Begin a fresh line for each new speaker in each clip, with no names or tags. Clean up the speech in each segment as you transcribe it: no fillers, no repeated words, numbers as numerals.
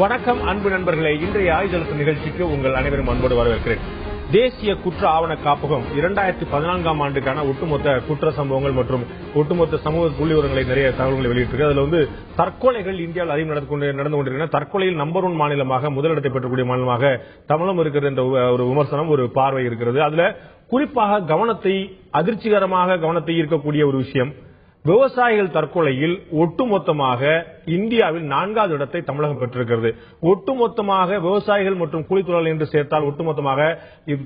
வணக்கம் அன்பு நண்பர்களே, இன்றைய ஆயுதழுத்த நிகழ்ச்சிக்கு உங்கள் அனைவரும் அன்போடு வரவேற்கிறேன். தேசிய குற்ற ஆவண காப்பகம் 2014ஆம் ஆண்டுக்கான ஒட்டுமொத்த குற்ற சம்பவங்கள் மற்றும் ஒட்டுமொத்த சமூக புள்ளிவிவரங்களை நிறைய தகவல்களை வெளியிட்டிருக்கு. அதுல தற்கொலைகள் இந்தியாவில் அதிகம் நடந்து கொண்டிருக்கின்றன. தற்கொலையில் நம்பர் 1 மாநிலமாக முதலிடத்தை பெற்றக்கூடிய மாநிலமாக தமிழகம் இருக்கிறது என்ற ஒரு விமர்சனம், ஒரு பார்வை இருக்கிறது. அதுல குறிப்பாக அதிர்ச்சிகரமாக கவனத்தை ஈர்க்கக்கூடிய ஒரு விஷயம், விவசாயிகள் தற்கொலையில் ஒட்டுமொத்தமாக இந்தியாவில் 4வது இடத்தை தமிழகம் பெற்றிருக்கிறது. ஒட்டுமொத்தமாக விவசாயிகள் மற்றும் கூலித்தொழிலாளர்கள் என்று சேர்த்தால் ஒட்டுமொத்தமாக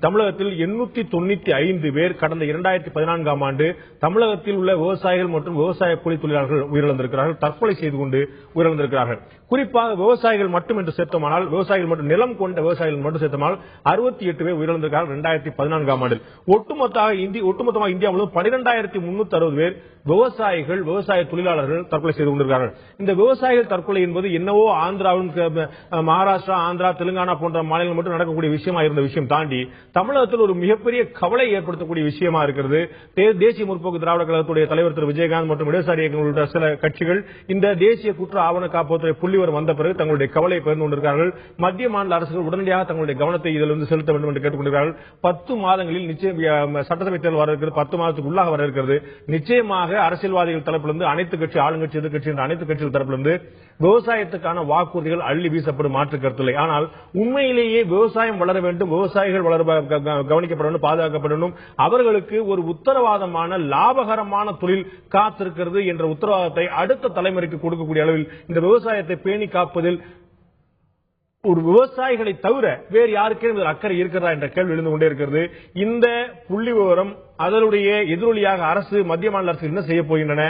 தமிழகத்தில் 895 பேர் கடந்த 2014ஆம் ஆண்டு தமிழகத்தில் உள்ள விவசாயிகள் மற்றும் விவசாய கூலி தொழிலாளர்கள் உயிரிழந்திருக்கிறார்கள், தற்கொலை செய்து கொண்டு உயிரிழந்திருக்கிறார்கள். குறிப்பாக விவசாயிகள் மட்டும் என்று சேர்த்தோமானால், விவசாயிகள் மற்றும் நிலம் கொண்ட விவசாயிகள் மட்டும் சேர்த்தோமானால் 68 பேர் உயிரிழந்திருக்கிறார்கள் 2014ஆம் ஆண்டில். ஒட்டுமொத்தமாக இந்தியா முழுவதும் 12,360 பேர் விவசாயிகள், விவசாய தொழிலாளர்கள் தற்கொலை செய்து கொண்டிருக்கிறார்கள். இந்த விவசாயிகள் தற்கொலை என்பது என்னவோ ஆந்திராவிலும் மகாராஷ்டிரா, ஆந்திரா, தெலுங்கானா போன்ற மாநிலங்கள் மட்டும் நடக்கக்கூடிய விஷயமா இருந்த விஷயம் தாண்டி தமிழகத்தில் ஒரு மிகப்பெரிய கவலை ஏற்படுத்தக்கூடிய விஷயமா இருக்கிறது. தேசிய முற்போக்கு திராவிட கழகத்துடைய தலைவர் திரு விஜயகாந்த் மற்றும் இடதுசாரி இயக்கங்கள் உள்ள சில கட்சிகள் இந்த தேசிய குற்ற ஆவண காப்பகத்துறை புள்ளிவரம் வந்த பிறகு தங்களுடைய கவலையை பகிர்ந்து கொண்டிருக்கிறார்கள். மத்திய மாநில அரசுகள் உடனடியாக தங்களுடைய கவனத்தை இதிலிருந்து செலுத்த வேண்டும் என்று கேட்டுக்கொண்டிருக்கிறார்கள். 10 மாதங்களில் நிச்சயம் சட்டசபை தேர்தல் வர இருக்கிறது, 10 மாதத்துக்கு உள்ளாக வர இருக்கிறது. நிச்சயமாக அரசியல்வாதிகள் தரப்பிலிருந்து அனைத்து கட்சி, ஆளுங்கட்சி, எதிர்கட்சி என்ற அனைத்து கட்சிகள் தரப்பிலிருந்து விவசாயத்துக்கான வாக்குறுதிகள் அள்ளி வீசப்படும், மாற்று கருத்தில்லை. ஆனால் உண்மையிலேயே விவசாயம் வளர வேண்டும், விவசாயிகள் கவனிக்கப்பட வேண்டும், பாதுகாக்கப்பட வேண்டும், அவர்களுக்கு ஒரு உத்தரவாதமான லாபகரமான தொழில் காத்திருக்கிறது என்ற உத்தரவாதத்தை அடுத்த தலைமுறைக்கு கொடுக்கக்கூடிய அளவில் இந்த விவசாயத்தை பேணி காப்பதில் ஒரு விவசாயிகளை தவிர வேறு யாருக்கே அக்கறை இருக்கிறதா என்ற கேள்வி எழுந்து கொண்டே இருக்கிறது. இந்த புள்ளி விவரம் அதனுடைய எதிரொலியாக அரசு, மத்திய மாநில அரசு என்ன செய்ய போகின்றன?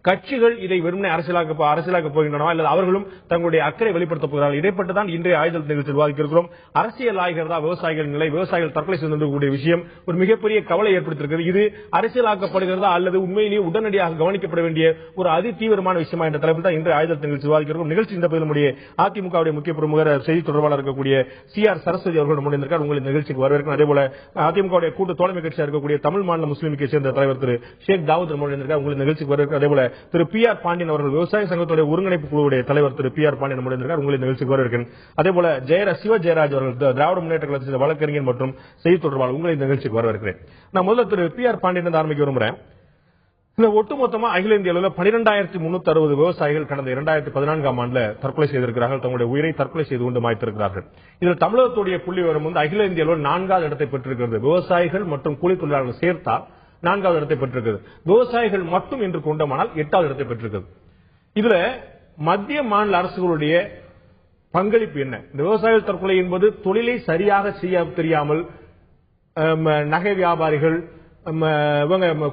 கட்சிகள் இதை வெறுமனே அரசியலாக்க போகின்றன அல்லது அவர்களும் தங்களுடைய அக்கறை வெளிப்படுத்த போகிறார்கள்? இடைப்பட்டுதான் இன்றைய ஆயுதல் நிகழ்ச்சியில் விவாதிக்கிறோம். அரசியல் ஆகிறதா விவசாயிகள் நிலை, விவசாயிகள் தற்கொலை செய்யக்கூடிய விஷயம் ஒரு மிகப்பெரிய கவலை ஏற்படுத்தியிருக்கிறது. இது அரசியலாக்கப்படுகிறதா அல்லது உண்மையிலேயே உடனடியாக கவனிக்கப்பட வேண்டிய ஒரு அதி தீவிரமான விஷயமா என்ற தலைப்பில் தான் இன்றைய ஆயுதல் நிகழ்ச்சி விவாதிக்கிறோம். நிகழ்ச்சி இந்த பகுதியில் நம்முடைய அதிமுகவுடைய முக்கிய பிரமுகர் செய்தி தொடர்பாளர் இருக்கக்கூடிய CR சரஸ்வதி அவர்கள் முன்னிருக்கிறார். உங்களை நிகழ்ச்சிக்கு வரவேற்கிறோம். அதேபோல அதிமுகவுடைய கூட்டு தோழமை கட்சியாக இருக்கக்கூடிய தமிழ் மாநில முஸ்லீம் கட்சியை சேர்ந்த தலைவர் திரு ஷேக் தாவூத் முன்னிருக்கிறார். உங்களை நிகழ்ச்சிக்கு வரவேற்கிறோம். அதேபோல திரு PR பாண்டியன் அவர்கள் விவசாய சங்கத்துடைய ஒருங்கிணைப்பு குழுவுடைய தலைவர் திரு PR பாண்டியன் முன்னிருக்கிறார். உங்களை நிகழ்ச்சிக்கு வரவேற்கிறேன். அதேபோல சிவ ஜெயராஜ் அவர்கள் திராவிட முன்னேற்ற கழகத்தின் வழக்கறிஞர் மற்றும் செய்தி தொடர்பாளர், உங்களை நிகழ்ச்சிக்கு வரவேற்கிறேன். நான் முதல்ல திரு PR பாண்டியன் ஆரம்பிக்க விரும்புகிறேன். இந்த ஒட்டுமொத்தமா அகில இந்திய அளவில் 12,360 விவசாயிகள் கடந்த 2014ஆம் ஆண்டுல தற்கொலை செய்திருக்கிறார்கள், தங்களுடைய உயிரை தற்கொலை செய்து கொண்டு மாய்த்திருக்கிறார்கள். இதில் தமிழகத்துடைய புள்ளி விவரம் அகில இந்திய அளவில் 4வது இடத்தை பெற்றிருக்கிறது. விவசாயிகள் மற்றும் கூலி தொழிலாளர்கள் சேர்த்தால் 4வது இடத்தை பெற்றிருக்கிறது. விவசாயிகள் மட்டும் என்று கொண்டோமானால் 8வது இடத்தை பெற்றிருக்கிறது. இதுல மத்திய மாநில அரசுகளுடைய பங்களிப்பு என்ன? இந்த விவசாயிகள் தற்கொலை என்பது தொழிலை சரியாக செய்ய தெரியாமல் நகை வியாபாரிகள்,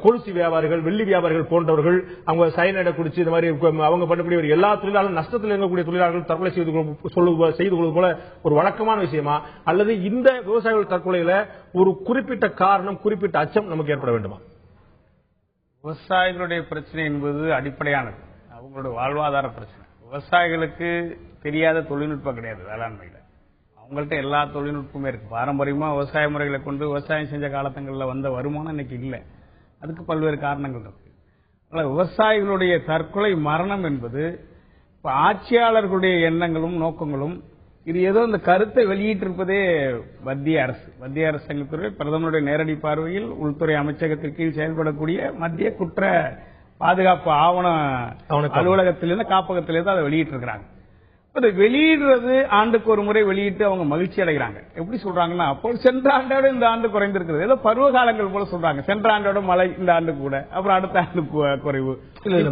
கொலுசி வியாபாரிகள், வெள்ளி வியாபாரிகள் போன்றவர்கள் அவங்க சைனைடை குடிச்சு இந்த மாதிரி அவங்க பண்ணக்கூடிய எல்லா தொழிலாளர்களும் நஷ்டத்தில் இருக்கக்கூடிய தொழிலாளர்கள் தற்கொலை செய்து கொள்வது போல ஒரு வழக்கமான விஷயமா அல்லது இந்த விவசாயிகள் தற்கொலையில ஒரு குறிப்பிட்ட காரணம், குறிப்பிட்ட அச்சம் நமக்கு ஏற்பட வேண்டுமா?
விவசாயிகளுடைய பிரச்சனை என்பது அடிப்படையானது, அவங்களுடைய வாழ்வாதார பிரச்சனை. விவசாயிகளுக்கு தெரியாத தொழில்நுட்பம் கிடையாது வேளாண்மையில. அவங்கள்ட்ட எல்லா தொழில்நுட்பமே இருக்கு. பாரம்பரியமா விவசாய முறைகளை கொண்டு விவசாயம் செஞ்ச காலங்களில் வந்த வருமானம் இன்னைக்கு இல்லை. அதுக்கு பல்வேறு காரணங்கள் இருக்கு. விவசாயிகளுடைய தற்கொலை மரணம் என்பது இப்ப ஆட்சியாளர்களுடைய எண்ணங்களும் நோக்கங்களும், இது ஏதோ இந்த கருத்தை வெளியிட்டிருப்பதே மத்திய அரசு பிரதமருடைய நேரடி பார்வையில் உள்துறை அமைச்சகத்திற்கு கீழ் செயல்படக்கூடிய மத்திய குற்ற பாதுகாப்பு ஆவண அலுவலகத்திலிருந்து, காப்பகத்திலிருந்து அதை வெளியிட்டிருக்கிறாங்க. அதை வெளியிடுறது ஆண்டுக்கு ஒரு முறை வெளியிட்டு அவங்க மகிழ்ச்சி அடைகிறாங்க. எப்படி சொல்றாங்கன்னா, அப்போ சென்ற ஆண்டோட இந்த ஆண்டு குறைந்திருக்கிறது, ஏதோ பருவ காலங்கள் போல சொல்றாங்க. சென்ற ஆண்டோட மழை இந்த ஆண்டு கூட, அப்புறம் அடுத்த ஆண்டு குறைவு.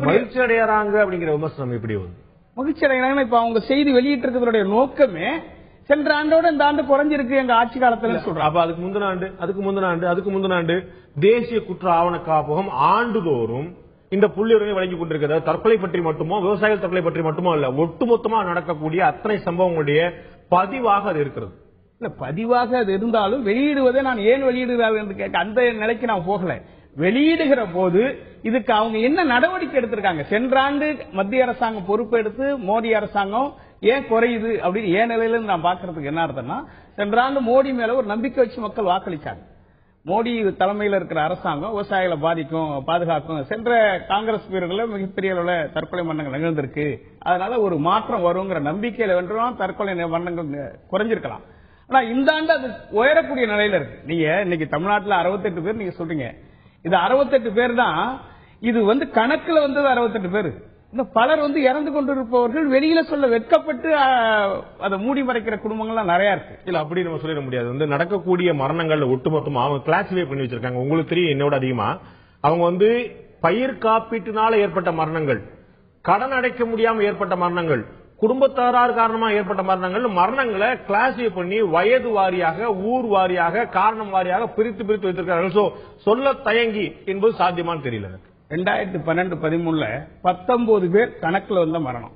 மகிழ்ச்சி அடையறாங்க அப்படிங்கிற விமர்சனம் எப்படி வருது?
மகிழ்ச்சி அடைகிறாங்கன்னா, இப்ப அவங்க செய்தி வெளியிட்டு இருக்கிறதுடைய நோக்கமே சென்ற ஆண்டோட இந்த ஆண்டு குறைஞ்சிருக்கு எங்க ஆட்சி காலத்துல சொல்றாங்க.
அப்ப அதுக்கு முந்தின ஆண்டு தேசிய குற்ற ஆவண காப்பகம் ஆண்டுதோறும் இந்த புள்ளிவிவரங்களை வழங்கிக் கொண்டிருக்கிறது. தற்கொலை பற்றி மட்டுமோ, விவசாயிகள் தற்கொலை பற்றி மட்டுமோ அல்ல, ஒட்டுமொத்தமா நடக்கக்கூடிய அத்தனை சம்பவங்களுடைய பதிவாக அது இருக்கிறது.
இல்ல, பதிவாக அது இருந்தாலும் வெளியிடுவதை நான் ஏன் வெளியிடுகிறார்கள் என்று கேட்க அந்த நிலைக்கு நான் போகல. வெளியிடுகிற போது இதுக்கு அவங்க என்ன நடவடிக்கை எடுத்திருக்காங்க? சென்ற ஆண்டு மத்திய அரசாங்கம் பொறுப்பெடுத்து மோடி அரசாங்கம் ஏன் குறையுது அப்படின்னு ஏன் நிலையில நான் பாக்குறதுக்கு என்ன அர்த்தம்னா, சென்ற ஆண்டு மோடி மேல ஒரு நம்பிக்கை வச்சு மக்கள் வாக்களிச்சாங்க. மோடி தலைமையில் இருக்கிற அரசாங்கம் விவசாயிகளை பாதிக்கும், பாதுகாக்கும். சென்ற காங்கிரஸ் பீரியட்ல மிகப்பெரிய அளவில் தற்கொலை மரணங்கள் நிகழ்ந்திருக்கு. அதனால ஒரு மாற்றம் வருங்கிற நம்பிக்கையில வென்றும் தற்கொலை மரணங்கள் குறைஞ்சிருக்கலாம். ஆனா இந்த ஆண்டு அது உயரக்கூடிய நிலையில இருக்கு. நீங்க இன்னைக்கு தமிழ்நாட்டில் 68 பேர் நீங்க சொல்றீங்க. இது 68 பேர் தான். இது கணக்குல வந்தது 68 பேர். இன்னும் பலர் இறந்து கொண்டிருப்பவர்கள் வெளியில சொல்ல வெட்கப்பட்டு அதை மூடி மறைக்கிற குடும்பங்கள்லாம் நிறைய இருக்கு.
இல்ல அப்படி நம்ம சொல்லிட முடியாது. நடக்கக்கூடிய மரணங்கள்ல ஒட்டுமொத்தமா அவங்க கிளாசிஃபை பண்ணி வச்சிருக்காங்க. உங்களுக்கு தெரியும் என்னோட அதிகமா அவங்க பயிர் காப்பீட்டினால ஏற்பட்ட மரணங்கள், கடன் அடைக்க முடியாம ஏற்பட்ட மரணங்கள், குடும்பத்தாரார் காரணமா ஏற்பட்ட மரணங்களை கிளாசிஃபை பண்ணி வயது வாரியாக, ஊர் வாரியாக, காரணம் வாரியாக பிரித்து வைத்திருக்கிறார்கள். சொல்ல தயங்கி என்பது சாத்தியமானு தெரியல எனக்கு.
2012-13 19 பேர் கணக்குல வந்த மரணம்.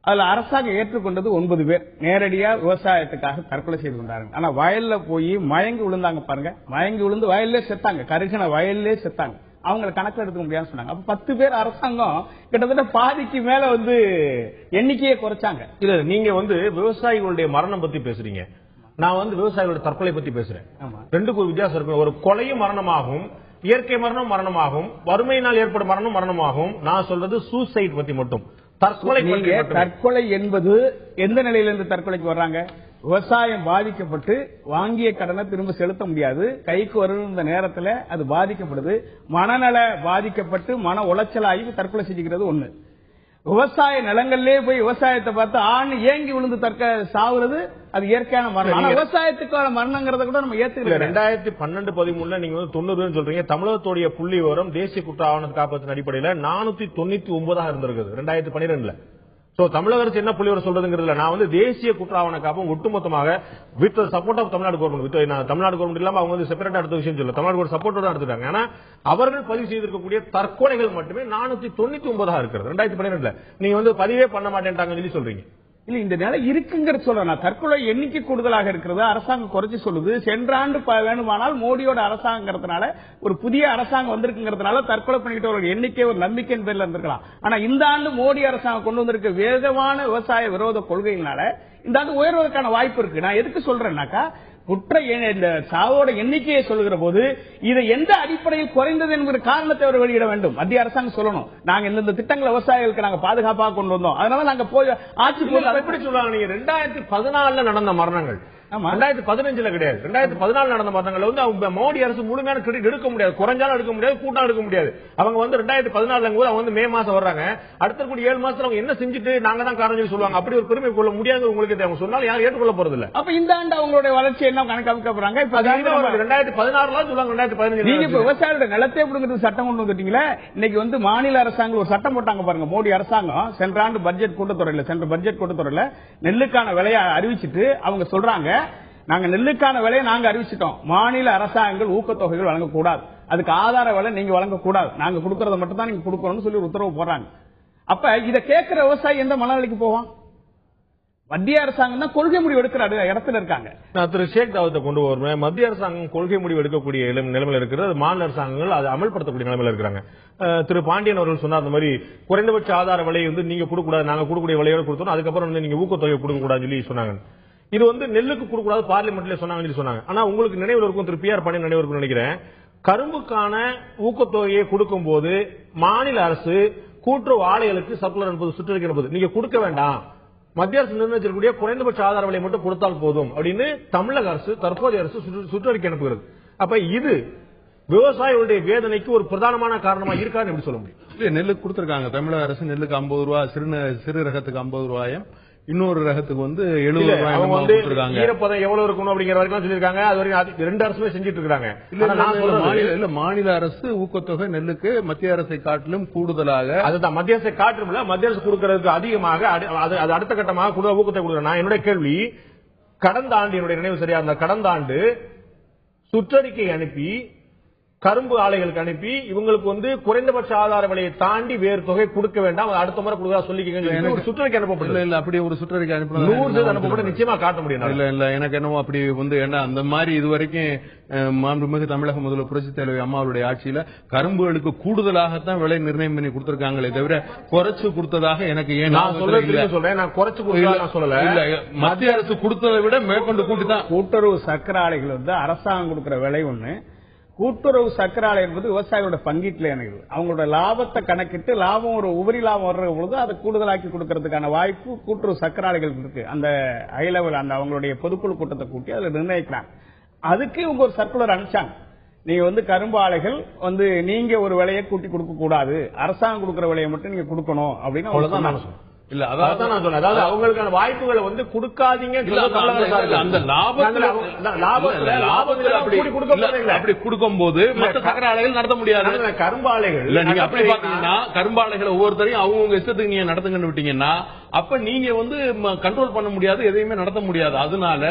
அதுல அரசாங்கம் ஏற்றுக்கொண்டது 9 பேர் நேரடியா விவசாயத்துக்காக தற்கொலை செய்து கொண்டாங்க. ஆனா வயல்ல போய் மயங்கி விழுந்தாங்க பாருங்க, மயங்கி விழுந்து வயல்லே செத்தாங்க, கருகின வயல்லே செத்தாங்க. அவங்களை கணக்கில் எடுத்துக்க முடியாதுன்னு சொன்னாங்க. அப்ப 10 பேர் அரசாங்கம் கிட்டத்தட்ட பாதிக்கு மேல எண்ணிக்கையை குறைச்சாங்க.
இல்ல நீங்க விவசாயிகளுடைய மரணம் பத்தி பேசுறீங்க, நான் விவசாயிகளோட தற்கொலை பத்தி பேசுறேன். ரெண்டுக்கு ஒரு வித்தியாசம் இருக்கு. ஒரு கொலையும் மரணமாகும், இயற்கை மரணம் மரணமாகும், வறுமையினால் ஏற்படும் மரணமாகும். நான் சொல்றது சூசைட் பத்தி மட்டும்.
தற்கொலை என்பது எந்த நிலையிலிருந்து தற்கொலைக்கு வர்றாங்க? விவசாயம் பாதிக்கப்பட்டு வாங்கிய கடனை திரும்ப செலுத்த முடியாது, கைக்கு வருகிற நேரத்தில் அது பாதிக்கப்படுது, மனநல பாதிக்கப்பட்டு மன உளைச்சலாகி தற்கொலை செஞ்சுக்கிறது ஒண்ணு. விவசாய நிலங்களிலே போய் விவசாயத்தை பார்த்து ஆண் ஏங்கி விழுந்து சாவுறது அது இயற்கையான மரணம். விவசாயத்துக்கான மரணங்கிறத கூட நம்ம ஏத்துக்கல.
2012-13 நீங்க 90 சொல்றீங்க. தமிழகத்துடைய புள்ளி விவரம் தேசிய குற்ற ஆவண காப்பகத்தின் அடிப்படையில் 499 இருந்திருக்குது 2012. தமிழக அரசு என்ன புள்ளிவரம் சொல்றதுங்கிறதுல நான் தேசிய குற்ற ஆவண காப்பகம் ஒட்டுமொத்தமாக with support of Tamil Nadu government, Tamil Nadu government இல்லாம அவங்க செப்பரேட்டா எடுத்த விஷயம் சொல்ல, தமிழ்நாடு சப்போர்ட் தான் எடுத்துட்டாங்க. ஆனா அவர்கள் பதிவு செய்திருக்கக்கூடிய தற்கொலைகள் மட்டுமே 499 இருக்கிறது 2012. நீங்க பதிவே பண்ண மாட்டேன்ட்டாங்கன்னு சொல்லி சொல்றீங்க.
இல்ல இந்த நிலை இருக்குங்கிறது சொல்றேன். தற்கொலை எண்ணிக்கை கூடுதலாக இருக்கிறது அரசாங்கம் குறைச்சு சொல்லுது. சென்ற ஆண்டு வேணுமானால் மோடியோட அரசாங்கத்தினால ஒரு புதிய அரசாங்கம் வந்திருக்குங்கிறதுனால தற்கொலை பண்ணிக்கிட்டவர்கள் எண்ணிக்கை ஒரு நம்பிக்கையின் பேர்ல இருந்திருக்கலாம். ஆனா இந்த ஆண்டு மோடி அரசாங்கம் கொண்டு வந்திருக்க வேகமான விவசாய விரோத கொள்கையினால இந்த ஆண்டு உயர்வதற்கான வாய்ப்பு இருக்கு. நான் எதுக்கு சொல்றேன்னாக்கா இந்த சாவோட எண்ணிக்கையை சொல்லுகிற போது இதை எந்த அடிப்படையில் குறைந்தது என்கிற காரணத்தை அவர் வெளியிட வேண்டும். மத்திய அரசாங்கம் சொல்லணும், நாங்க இந்த திட்டங்களை விவசாயிகளுக்கு நாங்க பாதுகாப்பாக கொண்டு வந்தோம், அதனால நாங்க போய் ஆட்சி
எப்படி சொல்றாங்க. நீங்க 2014 நடந்த மரணங்கள் 2015 கிடையாது, 2014 நடந்த மரணங்கள் அவங்க மோடி அரசு முழுமையான கிரெடிட் எடுக்க முடியாது, குறைஞ்சாலும் எடுக்க முடியாது, கூட்டம் எடுக்க முடியாது. அவங்க 2014 அவங்க மே மாசம் வர்றாங்க, அடுத்த 7 மாசத்துல அவங்க என்ன செஞ்சுட்டு நாங்க தான் காரணம் சொல்லுவாங்க. அப்படி ஒரு பெருமை கொள்ள முடியாது உங்களுக்கு. அவங்க சொன்னாலும் யாரும் ஏற்றுக்கொள்ள போறது இல்ல.
அப்ப இந்த ஆண்டு அவங்களுடைய வளர்ச்சி என்ன கணக்காக்க போறாங்க?
2016 சொல்லுவாங்க, 2015
நீங்க இப்ப விவசாயியோட நிலத்தை பிடுங்கிறது சட்டம் கொண்டு வந்துட்டீங்களா? இன்னைக்கு மாநில அரசாங்கம் ஒரு சட்டம் போட்டாங்க பாருங்க. மோடி அரசாங்கம் சென்ற ஆண்டு பட்ஜெட் கூட்டத்தொடரில் நெல்லுக்கான விலையை அறிவிச்சிட்டு அவங்க சொல்றாங்க, நாங்க நெல்லுக்கான விலையை நாங்க அறிவிச்சிட்டோம், மாநில அரசாங்கங்கள் ஊக்கத்தொகைகள் வழங்கக்கூடாது, அதுக்கு ஆதார விலை நீங்க வழங்கக்கூடாது, நாங்க கொடுக்கறத மட்டும் தான் நீங்க கொடுக்கணும்னு சொல்லி உத்தரவு போடுறாங்க. அப்ப இதை கேட்கிற விவசாயி எந்த மனநிலைக்கு போவான்? மத்திய அரசாங்கம் தான் கொள்கை முடிவு எடுக்கிற இடத்துல இருக்காங்க.
நான் திரு ஷேக் தாவத்தை கொண்டு வருவேன். மத்திய அரசாங்கம் கொள்கை முடிவு எடுக்கக்கூடிய நிலைமையில் இருக்கிறது, மாநில அரசாங்கங்கள் அதை அமல்படுத்தக்கூடிய நிலைமையில் இருக்கிறாங்க. திரு பாண்டியன் அவர்கள் சொன்னார், அந்த மாதிரி குறைந்தபட்ச ஆதார விலை நீங்க கொடுக்கக்கூடாது, நாங்க கொடுக்கக்கூடிய விலையோட கொடுத்தோம், அதுக்கப்புறம் நீங்க ஊக்கத்தொகை கொடுக்கக்கூடாதுன்னு சொல்லி சொன்னாங்க. இது நெல்லுக்கு கொடுக்கக்கூடாது பார்லிமெண்ட்ல சொன்னாங்க. ஆனா உங்களுக்கு நினைவில் இருக்கும், திரு PR பாண்டியன் நினைவு இருக்கும் நினைக்கிறேன், கரும்புக்கான ஊக்கத்தொகையை கொடுக்கும் போது மாநில அரசு கூட்டுறவு ஆலைகளுக்கு சர்க்குலர் அனுப்புது, சுற்றறிக்கை அனுப்புது, நீங்க கொடுக்க வேண்டாம், மத்திய அரசு நிர்ணயிச்சிருக்கக்கூடிய குறைந்தபட்ச ஆதார விலை மட்டும் கொடுத்தால் போதும் அப்படின்னு தமிழக அரசு தற்போதைய அரசு சுற்றறிக்கை அனுப்புகிறது. அப்ப இது விவசாயிகளுடைய வேதனைக்கு ஒரு பிரதானமான காரணமா இருக்கான்னு எப்படி சொல்ல முடியும்?
நெல்லுக்கு கொடுத்திருக்காங்க தமிழக அரசு. நெல்லுக்கு 50 ரூபாய், சிறு ரகத்துக்கு 50 ரூபாயும், இன்னொரு ரகத்துக்கு 70 ரூபாய்.
ஈரப்பதம் எவ்வளவு இருக்கணும் அப்படிங்கிற வரைக்கும் சொல்லியிருக்காங்க. அது வரைக்கும் 2 அரசுமே செஞ்சிட்டு இருக்காங்க.
இல்ல மாநில அரசு ஊக்கத்தொகை நெல்லுக்கு மத்திய அரசை காட்டிலும் கூடுதலாக,
அதுதான் மத்திய அரசை காட்டிலும் மத்திய அரசு கொடுக்கறதுக்கு அதிகமாக அது அடுத்த கட்டமாக ஊக்கத்தை கொடுக்குறேன். நான் என்னுடைய கேள்வி, கடந்த ஆண்டு என்னுடைய நினைவு சரியா இருந்தா, கடந்த ஆண்டு சுற்றறிக்கை அனுப்பி கரும்பு ஆலைகளுக்கு அனுப்பி இவங்களுக்கு குறைந்தபட்ச ஆதார விலையை தாண்டி வேறு தொகை கொடுக்க வேண்டாம், அடுத்த முறை கொடுக்க சொல்லிக்க சுற்றறிக்கை அனுப்பப்படல.
இல்ல அப்படி ஒரு சுற்றறிக்கை
அனுப்பப்பட நிச்சயமா காட்ட முடியும்.
இல்ல எனக்கு என்னமோ அப்படி என்ன அந்த மாதிரி இதுவரைக்கும் மாண்புமிகு தமிழக முதல்வர் புரட்சி தலைவி அம்மாவுடைய ஆட்சியில கரும்புகளுக்கு கூடுதலாகத்தான் விலை நிர்ணயம் பண்ணி கொடுத்திருக்காங்களே தவிர குறைச்சு கொடுத்ததாக எனக்கு ஏன்
சொல்றேன். நான் குறைச்சு சொல்லல,
இல்ல மத்திய அரசு கொடுத்ததை விட மேற்கொண்டு கூட்டிதான்.
கூட்டுறவு சர்க்கரை ஆலைகள் அரசாங்கம் கொடுக்கிற விலை ஒண்ணு, கூட்டுறவு சர்க்கரை ஆலை என்பது விவசாயிகளோட பங்கீட்டுல இணைகிறது. அவங்களோட லாபத்தை கணக்கிட்டு லாபம் ஒரு உபரி லாபம் வர்ற பொழுது அதை கூடுதலாக்கி கொடுக்கறதுக்கான வாய்ப்பு கூட்டுறவு சர்க்கரை ஆலைகள் இருக்கு. அந்த ஹை லெவல் அந்த அவங்களுடைய பொதுக்குழு கூட்டத்தை கூட்டி அதுல நிர்ணயிக்கிறாங்க. அதுக்கு இவங்க ஒரு சர்க்குலர் அனுப்பிச்சாங்க. நீங்க கரும்பு ஆலைகள் நீங்க ஒரு விலையை கூட்டி கொடுக்க கூடாது, அரசாங்கம் கொடுக்கிற விலையை மட்டும் நீங்க கொடுக்கணும் அப்படின்னு அவ்வளவுதான் நான் சொல்றேன்.
இல்ல அதான் நான் சொன்னேன். அதாவது அவங்களுக்கான வாய்ப்புகளை கொடுக்காதீங்க.
அந்த அப்படி கொடுக்கும் போது மற்ற சக்கரை ஆலைகள் நடத்த முடியாது.
கரும்பாலைகள்
இல்ல நீங்க அப்படி பாத்தீங்கன்னா கரும்பாலைகளை ஒவ்வொருத்தரையும் அவங்க இஷ்டத்துக்கு நீங்க நடத்துங்கன்னு விட்டீங்கன்னா அப்ப நீங்க கண்ட்ரோல் பண்ண முடியாது, எதையுமே நடத்த முடியாது. அதனால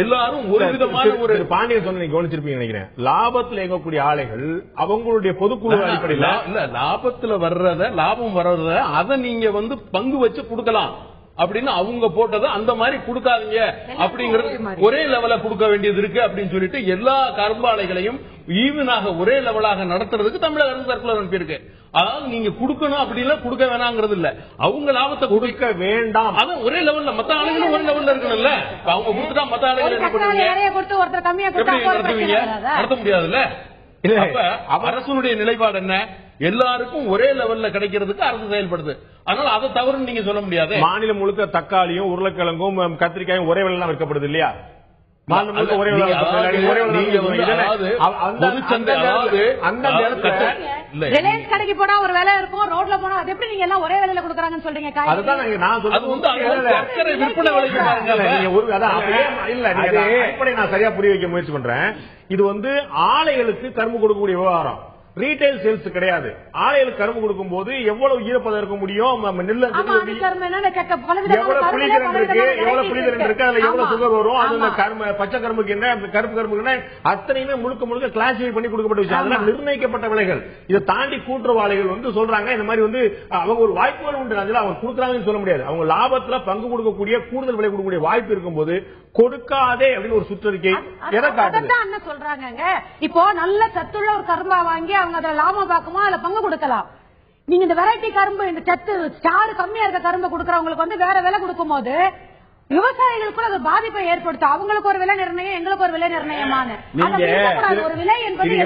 எல்லாரும் ஒரு விதமான ஒரு
பாண்டியன் சொன்ன நீங்க கவனிச்சிருப்பீங்க நினைக்கிறேன். லாபத்தில் இயங்கக்கூடிய ஆலைகள் அவங்களுடைய பொதுக்குழு அடிப்படையில்
இல்ல லாபத்துல லாபம் வர்றத அதை நீங்க பங்கு வச்சு கொடுக்கலாம் அப்படின்னு அவங்க போட்டது அந்த மாதிரி கொடுக்காதீங்க அப்படிங்கறது ஒரே லெவல கொடுக்க வேண்டியது இருக்கு அப்படின்னு சொல்லிட்டு எல்லா கரும்பாலைகளையும் ஈவனாக ஒரே லெவலாக நடத்துறதுக்கு தமிழக அரசு சர்க்குலர் அனுப்பியிருக்கு. அதாவது நீங்க கொடுக்கணும் அப்படின்னா கொடுக்க வேணாங்கிறது இல்ல, அவங்க லாபத்தை கொடுக்க வேண்டாம். அது ஒரே லெவல்ல மத்த ஆளுங்களும் ஒரே லெவல்ல இருக்கணும்ல. அவங்க கொடுத்துட்டா மத்த ஆளுகள் என்ன பண்ணுவீங்க? எப்படி நடத்துவீங்க? நடத்த முடியாதுல்ல. அப்ப அரசுடைய நிலைப்பாடு என்ன? எல்லாருக்கும் ஒரே லெவல்ல கிடைக்கிறதுக்கு அரசு செயல்படுது. அதனால அதை தவறுன்னு நீங்க சொல்ல முடியாது.
மாநிலம் முழுக்க தக்காளியும் உருளைக்கிழங்கும் கத்திரிக்காயும் ஒரே விலையில விற்கப்படுது இல்லையா?
கடைக்கு போனா ஒரு வேலை இருக்கும், ரோட்ல போனா அது எப்படி நீங்க எல்லாம் ஒரே வேலையில கொடுக்கறாங்கன்னு சொல்றீங்க?
நான் சரியா புரிய வைக்க முயற்சி பண்றேன். இது ஆலைகளுக்கு கரும்பு கொடுக்கக்கூடிய விவகாரம், ரீட்டைல் சேல்ஸ் கிடையாது. ஆலைகளுக்கு கரும்பு கொடுக்கும் போது எவ்வளவு ஈரப்பதம் இருக்க முடியும், நெல் எவ்வளவு புளிதிறன் இருக்கு, எவ்வளவு புளிதிறன் இருக்கு, அதுல எவ்வளவு சுகர் வரும், அது பச்சை கரும்புக்கு என்ன, கருப்பு கரும்புக்கு என்ன, அத்தனையுமே முழுக்க முழுக்க கிளாசிஃபை பண்ணி கொடுக்கப்பட்ட விஷயம். அதெல்லாம் நிர்ணயிக்கப்பட்ட விலைகள். இதை தாண்டி கூட்டுறவு ஆலைகள் சொல்றாங்க இந்த மாதிரி அவங்க ஒரு வாய்ப்புகள் உண்டு, அதுல அவங்க கொடுக்குறாங்கன்னு சொல்ல முடியாது. அவங்க லாபத்துல பங்கு கொடுக்கக்கூடிய கூடுதல் விலை கொடுக்கக்கூடிய வாய்ப்பு இருக்கும் போது கொடுக்காதே அப்படின்னு ஒரு சுற்றறிக்கை எதை காட்டுது
சொல்றாங்க. இப்போ நல்ல சத்துள்ள ஒரு கரும்பா வாங்கி அவங்க அதுல லாபம் பார்க்குமோ அதுல பங்கு கொடுக்கலாம். நீங்க இந்த வெரைட்டி கரும்பு, இந்த சத்து சாறு கம்மியா இருக்க கரும்பு கொடுக்கறவங்களுக்கு வேற விலை கொடுக்கும் போது விவசாயிகளுக்கு அது பாதிப்பை ஏற்படுத்தும். அவங்களுக்கு ஒரு விலை நிர்ணயம், எங்களுக்கு ஒரு விலை நிர்ணயமான ஒரு விலை என்பது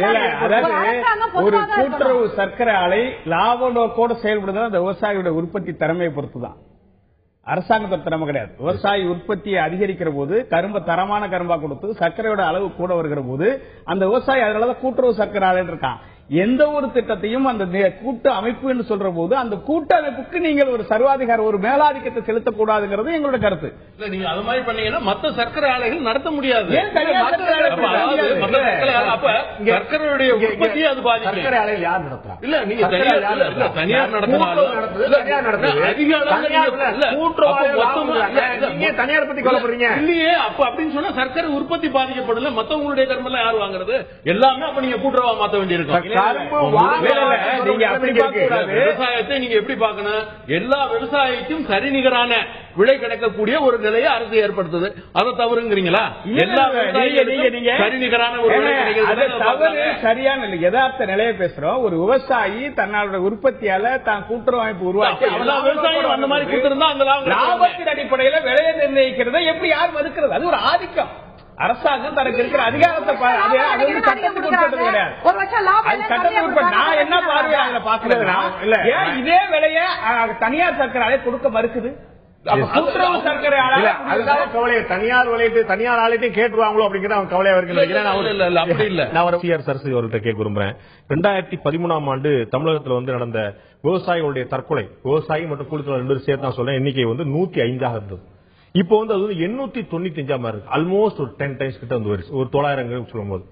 ஒரு கூட்டுறவு சர்க்கரை ஆலை லாப நோக்கோடு செயல்படுறது அந்த விவசாயியோட உற்பத்தி திறமையை பொறுத்துதான். அரசாங்கத்தோட திறமை கிடையாது. விவசாயி உற்பத்தியை அதிகரிக்கிற போது கரும்பு தரமான கரும்பா கொடுத்து சர்க்கரையோட அளவு கூட வருகிற போது அந்த விவசாயி அதனாலதான் கூட்டுறவு சர்க்கரை ஆலைன்னு இருக்கான். எந்த ஒரு திட்டத்தையும் அந்த கூட்டு அமைப்பு சொல்ற போது அந்த கூட்டு அமைப்புக்கு நீங்கள் ஒரு சர்வாதிகார ஒரு மேலாதிக்கத்தை செலுத்தக்கூடாதுங்கிறது எங்களோட கருத்து.
நீங்க அது மாதிரி பண்ணீங்கன்னா மத்த சர்க்கரை ஆலைகள் நடத்த முடியாது. சர்க்கரையுடைய உற்பத்தி அது பாதிக்கும்.
சர்க்கரை ஆலைகள் யார் நடத்துறாங்க?
இல்ல நீங்க தனியார் நடத்தினாலும்
தனியார் பத்தி கவலைப்படுறீங்க
இல்லையே. அப்ப அப்படின்னு சொன்னா சர்க்கரை உற்பத்தி பாதிக்கப்படல, மத்தவங்களுடைய கரும்பெல்லாம் யாரு வாங்குறது? எல்லாமே அப்ப நீங்க கூட்டுறவா மாத்த வேண்டியிருக்கும். விவசாயத்தை நீங்க எப்படி பார்க்கணும்? எல்லா விவசாயிக்கும் சரிநிகரான விலை கிடைக்கக்கூடிய ஒரு நிலையை அரசு ஏற்படுத்துது. அதை தவறுங்கிறீங்களா? எல்லா சரிநிகரான ஒரு விலை கிடைக்கிறது
சரியான யதார்த்த நிலையை பேசுறோம். ஒரு விவசாயி தன்னோட உற்பத்தியால தான் கூட்டுறவு அமைப்பு உருவாக்கி
எல்லா விவசாயியும் அந்த மாதிரி கொடுத்திருந்தா அந்த
லாபத்தின் அடிப்படையில விலையை நிர்ணயிக்கிறத எப்படி யார் மறுக்கிறது? அது ஒரு ஆதிக்கம். அரசாங்கம் தனக்கு இருக்கிற அதிகாரத்தை சட்டத்துக்கு உட்பட்டது கிடையாது. சட்டத்துக்கு உட்பட்டு நான் என்ன பார்வையா அதுல பாக்குறதுனா இதே விலைய தனியார் சர்க்கரை ஆலை கொடுக்க மறுக்குது. கூட்டுறவு சர்க்கரை ஆலை
கவலையை தனியார் விளையிட்டு தனியார் ஆலையும் கேட்டுருவாங்களோ அப்படிங்கிற அவங்க கவலையா இருக்கு. அப்படி இல்ல. நான் சரஸ்வதி அவர்கிட்ட கேட்க விரும்புறேன். 2013ஆம் ஆண்டு தமிழகத்தில் நடந்த விவசாயிகளுடைய தற்கொலை, விவசாயி மற்றும் கூலித்தொழிலாளர் 2 சேர்த்து நான் சொல்றேன், எண்ணிக்கை 105 இருந்தது. இப்போ அது 895 இருக்கு. ஆல்மோஸ்ட் ஒரு 10 டைம்ஸ் கிட்ட வருது. ஒரு 900 சொல்லும் போது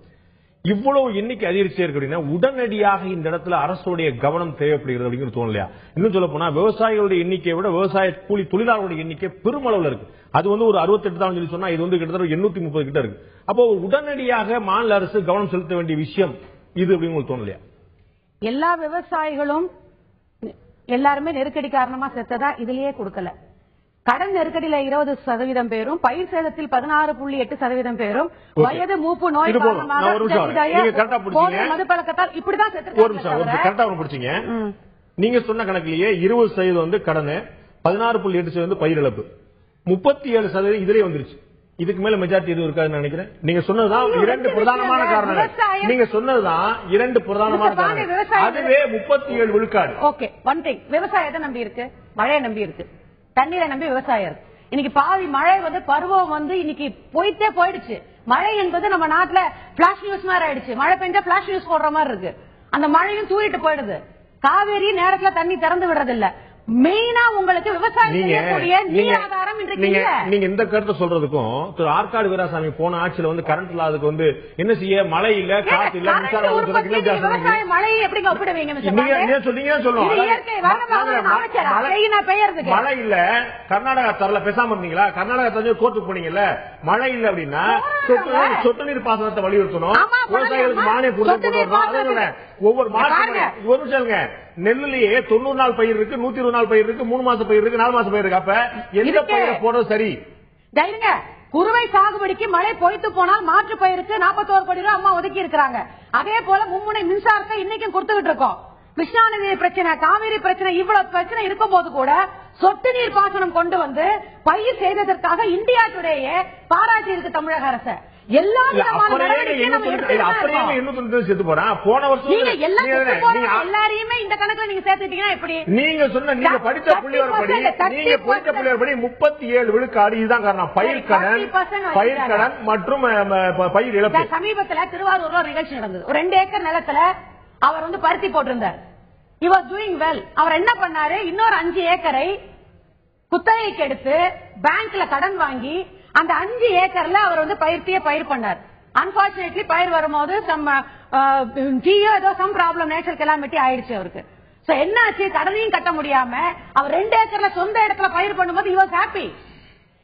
இவ்வளவு எண்ணிக்கை அதிகரிச்சே இருக்கு. உடனடியாக இந்த இடத்துல அரசுடைய கவனம் தேவைப்படுகிறது அப்படிங்கிறது தோணலையா? இன்னும் சொல்ல போனா விவசாயிகளுடைய எண்ணிக்கையை விட விவசாய கூலி தொழிலாளர்களுடைய எண்ணிக்கை பெருமளவுல இருக்கு. அது ஒரு 68 தான் சொல்லி சொன்னா இது கிட்டத்தட்ட 830 கிட்ட இருக்கு. அப்போ உடனடியாக மாநில அரசு கவனம் செலுத்த வேண்டிய விஷயம் இது அப்படின்னு தோணலையா?
எல்லா விவசாயிகளும் எல்லாருமே நெருக்கடி காரணமா செத்ததா இதுலயே கொடுக்கல. கடன் நெருக்கடியில 20% பேரும், பயிர் சேதத்தில் 16.8% பேரும், வயது மூப்பு நோய் மதுப்பழக்கத்தால் இப்படிதான்
செத்துருக்காங்க. நீங்க சொன்ன கணக்கிலேயே 20% கடன், 16.8% பயிர் இழப்பு, 37% இதுலயே வந்துருச்சு. இதுக்கு மேல மெஜாரிட்டி எதுவும் இருக்காதுன்னு நினைக்கிறேன். நீங்க சொன்னதுதான் இரண்டு பிரதானமான காரணங்கள். நீங்க சொன்னதுதான் இரண்டு பிரதானமான காரணங்கள். அதுவே 37 விழுக்காடு.
ஓகே, ஒன் திங், விவசாயத்தை நம்பி இருக்கு, மழையை நம்பி இருக்கு, தண்ணீரை நம்பி விவசாயம் இருக்கு. இன்னைக்கு பாதி மழை பருவம் இன்னைக்கு போயிடுச்சு. மழை என்பது நம்ம நாட்டுல பிளாஷ் நியூஸ் மாதிரி ஆயிடுச்சு. மழை பெஞ்சா பிளாஷ் நியூஸ் போடுற மாதிரி இருக்கு. அந்த மழையும் தூரிட்டு போயிடுது. காவேரி நேரத்துல தண்ணி திறந்து விடுறது இல்ல. மெயினா உங்களுக்கு விவசாயம் செய்யக்கூடிய நீர் ஆதாரம்
நீங்க இந்த கருத்தை சொல்றதுக்கும் ஆற்காடு வீராசாமி போன ஆட்சியில கரண்ட் இல்லாததுக்கு என்ன செய்ய, மழை இல்ல, காத்து இல்ல, மின்சாரம்
மழையை எப்படி ஒப்பிடுவீங்க?
மழை இல்ல, கர்நாடகா தரல, பேசாம இருந்தீங்களா? கர்நாடகா தரஞ்சு கோர்ட்டுக்கு போனீங்கல்ல. மழை இல்ல அப்படின்னா சொட்டு நீர் பாசனத்தை வலியுறுத்தணும், விவசாயிகளுக்கு மானியம் கொடுத்து ஒவ்வொரு மாசம் ஒரு சொல்லுங்க. நெல்லுலயே 90 நாள் பயிர் இருக்கு, 120 நாள் பயிர் இருக்கு, 3 மாச பயிர் இருக்கு, 4 மாச பயிர் இருக்கு. அப்ப எந்த பயிரை போடுறது சரி?
குறுவை சாகுபடிக்கு மழை பொய்த்து போனால் மாற்று பயிருக்கு 41 கோடி ரூபாய் அம்மா ஒதுக்கி இருக்கிறாங்க. அதே போல மும்முனை மின்சாரத்தை இன்னைக்கும் கொடுத்துக்கிட்டு இருக்கோம். கிருஷ்ணா நதி பிரச்சனை, காவிரி பிரச்சனை, இவ்வளவு பிரச்சனை இருக்கும் போது கூட சொட்டு நீர் பாசனம் கொண்டு பயிர் செய்ததற்காக இந்தியா டுடேயே பாராட்டி இருக்கு தமிழக அரசு. எல்லா
போன வருஷம்
எல்லாரையுமே இந்த கணக்குல நீங்க சேர்த்துட்டீங்கன்னா எப்படி?
நீங்க சொன்ன நீங்க படித்த புள்ளிவரப்படி 37 விழுக்காடு. இதுதான் காரணம். பயிர்க்கடன் மற்றும் பயிர் இழப்பு.
சமீபத்தில் திருவாரூர்ல ஒரு நிகழ்ச்சி நடந்தது. ஒரு 2 ஏக்கர் நிலத்துல அவர் பருத்தி போட்டிருந்தார். He was doing well. அவர் என்ன பண்ணாரு, இன்னொரு 5 ஏக்கரை குத்தகைக்கு எடுத்து பேங்க்ல கடன் வாங்கி அந்த 5 ஏக்கர்ல அவர் பயிர் பண்ணார். அன்பார்ச்சுனேட்லி பயிர் வரும்போது சம் ப்ராப்ளம், நேச்சுரல் கெலாமிட்டி ஆயிடுச்சு அவருக்கு. என்னாச்சு, கடனையும் கட்ட முடியாம அவர் 2 ஏக்கர்ல சொந்த இடத்துல பயிர் பண்ணும்போது he was happy.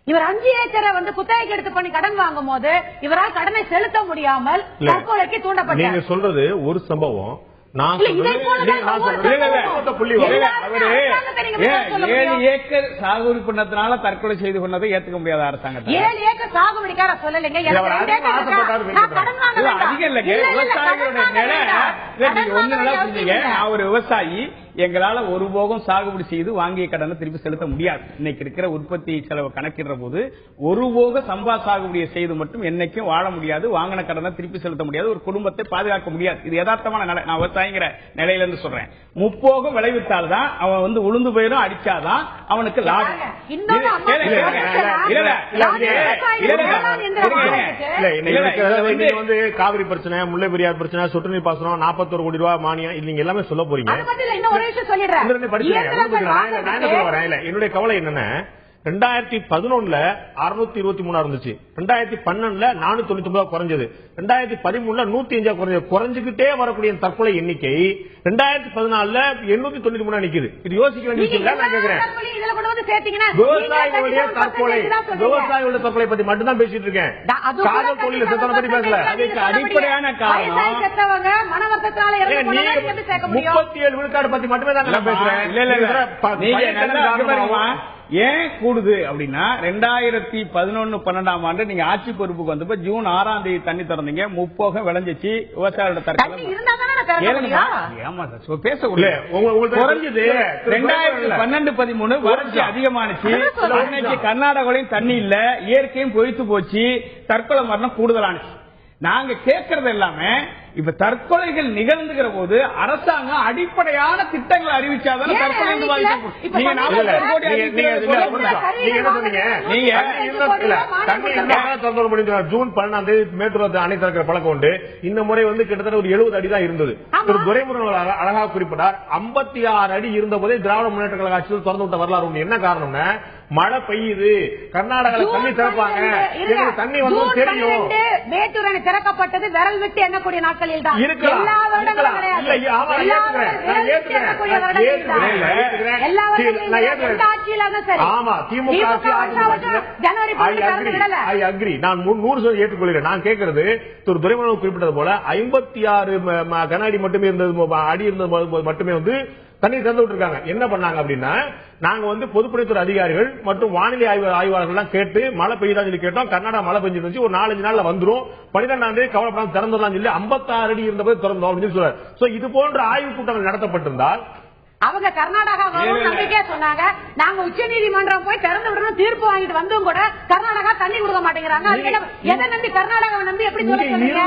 இவர் 5 ஏக்கரை குத்தகைக்கு எடுத்து பண்ணி கடன் வாங்கும் போது இவரால் கடனை செலுத்த முடியாமல் தற்கொலைக்கு தூண்டப்பட்டார்.
நீங்க சொல்றது ஒரு சம்பவம்.
7 ஏக்கர் சாகுபடி பண்ணதுனால தற்கொலை செய்து கொண்டதை ஏத்துக்க முடியாத அரசாங்கம்.
7 ஏக்கர் சாகுபடிக்கார சொல்லலைங்க,
அதிகம் இல்லைங்க. விவசாயிகளுடைய நிலை ஒரு விவசாயி எங்களால ஒரு போகம் சாகுபடி செய்து வாங்கிய கடனை திருப்பி செலுத்த முடியாது. இன்னைக்கு இருக்கிற உற்பத்தி செலவு கணக்கிடுற போது ஒரு போக சம்பா சாகுபடியை செய்து மட்டும் என்னைக்கும் வாழ முடியாது, வாங்கின கடனை திருப்பி செலுத்த முடியாது, ஒரு குடும்பத்தை பாதுகாக்க முடியாது. இது யதார்த்தமான நிலை. நான் விவசாயிங்கிற நிலையில இருந்து சொல்றேன். முப்போகம் விளைவித்தால்தான் அவன் உளுந்து பயிரும் அடிச்சாதான் அவனுக்கு லாபம்.
காவிரி பிரச்சனை, முல்லை பெரியார் பிரச்சனை, சொட்டு நீர் பாசனம், 41 கோடி ரூபாய் மானியம், நீங்க எல்லாமே சொல்ல போறீங்க. என்னுடைய கவலை என்னன்னா, 2011 623 இருந்துச்சு, 2012 499 குறைஞ்சது, 2013 105 குறைஞ்சது. குறைஞ்சுக்கிட்டே வரக்கூடிய தற்கொலை எண்ணிக்கை 2014 893 நிக்குது. இது யோசிக்க வேண்டிய விஷயம். நான் கேக்குறேன், விவசாயிகளுடைய தற்கொலை பத்தி மட்டும் தான் பேசிட்டு இருக்கேன். காதல் தொழில செத்தவனை பத்தி பேசல. அதுக்கு அடிப்படையான காரணம் 37 விழுக்காடு பத்தி மட்டுமே தான் நான் பேசுறேன்.
ஏன் கூடுது அப்படின்னா, 2011-12 ஆண்டு நீங்க ஆட்சி பொறுப்புக்கு வந்தப்ப ஜூன் 6ஆம் தேதி தண்ணி திறந்தீங்க, முப்போகம் விளைஞ்சிச்சு. விவசாயியோட தற்கொலை குறைஞ்சது. 2012-13 வறட்சி அதிகமானுச்சு. அன்னைக்கு கர்நாடகாவிலையும் தண்ணி இல்ல, இயற்கையும் பொய்த்து போச்சு, தற்கொலை மரணம் கூடுதலானுச்சு. நாங்க கேட்கறது எல்லாமே இப்ப தற்கொலைகள் நிகழ்ந்துகிற போது அரசாங்கம் அடிப்படையான திட்டங்களை அறிவிச்சாதான் தற்கொலை
ஜூன் 12ஆம் தேதி மேட்டூர் அணை திறக்கிற பழக்கம் உண்டு. இந்த முறை கிட்டத்தட்ட ஒரு 70 அடி தான் இருந்தது. திரு துரைமுருகன் அழகாக குறிப்பிட்டார், 56 அடி இருந்த போதே திராவிட முன்னேற்ற கழக ஆட்சியில் திறந்து விட்ட வரலாறு உண்டு. என்ன காரணம்னா, மழை பெய்யுது, கர்நாடகாவில் தண்ணி திறப்பாங்க, தண்ணி வந்து தெரியும்.
மேட்டூர் அணை திறக்கப்பட்டது விரல் விட்டு எண்ணக்கூடிய நாட்களில் தான்.
நான் 100% ஏற்றுக்கொள்கிறேன். நான் கேட்கிறது திரு துரைமுருகன் குறிப்பிட்டது போல 56 கன அடி மட்டுமே இருந்தது, அடி இருந்தது மட்டுமே தண்ணி திறந்து விட்டுருக்காங்க. என்ன பண்ணாங்க அப்படின்னா, நாங்க பொதுப்பணித்துறை அதிகாரிகள் மற்றும் வானிலை ஆய்வாளர்கள் கேட்டு மழை பெய்யுதான் சொல்லி கேட்டோம். கர்நாடகா மழை பெஞ்சிருந்துச்சு, ஒரு 4-5 நாள்ல வந்துரும், 12ஆம் தேதி கவலைப்படாம திறந்துடலாம் சொல்லி 56 அடி இருந்தபோது திறந்தோம் அப்படின்னு சொல்றாரு. இது போன்ற ஆய்வு கூட்டங்கள் நடத்தப்பட்டிருந்தால்
அவங்க கர்நாடகா வரும் நம்பிக்கையா சொன்னாங்க. நாங்க உச்ச நீதிமன்றம் போய் திறந்து விடணும் தீர்ப்பு வாங்கிட்டு வந்தும் கூட கர்நாடகா தண்ணி கொடுக்க மாட்டேங்கிறாங்க. எதை நம்பி கர்நாடகாவை நம்பி எப்படி சொல்ல சொல்றீங்க?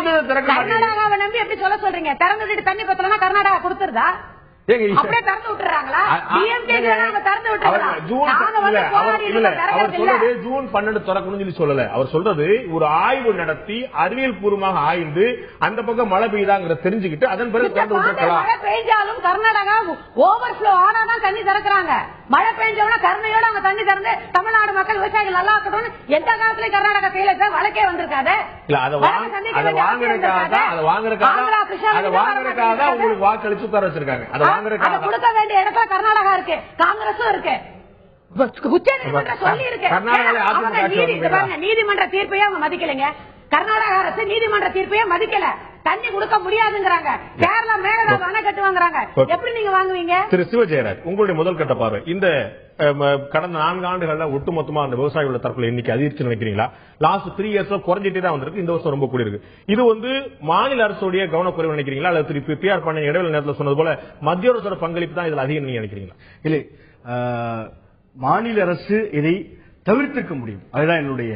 கர்நாடகாவை நம்பி எப்படி சொல்ல சொல்றீங்க? திறந்து விட்டு தண்ணி பத்தலன்னா கர்நாடகா கொடுத்துருதா? அப்படியே திறந்து விட்டுறாங்களா? திறந்து விட்டுறாங்க.
ஜூன் 12 திறக்கணும்னு சொல்லல. அவர் சொல்றது ஒரு ஆய்வு நடத்தி அறிவியல் பூர்வமாக ஆய்ந்து அந்த பக்கம் மழை பெய்யுதாங்கிற தெரிஞ்சுக்கிட்டு அதன் பிறகு திறந்து விட்டுருக்கலாம்.
மழை பெய்ஞ்சாலும் கர்நாடகா ஓவர்ஃப்ளோ ஆனாதான் தண்ணி திறக்கிறாங்க. மழை பெஞ்சவன கருணையோட அவங்க தண்ணி திறந்து தமிழ்நாடு மக்கள் விவசாயிகள் நல்லா இருக்கணும்னு எந்த காலத்துல கர்நாடகா செய்யல வழக்கே வந்திருக்காது.
உங்களுக்கு வாக்களிச்சு உட்கார வச்சிருக்காங்க.
கொடுக்க வேண்டிய இடத்துல கர்நாடகா இருக்கு, காங்கிரஸும் இருக்கு, உச்ச நீதிமன்றம் சொல்லி இருக்கு. நீதிமன்ற தீர்ப்பையே அவங்க மதிக்கலைங்க. கர்நாடக அரசு நீதிமன்ற தீர்ப்பையே மதிக்கல. தண்ணி கொடுக்க முடியாதுங்கிறாங்க. கேரளா மேகதாது அணை கட்டுவாங்கிறாங்க. எப்படி நீங்க வாங்குவீங்க?
திரு சிவஜெயராஜ், உங்களுடைய முதல் கட்ட பார்வை இந்த கடந்த 4 ஆண்டுகள்ல ஒட்டுமொத்தமா அந்த விவசாயிகளோட தரப்புல எண்ணிக்கை அதிகரிச்சு நினைக்கிறீங்களா? லாஸ்ட் 3 இயர்ஸ்ல குறைஞ்சிட்டே தான் வந்திருக்கு. இந்த வருஷம் ரொம்ப கூடி இருக்கு. இது மாநில அரசுடைய கவனக்குறைவு நினைக்கிறீங்களா? அல்லது திரு பி ஆர் பாண்டியன் இடைவெளி நேரத்தில் சொன்னது போல மத்திய அரசோட பங்களிப்பு தான் இதுல அதிகம் நீங்க நினைக்கிறீங்களா?
இல்லை, மாநில அரசு இதை தவிர்த்திருக்க முடியும். அதுதான் என்னுடைய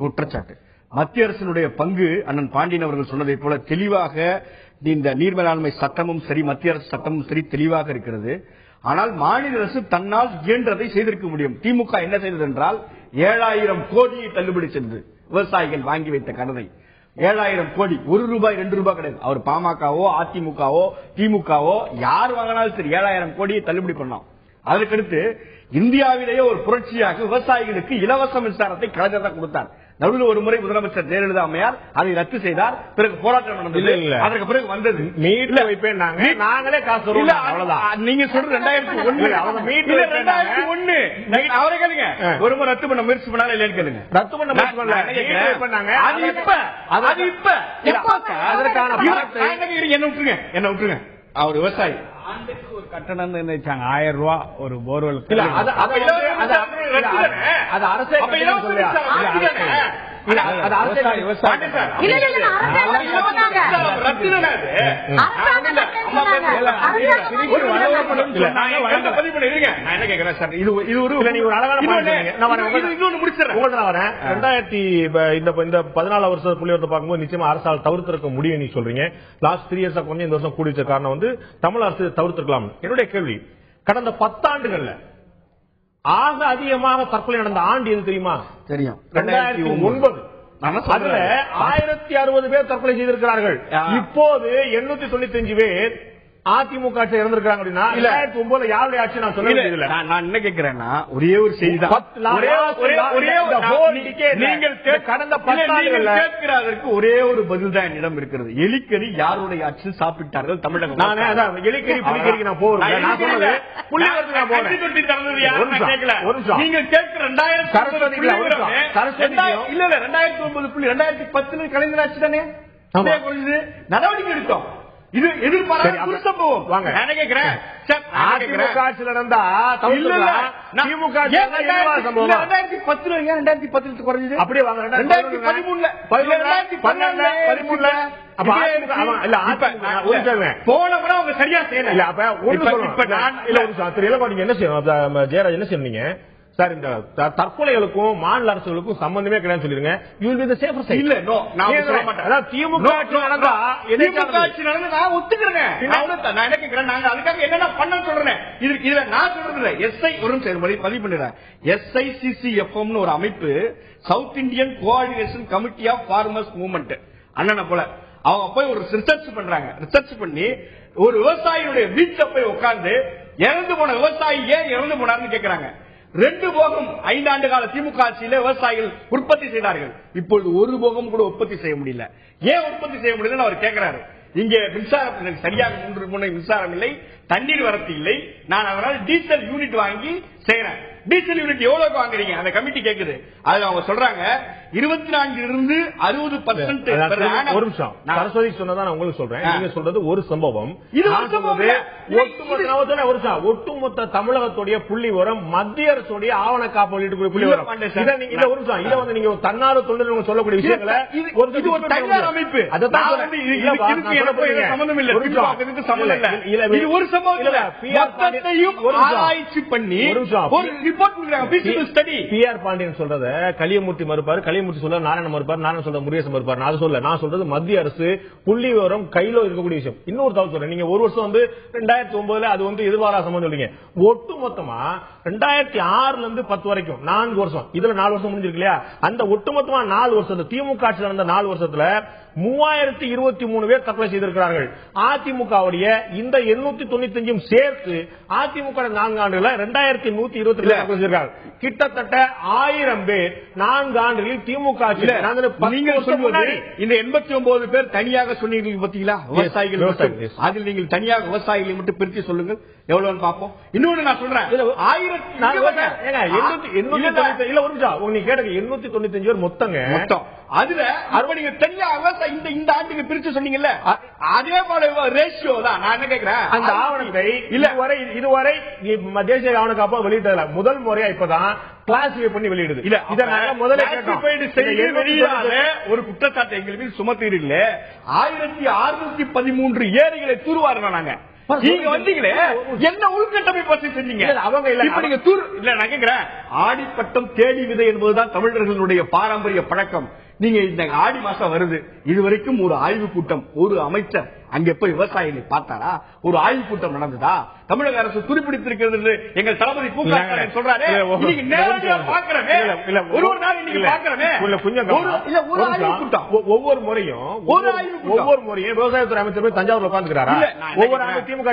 குற்றச்சாட்டு. மத்திய அரசினுடைய பங்கு அண்ணன் பாண்டியன் அவர்கள் சொன்னதை போல தெளிவாக இந்த நீர் மேலாண்மை சட்டமும் சரி, மத்திய அரசு சட்டமும் சரி தெளிவாக இருக்கிறது. ஆனால் மாநில அரசு தன்னால் இயன்றதை செய்திருக்க முடியும். திமுக என்ன செய்தது என்றால் 7000 கோடியை தள்ளுபடி செய்தது. விவசாயிகள் வாங்கி வைத்த கடனை 7000 கோடி, 1 ரூபாய் 2 ரூபாய் கிடையாது. அவர் பாமகவோ அதிமுகவோ திமுகவோ யார் வாங்கினாலும் சரி 7000 கோடியை தள்ளுபடி பண்ணோம். அதற்கடுத்து இந்தியாவிலேயே ஒரு புரட்சியாக விவசாயிகளுக்கு இலவச மின்சாரத்தை கலைஞர் கொடுத்தார். நடுவில் ஒரு முறை முதலமைச்சர் ஜெயலலிதா அம்மையார் அதை ரத்து செய்தார். பிறகு போராட்டம் நடந்தது. அதற்கு பிறகு வந்தது
மீட்ல வைப்பேன் நாங்களே காசு
நீங்க சொல்றது 2001 அவரை கேளுங்க. ஒரு முறை ரத்து பண்ண முயற்சி பண்ணாலும் இல்லைன்னு கேளுங்க.
ரத்து பண்ண முயற்சி பண்ணாங்க.
என்ன விட்டுருங்க. அவர் விவசாயி
ஆண்டுக்கு ஒரு கட்டணம் நினைச்சாங்க 1000 ரூபாய் ஒரு போர்வெல்.
இந்த 14 வருஷம் புள்ளிவரத்தை பார்க்கும்போது நிச்சயமா அரசால் தவிர்த்திருக்க முடியும் நீ சொல்றீங்க. லாஸ்ட் 3 இயர்ஸ் கொஞ்சம் இந்த வருஷம் கூடி வச்ச காரணம் தமிழ் அரசு தவிர்த்திருக்கலாம். என்னுடைய கேள்வி, கடந்த 10 ஆண்டுகள்ல ஆக அதிகமாக தற்கொலை நடந்த ஆண்டு எது தெரியுமா?
தெரியும்,
2009. அதுல 1060 பேர் தற்கொலை செய்திருக்கிறார்கள். இப்போது 895 பேர் அதிமுக ஆட்சி இறந்திருக்காங்க. அப்படின்னா 2009 யாருடைய ஆட்சி நான் சொல்ல வேண்டியதில்லை.
நான் என்ன கேட்கிறேன்னா ஒரே ஒரு செய்தி தான். நீங்கள் கடந்த 10 ஆண்டுகள் கேட்கிறதற்கு ஒரே ஒரு பதில் தான் என்னிடம் இருக்கிறது. எலிக்கறி யாருடைய ஆட்சியில் சாப்பிட்டார்கள் தமிழகம்?
எலிக்கறி புலிக்கறிக்கு நான் போறேன்.
நீங்கள் கேட்கிற 2010 கலைஞர் ஆட்சி தானே நடவடிக்கை எடுத்தோம். இது எதிர்பாராத சம்பவம். வாங்க நான் கேக்குறேன்.
அதிமுக ஆட்சியில் நடந்தா திமுக
2010 குறைஞ்சது. அப்படியே வாங்க 2013 போன முறை அவங்க சரியா செய்யல.
என்ன செய்யணும் ஜெயராஜ், என்ன செய்யணும் நீங்க சார்? இந்த தற்கொலைகளுக்கும் மாநில அரசுகளுக்கும் சம்பந்தமே கிடையாது சொல்லிருங்க.
இல்ல திமுக ஆட்சி நடந்தா நான் ஒத்துக்கிறேன். நான் என்ன கேட்கிறேன், நாங்க அதுக்காக என்னென்ன பண்ண சொல்றேன். இதுல நான் சொல்றது எஸ்ஐ ஒரு பதிவு பண்ணிடுறேன். SICCFM ஒரு அமைப்பு, south Indian coordination committee of farmers movement அண்ணனை போல அவங்க போய் ஒரு ரிசர்ச் பண்றாங்க. ரிசர்ச் பண்ணி ஒரு விவசாயியுடைய வீட்டை போய் உட்கார்ந்து இறந்து போன விவசாயி ஏன் இறந்து போனார்னு கேட்கிறாங்க. 2 போகம் 5 ஆண்டு கால திமுக ஆட்சியில விவசாயிகள் உற்பத்தி செய்தார்கள். இப்பொழுது 1 போகம் கூட உற்பத்தி செய்ய முடியல. ஏன் உற்பத்தி செய்ய முடியலன்னு அவர் கேட்கிறாரு. இங்கே மின்சாரம் சரியாக 3 முனை மின்சாரம் இல்லை, தண்ணீர் வரத்து இல்லை. நான் அதனால டீசல் யூனிட் வாங்கி செய்யறேன். டீசல் யூனிட் எவ்வளவு வாங்குறீங்க அந்த கமிட்டி கேக்குது. அதுல அவங்க சொல்றாங்க 24 இருந்து 60%.
ஒரு நிமிஷம் சரஸ்வதி சொன்னதான் நான் உங்களுக்கு சொல்றேன். நீங்க சொல்றது ஒரு சம்பவம்.
இது
ஒட்டுமொத்த தமிழகத்துடைய புள்ளி விவரம் மத்திய அரசுடைய ஆவண காப்பு வெளியிட்டு புள்ளி விவரம். இதை வந்து நீங்க தன்னார்வ தொழில் சொல்லக்கூடிய விஷயங்களை
இது ஒரு தனியார் அமைப்பு. அதான் சம்பந்தம் இல்ல, சம்பந்தம் இல்ல. இது ஒரு சம்பவம் ஆராய்ச்சி பண்ணி ஒரு ரிப்போர்ட் ஸ்டடி.
PR பாண்டியன் சொல்றத கலியமூர்த்தி மறுப்பாரு, கலியமூர்த்தி சொல்ற நாராயண மறுப்பாரு, நாராயண சொல்ற முருகேசன் மறுப்பாரு. நான் சொல்ல, நான் சொல்றது மத்திய அரசு புள்ளி விவரம் கையில இருக்கக்கூடிய விஷயம். இன்னொரு தகவல் சொல்றேன். நீங்க ஒரு வருஷம் வந்து 2009 அது வந்து எதிர்பாரா சம்பந்தம் சொல்றீங்க. ஒட்டு மொத்தமா 2006 இருந்து 10 வரைக்கும் 4 வருஷம், இதுல 4 வருஷம் முடிஞ்சிருக்கு இல்லையா? அந்த ஒட்டுமொத்தமா 4 வருஷத்துல திமுக ஆட்சி நடந்த 4 வருஷத்துல 3023 பேர் தற்கொலை செய்திருக்கிறார்கள். அதிமுகவுடைய இந்த 895 சேர்த்து அதிமுக 4 ஆண்டுகள 2122 பேர் தற்கொலை செய்திருக்காங்க. கிட்டத்தட்ட 1000 பேர் 4 ஆண்டுகளில் திமுக ஆட்சி.
நீங்கள் சொல்வது இந்த 89 பேர் தனியாக சொன்னீங்க பாத்தீங்களா, விவசாயிகள். அதில் நீங்கள் தனியாக விவசாயிகளை மட்டும் பிரித்து சொல்லுங்கள் எவ்வளவு பார்ப்போம். இன்னொன்னு நான் சொல்றேன்,
895 பேர் மொத்தங்க.
அதுல நீங்க தனியா இந்த ஆண்டுக்கு பிரிச்சு சொன்னீங்கல்ல, அதே போல ரேஷியோ தான். நான் என்ன கேட்கிறேன்,
அந்த ஆவணத்தை இதுவரை தேசிய ஆவண காப்பா வெளியிட்டதுல முதல் முறையா இப்பதான் கிளாசிஃபை பண்ணி வெளியிடுது. இல்ல இத நாங்க முதல்ல
ஒரு குற்றச்சாட்டு எங்கள் மீது சுமத்தீர்களே, 1613 ஏரிகளை தூர்வாருனா நாங்க. நீங்க வந்தீங்களே, என்ன உள்கட்டமைப்பு பற்றி செஞ்சீங்க?
அவங்க இல்ல,
இப்ப நீங்க இல்ல நான் கேட்கிறேன், ஆடிப்பட்டம் தேடி விதை என்பதுதான் தமிழர்களுடைய பாரம்பரிய பழக்கம். நீங்க இந்த ஆடி மாசம் வருது, இதுவரைக்கும் ஒரு ஆய்வு கூட்டம், ஒரு அமைச்சர் அங்க போய் விவசாயிகளை பார்த்தாரா? ஒரு ஆய்வு கூட்டம் நடந்ததா? தமிழக அரசு துருப்பிடித்திருக்கிறது என்று எங்கள் தளபதி சொல்றாரு. ஒரு நாள் இன்னைக்கு பாக்கிறமே, ஒரு ஆய்வு கூட்டம்.
ஒவ்வொரு முறையும் விவசாயத்துறை அமைச்சர் போய் தஞ்சாவூர்ல உட்கார்ந்துக்கிறாரா? ஒவ்வொரு ஆண்டு திமுக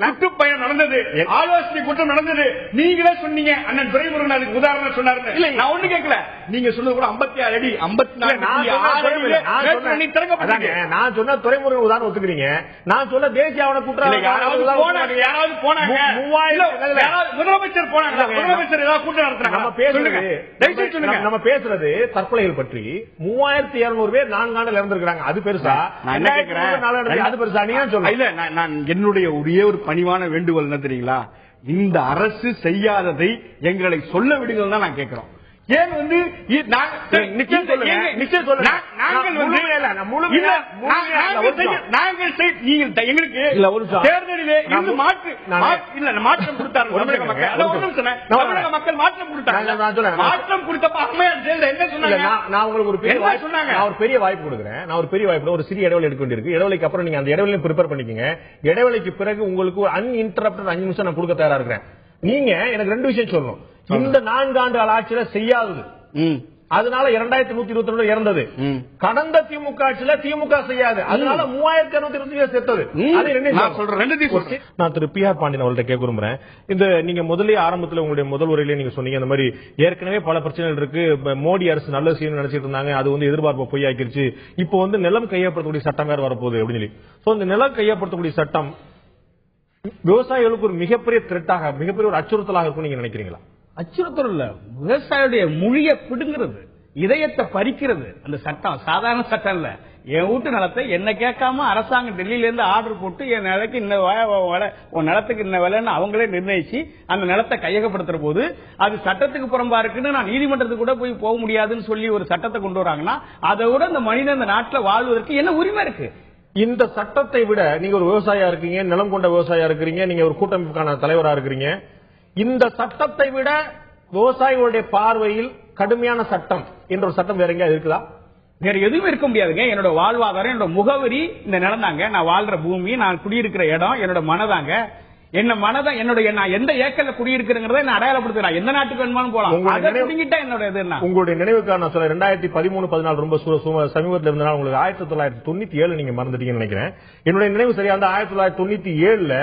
சுற்றுப்பயணம் நடந்தது, ஆலோசனை கூட்டம் நடந்தது. நீங்களே சொன்னீங்க, அண்ணன் துரைமுருகன் அதுக்கு உதாரணம் சொன்னாரு. இல்ல நான் ஒண்ணு கேட்கல, நீங்க சொன்னது கூட 56 அடி 54 திறக்கப்பட்டாங்க.
நான் சொன்ன துறைமுருகன் உதாரணம் ஒத்துக்கிறீங்க. நான் சொன்ன தேசிய ஆவண குற்றம்
யாராவது போனாங்க, முதலமைச்சர் போனாங்க, முதலமைச்சர் ஏதாவது கூட்டம் நடத்துறாங்க.
நம்ம பேசுறது தற்கொலைகள் பற்றி. 3200 பேர் 4 ஆண்டுல இறந்திருக்காங்க. அது பெருசா? அது பெருசா? நீங்க சொல்லுங்க.
இல்ல நான் என்னுடைய ஒரே ஒரு பணிவான வேண்டுகோள் என்ன தெரியுங்களா, இந்த அரசு செய்யாததை எங்களை சொல்ல விடுங்கள் தான் நான் கேட்கிறோம். ஏன் வந்து தேர்தலிலே மாற்றம் கொடுத்தாங்க தமிழக மக்கள், மாற்றம் கொடுத்தாங்க. மாற்றம் கொடுத்தப்ப என்ன சொன்னாங்க?
நான் ஒரு பெரிய வாய்ப்பு கொடுக்குறேன். நான் ஒரு பெரிய வாய்ப்பு, ஒரு சிறிய இடைவெளி எடுக்க வேண்டியிருக்கு. இடைவெளிக்கு அப்புறம் நீங்க அந்த இடைவெளியை ப்ரிப்பேர் பண்ணிக்கங்க. இடைவெளிக்கு பிறகு உங்களுக்கு ஒரு அன்இன்டரப்டட் 5 நிமிஷம் நான் கொடுக்க தயாரா இருக்கிறேன். நீங்க எனக்கு 2 விஷயம் சொல்லணும். இந்த 4 ஆண்டு ஆட்சியில செய்யாதது, அதனால 2122 இறந்தது. கடந்த திமுக ஆட்சியில திமுக செய்யாது, அதனால 3222 சேர்த்தது. நான் திரு PR பாண்டியன் அவர்கிட்ட கேட்க விரும்புறேன். இந்த நீங்க முதலே ஆரம்பத்தில் உங்களுடைய முதல் உரையிலே நீங்க சொன்னீங்க, இந்த மாதிரி ஏற்கனவே பல பிரச்சனைகள் இருக்கு, மோடி அரசு நல்ல செய்யணும்னு நினைச்சிட்டு இருந்தாங்க, அது வந்து எதிர்பார்ப்பு பொய்யாக்கிருச்சு, இப்போ வந்து நிலம் கையப்படுத்தக்கூடிய சட்டம் வேற வரப்போகுது அப்படின்னு சொல்லி. சோ இந்த நிலம் கையப்படுத்தக்கூடிய சட்டம் விவசாயிகளுக்கு ஒரு மிகப்பெரிய த்ரெட்டாக, மிகப்பெரிய ஒரு அச்சுறுத்தலாக இருக்கும் நீங்க நினைக்கிறீங்களா?
அச்சுறுத்தல் இல்ல, விவசாயியுடைய மொழிய பிடுங்கிறது, இதயத்தை பறிக்கிறது அந்த சட்டம். சாதாரண சட்டம் இல்ல. என் வீட்டு நிலத்தை என்ன கேட்காம அரசாங்கம் டெல்லியில இருந்து ஆர்டர் போட்டு என் நிலத்துக்கு இந்த நிலத்துக்கு இந்த விலைன்னு அவங்களே நிர்ணயிச்சு அந்த நிலத்தை கையகப்படுத்துற போது அது சட்டத்துக்கு புறம்பா இருக்குன்னு நான் நீதிமன்றத்துக்கு கூட போக முடியாதுன்னு சொல்லி ஒரு சட்டத்தை கொண்டு வராங்கன்னா அதை விட இந்த மனிதன் இந்த நாட்டில் வாழ்வதற்கு என்ன உரிமை இருக்கு?
இந்த சட்டத்தை விட நீங்க ஒரு விவசாயியா இருக்கீங்க, நிலம் கொண்ட விவசாயியா இருக்கிறீங்க, நீங்க ஒரு கூட்டமைப்புக்கான தலைவரா இருக்கிறீங்க. இந்த சட்டத்தை விட விவசாயிகளுடைய பார்வையில் கடுமையான சட்டம் என்ற ஒரு சட்டம் வேற எங்கேயாவது இருக்குதா?
வேற எதுவும் இருக்க முடியாதுங்க. என்னோட வாழ்வாதாரம், என்னோட முகவரி இந்த நிலம் தாங்க. நான் வாழ்ற பூமி, நான் குடியிருக்கிற இடம் என்னோட மனதாங்க. என்ன மனதான் என்னுடைய, நான் எந்த ஏக்கர்ல குடியிருக்கிறேங்கிறத என்ன அடையாளப்படுத்துறேன். எந்த நாட்டுக்கு வேணுமானு போலாம். என்னோட இது
உங்களுடைய நினைவுக்கான நான் சொல்ல 2013-14 ரொம்ப சமீபத்தில் இருந்தனால உங்களுக்கு 1997 நீங்க மறந்துட்டீங்கன்னு நினைக்கிறேன். என்னுடைய நினைவு சரியா அந்த 1997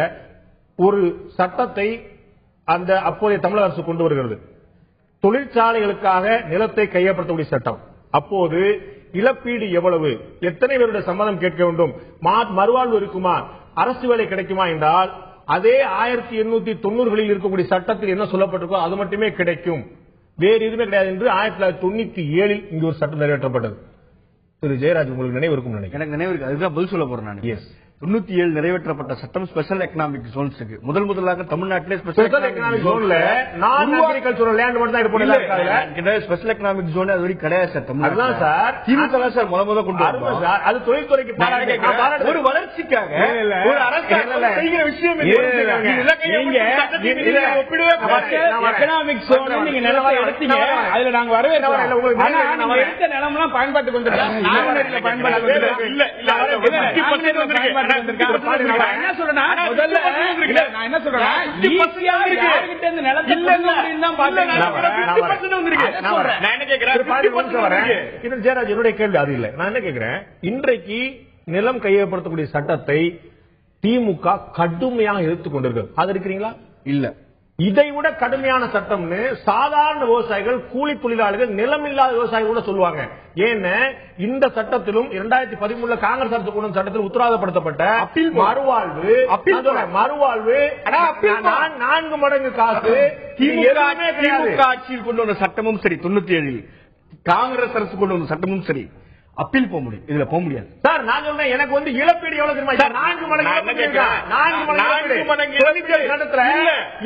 ஒரு சட்டத்தை அந்த அப்போதைய தமிழக அரசு கொண்டு வருகிறது. தொழிற்சாலைகளுக்காக நிலத்தை கையப்படுத்தக்கூடிய சட்டம். அப்போது இழப்பீடு எவ்வளவு, எத்தனை பேருடைய சம்மதம் கேட்க வேண்டும், மறுவாழ்வு இருக்குமா, அரசு வேலை கிடைக்குமா என்றால் அதே 1890களில் இருக்கக்கூடிய சட்டத்தில் என்ன சொல்லப்பட்டிருக்கோ அது மட்டுமே கிடைக்கும், வேறு எதுவுமே கிடையாது என்று 1997 இங்கு ஒரு சட்டம் நிறைவேற்றப்பட்டது. திரு ஜெயராஜ், உங்களுக்கு நினைவு இருக்கும் நினைக்கிறேன்.
எனக்கு நினைவு இருக்கு, அதுதான் பதில் சொல்ல போறேன் நான். 97 நிறைவேற்றப்பட்ட சட்டம் ஸ்பெஷல் எக்கனாமிக் ஜோன்ஸுக்கு முதலாக தமிழ்நாட்டிலே
ஸ்பெஷல் எக்கனாமிக் ஜோன்ல நான் அக்ரிகல்ச்சரல் லேண்ட் மட்டும் தான் இருப்போம்.
ஸ்பெஷல் எக்கனாமிக் ஜோன் அது வரைக்கும் கிடையாது சார்.
அதுதான் சார்
திமுக சார் முத கொண்டு வரும் சார்.
அது தொழில்துறைக்கு
ஒரு வளர்ச்சிக்காக ஒரு அரசாங்கம் செய்கிற விஷயம்
எக்கனாமிக் ஜோன் நீங்க நிலத்தை எடுத்தீங்க, அதுல நாங்க வரவேற்கிறோம். எடுத்த நிலம்லாம் பயன்பாட்டுக்கு வந்துருக்கோம். என்ன சொல்றேன்,
என்னுடைய கேள்வி அது இல்லை. நான் என்ன கேட்கிறேன், இன்றைக்கு நிலம் கையகப்படுத்தக்கூடிய சட்டத்தை திமுக கடுமையாக எதிர்த்துக் கொண்டிருக்கிறது. அது இருக்கிறீங்களா?
இல்ல.
இதை விட கடுமையான சட்டம்னு சாதாரண விவசாயிகள், கூலி தொழிலாளர்கள், நிலம் இல்லாத விவசாயிகள் கூட சொல்லுவாங்க. ஏன்னா இந்த சட்டத்திலும் 2013 காங்கிரஸ் அரசு கொண்டு சட்டத்தில் உத்தரவாதப்படுத்தப்பட்ட மறுவாழ்வு 4 மடங்கு காசு
திமுக ஆட்சியில் கொண்டு வந்த சட்டமும் சரி, 97 காங்கிரஸ் அரசு கொண்டு வந்த சட்டமும் சரி, அப்பீல் போக முடியும், இதுல போக முடியாது
சார். நான் சொல்றேன், எனக்கு வந்து இழப்பீடு எவ்வளவு தெரியுமா? 4 மடங்கு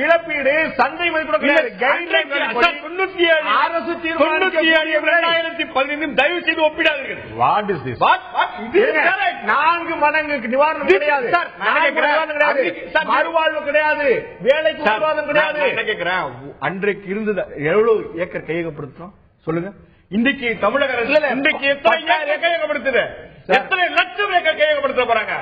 இழப்பீடு சந்தை மதிப்பு அரசு
2017 தயவு செய்து ஒப்பிடாதீர்கள்.
4 மடங்கு நிவாரணம் கிடையாது, மறுவாழ்வு கிடையாது, வேலைக்கு உத்தரவாதம் கிடையாது.
அன்றைக்கு இருந்தது எவ்வளவு ஏக்கர் கையகப்படுத்தணும் சொல்லுங்க. இன்றைக்கு தமிழக அரசு இன்றைக்கு எத்தனை கையகப்படுத்துது? எத்தனை லட்சம் ஏக்கர் கையகப்படுத்த போறாங்க?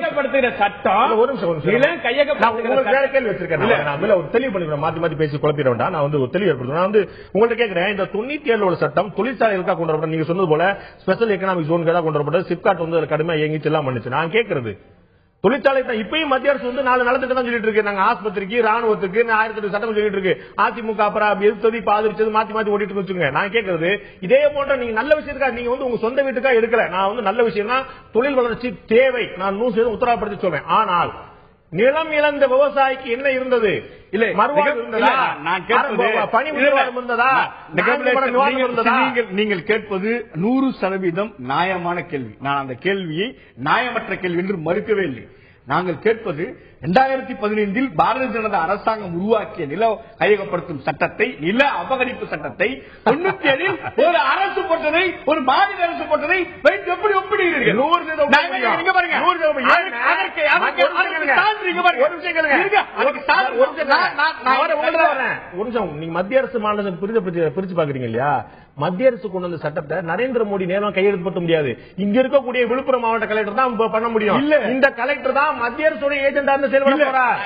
கையகப்படுத்துகிற சட்டம்
தெளிவு பண்ணிக்கிறேன். மாத்தி மாத்தி பேசி குழப்பிட வேண்டாம். நான் வந்து தெளிவு ஏற்படுத்துறேன். நான் வந்து உங்கள்கிட்ட கேட்கிறேன், இந்த 97 சட்டம் தொழிற்சாலைகளுக்காக கொண்டு வரப்பட்ட, நீங்க சொன்னது போல ஸ்பெஷல் எக்கனாமிக் ஜோனுக்காக கொண்டு வரப்பட்ட, சிப்காட் வந்து கடுமையா இயங்கி செல்லாம் பண்ணுச்சு. நான் கேட்கறது தொழிற்சாலை தான். இப்பயும் மத்திய அரசு வந்து 4 நலத்துக்கு தான் சொல்லிட்டு இருக்கு. நாங்க ஆஸ்பத்திரிக்கு, ராணுவத்துக்கு 1008 சட்டம் சொல்லிட்டு இருக்கு. அதிமுக அப்புறம் எதிர்த்தது பாதிச்சது மாத்தி மாத்தி ஓட்டிட்டு வச்சுங்க. நான் கேட்கறது இதே போன்ற நீங்க நல்ல விஷயத்துக்காக நீங்க வந்து உங்க சொந்த வீட்டுக்காக எடுக்கல. நான் வந்து நல்ல விஷயம் தான், தொழில் வளர்ச்சி தேவை, நான் 100% உத்தரவாதப்படுத்தி சொல்றேன். ஆனால் நிலம் இழந்த விவசாயிக்கு என்ன இருந்தது? இல்ல மறுவாழ்வு இருந்ததா? நான் கேட்பது பணி உத்தரவாதம் இருந்ததா?
நீங்கள் கேட்பது 100% நியாயமான கேள்வி. நான் அந்த கேள்வியை நியாயமற்ற கேள்வி என்று மறுக்கவே இல்லை. நாங்கள் கேட்பது 2015 பாரதிய ஜனதா அரசாங்கம் உருவாக்கிய நில கையகப்படுத்தும் சட்டத்தை, நில அபகரிப்பு சட்டத்தை 97 ஒரு அரசு போட்டதை, ஒரு மாநில அரசு போட்டதை வைத்து எப்படி ஒப்பிடுகிறீர்கள்? 100%
நீங்க மத்திய அரசு மாநில பிரிச்சு பாக்குறீங்க இல்லையா? மத்திய அரசு கொண்டு வந்த சட்டத்தை நரேந்திர மோடி நேரம் கையெழுத்து முடியாது. இங்க இருக்கக்கூடிய விழுப்புரம் மாவட்ட கலெக்டர் தான் பண்ண முடியும். இல்ல, இந்த கலெக்டர் தான் மத்திய அரசு ஏஜெண்டா இருந்து செயல்பட போறார்.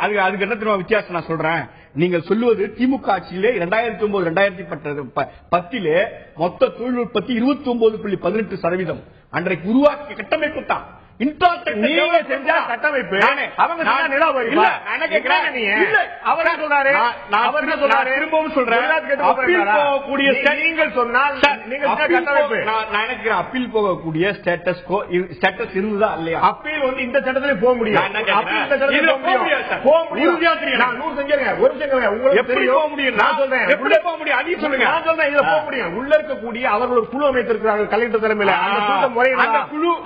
அதுக்கு என்ன தெரியுமா வித்தியாசம் நான் சொல்றேன். நீங்கள் சொல்லுவது திமுக ஆட்சியிலே 2009-2010 மொத்த தொழில் உற்பத்தி 29.18%. அன்றைக்கு உருவாக்கிய கட்டமைப்பு தான்
நீங்க செஞ்ச கட்டமைப்பு. அவங்க
திரும்பவும் சொல்றேன், நீங்கள் சொன்னால் அப்பீல் போகக்கூடிய ஸ்டேட்டஸ் இருந்ததா இல்லையா?
அப்பீல் வந்து இந்த சட்டத்திலே போக முடியும். உள்ள இருக்கக்கூடிய அவர்கள் குழு அமைத்திருக்கிறார்கள் கலெக்டர் தலைமையில்.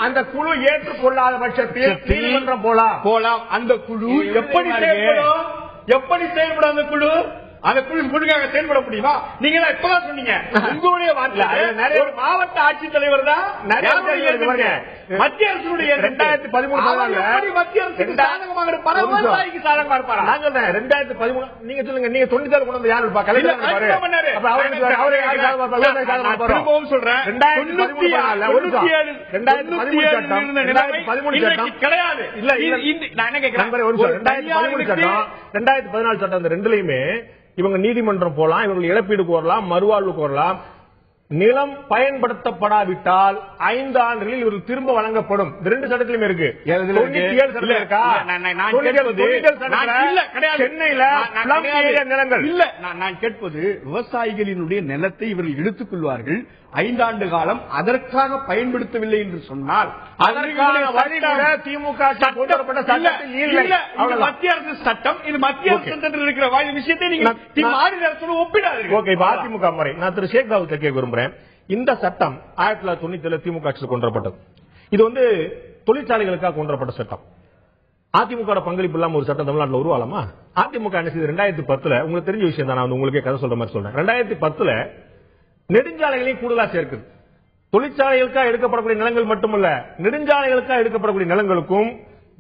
அந்த குழு ஏற்று கொள்ளாத பட்சத்தில் நீதிமன்றம் போலாம்.
அந்த குழு எப்படி செயல்படும்? அந்த குழு முழுமையாக செயல்பட முடியுமா? நீங்க இப்பதான் சொன்னீங்க, உங்களுடைய நிறைய மாவட்ட ஆட்சித்தலைவர் தான் மத்திய அரசுடைய 2013 மத்திய அரசு சாதகமாக விவசாயிக்கு சாதகமா இருப்பாரா? நான் சொல்றேன் 2013 நீங்க சொல்லுங்க. நீங்க 97 கொண்டு வந்து யாரு இருப்பா? கலெக்டர் திரும்பவும் சொல்றேன் 2013 சட்டம் கிடையாது. இல்ல நான் என்ன கேட்கிறேன், 2014 சட்டம், இந்த ரெண்டுலயுமே இவங்க நீதிமன்றம் போலாம், இவங்க இழப்பீடு கோரலாம், மறுவாழ்வு கோரலாம்.
நிலம் பயன்படுத்தப்படாவிட்டால் 5 ஆண்டுகளில் இவர்கள் திரும்ப வழங்கப்படும். இந்த 2 சட்டத்திலும் இருக்கு. 97 சட்டம் இருக்கா? சென்னையில நிலங்கள்
இல்ல. நான் கேட்பது விவசாயிகளினுடைய நிலத்தை இவர்கள் எடுத்துக் கொள்வார்கள். 5 ஆண்டு காலம் அதற்காக பயன்படுத்தவில்லை என்று சொன்னால்
அதற்கான வழிமுறை திமுக கொண்டுவரப்பட்ட சட்டத்தில் இல்லை.
மத்திய அரசு சட்டம். இது மத்திய அரசு இருக்கிற விஷயத்தை நீங்க மாநில அரசு ஒப்பிடாதீங்க.
ஓகே, அதிமுக முறை. நான் திரு ஷேக் தாவூத் கேட்க விரும்புறேன். இந்த சட்டம் 1997 திமுக ஆட்சியில் கொண்டுவரப்பட்டது. இது வந்து தொழிற்சாலைகளுக்காக கொண்டுவரப்பட்ட சட்டம். அதிமுக பங்களிப்பு இல்லாம ஒரு சட்டம் தமிழ்நாட்டில் உருவாலாமா? அதிமுக என்ன செய்து 2010 உங்களுக்கு தெரிஞ்ச விஷயம் தான். நான் உங்களுக்கே கதை சொல்ற மாதிரி சொல்றேன். 2010 நெடுஞ்சாலைகளையும் கூடுதலா சேர்க்குது. தொழிற்சாலைகளுக்காக எடுக்கப்படக்கூடிய நிலங்கள் மட்டுமல்ல, நெடுஞ்சாலைகளுக்காக எடுக்கப்படக்கூடிய நிலங்களுக்கும்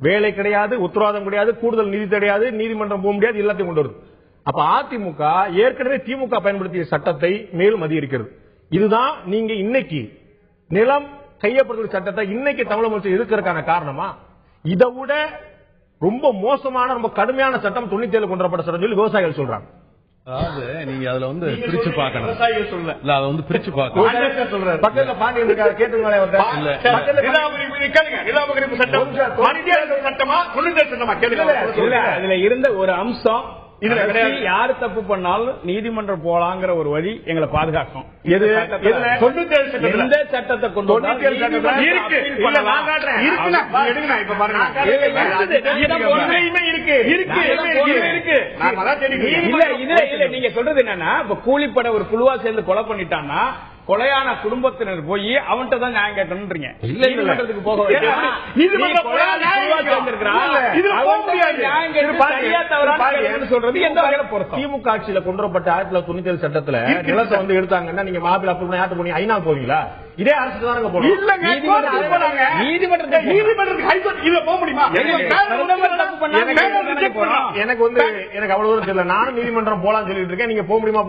வேலை கிடையாது, உத்தரவாதம் கிடையாது, கூடுதல் நிதி கிடையாது, நீதிமன்றம் போக முடியாது, எல்லாத்தையும் கொண்டு வருது. அப்ப அதிமுக ஏற்கனவே திமுக பயன்படுத்திய சட்டத்தை மேலும் அதிகரிக்கிறது. இதுதான் நீங்க இன்னைக்கு நிலம் கையப்படுத்தும் சட்டத்தை இன்னைக்கு தமிழக அரசு எதிர்க்கிறதுக்கான காரணமா? இதை விட ரொம்ப மோசமான ரொம்ப கடுமையான சட்டம் 97 கொண்டுவரப்பட்ட சட்டம் சொல்லி விவசாயிகள் சொல்றாங்க.
அதாவது நீங்க அதுல வந்து பிரிச்சு பார்க்கணும்.
விவசாயிகள் சொல்ல
இல்ல, அதை வந்து பிரிச்சு பார்க்கணும்.
சொல்றாரு பக்கத்துல பாண்டியன் இருக்காரு, கேட்டுங்களே.
சட்டமா
இதுல இருந்த ஒரு அம்சம், யாரு தப்பு பண்ணாலும் நீதிமன்றம் போலாங்கிற ஒரு வழி எங்களை பாதுகாக்கும். எந்த சட்டத்தை கொண்டு நீங்க சொல்றது என்னன்னா, இப்ப கூலிப்பட ஒரு குழுவா சேர்ந்து கொலை பண்ணிட்டான்னா கொலையான குடும்பத்தினர் போய் அவன்கிட்ட தான் நியாயம் கேட்கணும்ன்றீங்க. நீதிமன்றத்துக்கு போக சொல்றது எந்த வகையில பொருத்தம்?
திமுக ஆட்சியில கொண்டுவரப்பட்ட 1997 சட்டத்துல நிலத்தை வந்து எடுத்தாங்கன்னா நீங்க மாப்பிள்ள அப்படி யார்ட்ட போனீங்க? ஐநா போவீங்களா? இதே அரசு தானங்க போகணும். எனக்கு வந்து எனக்கு அவ்வளவு தூரம் தெரியல. நானும் நீதிமன்றம் போலாம் சொல்லிட்டு இருக்கேன். நீங்க போக முடியுமா?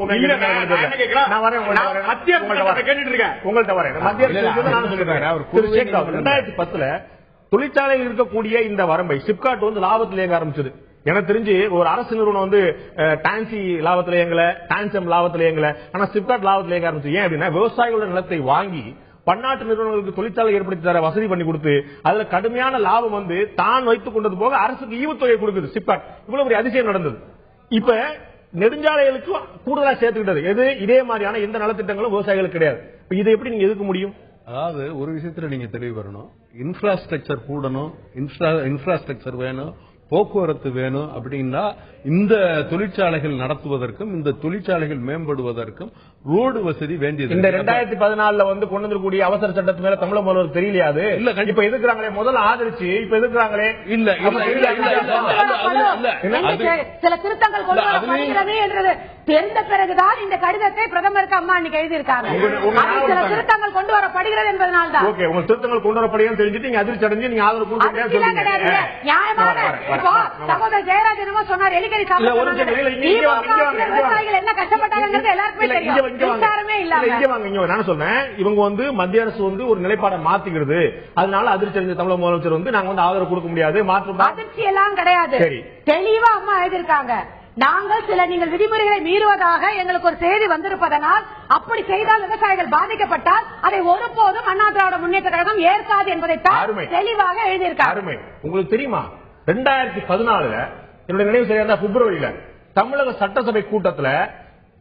நான் வரேன் உங்கள்கிட்ட வரேன். மத்திய அரசு நான் சொல்லிருக்கேன். 2010 தொழிற்சாலையில் இருக்கக்கூடிய இந்த வரம்பை சிப்காட் வந்து லாபத்தில் இயங்க ஆரம்பிச்சது. எனக்கு தெரிஞ்சு ஒரு அரசு நிறுவனம் வந்து டான்சி லாபத்தில் இயங்கல, டான்சம் லாபத்தில் இயங்கல, ஆனா சிப்காட் லாபத்தில் இயங்க ஆரம்பிச்சு. ஏன் அப்படின்னா விவசாயிகளோட நிலத்தை வாங்கி பன்னாட்டு நிறுவனங்களுக்கு தொழிற்சாலை ஏற்படுத்தி தர வசதி பண்ணி கொடுத்து அதுல கடுமையான லாபம் வந்து தான் வைத்துக் கொண்டது போக அரசுக்கு ஈவுத்தொகை கொடுக்குது சிப்காட். இவ்வளவு பெரிய அதிசயம் நடந்தது. இப்ப நெடுஞ்சாலைகளுக்கு கூடுதலா சேர்த்துக்கிட்டது எது? இதே மாதிரியான எந்த நலத்திட்டங்களும் விவசாயிகளுக்கு கிடையாது. இதை எப்படி நீங்க எதுக்க முடியும்?
அதாவது ஒரு விஷயத்துல நீங்க தெளிவு வரணும். இன்ஃப்ராஸ்ட்ரக்சர் கூடணும், இன்ஃப்ராஸ்ட்ரக்சர் வேணும், போக்குவரத்து வேணும். அப்படின்னா இந்த தொழிற்சாலைகள் நடத்துவதற்கும் இந்த தொழிற்சாலைகள் மேம்படுவதற்கும் ரோடு வசதி வேண்டியது.
இந்த 2014 வந்து கொண்டு வரக்கூடிய அவசர சட்டத்து மேல தமிழக முதல்வர் தெரியலையாது. இல்ல, இப்ப எதிர்க்கிறாங்களே, முதல்ல ஆதரிச்சு இப்ப எதிர்க்கிறாங்களே.
இல்ல சில திருத்தங்கள் கொண்டு வரப்படுகிறது என்றது தெரிந்த பிறகுதான் இந்த கடிதத்தை பிரதமருக்கு அம்மா இன்னைக்கு எழுதியிருக்காங்க. சில திருத்தங்கள் கொண்டு வரப்படுகிறது என்பதனால்தான்.
ஓகே, உங்க திருத்தங்கள் கொண்டு வரப்படுகிறது தெரிஞ்சுட்டு நீங்க அதிர்ச்சி அடைஞ்சு நீங்க ஆதரவு
கொடுக்க நியாயமான. இப்போ சகோதரர் ஜெயராஜ் என்னமோ சொன்னார், எலிக்கறி விவசாயிகள் என்ன கஷ்டப்பட்டாங்கிறது எல்லாருக்குமே தெரியும்.
நான் சொல்றேன், இவங்க வந்து மத்திய அரசு வந்து ஒரு நிலைப்பாடை மாத்திக்கிறது, அதனால அதிர்ச்சி அடைஞ்ச தமிழக முதலமைச்சர் வந்து நாங்க வந்து ஆதரவு கொடுக்க முடியாது. மாற்றம்
அதிர்ச்சி எல்லாம் கிடையாது. தெளிவா அம்மா எழுதியிருக்காங்க. நாங்கள் சில நீங்கள் விதிமுறைகளை மீறுவதாக எங்களுக்கு ஒரு செய்தி வந்திருப்பதனால் அப்படி செய்தால் விவசாயிகள் பாதிக்கப்பட்டால் அதை ஒருபோதும் அண்ணா திராவிட முன்னேற்ற கழகம் ஏற்காது என்பதை தெளிவாக எழுதியிருக்காங்க.
உங்களுக்கு தெரியுமா, 2014 என்னுடைய நினைவு சரியா பிப்ரவரியில தமிழக சட்டசபை கூட்டத்துல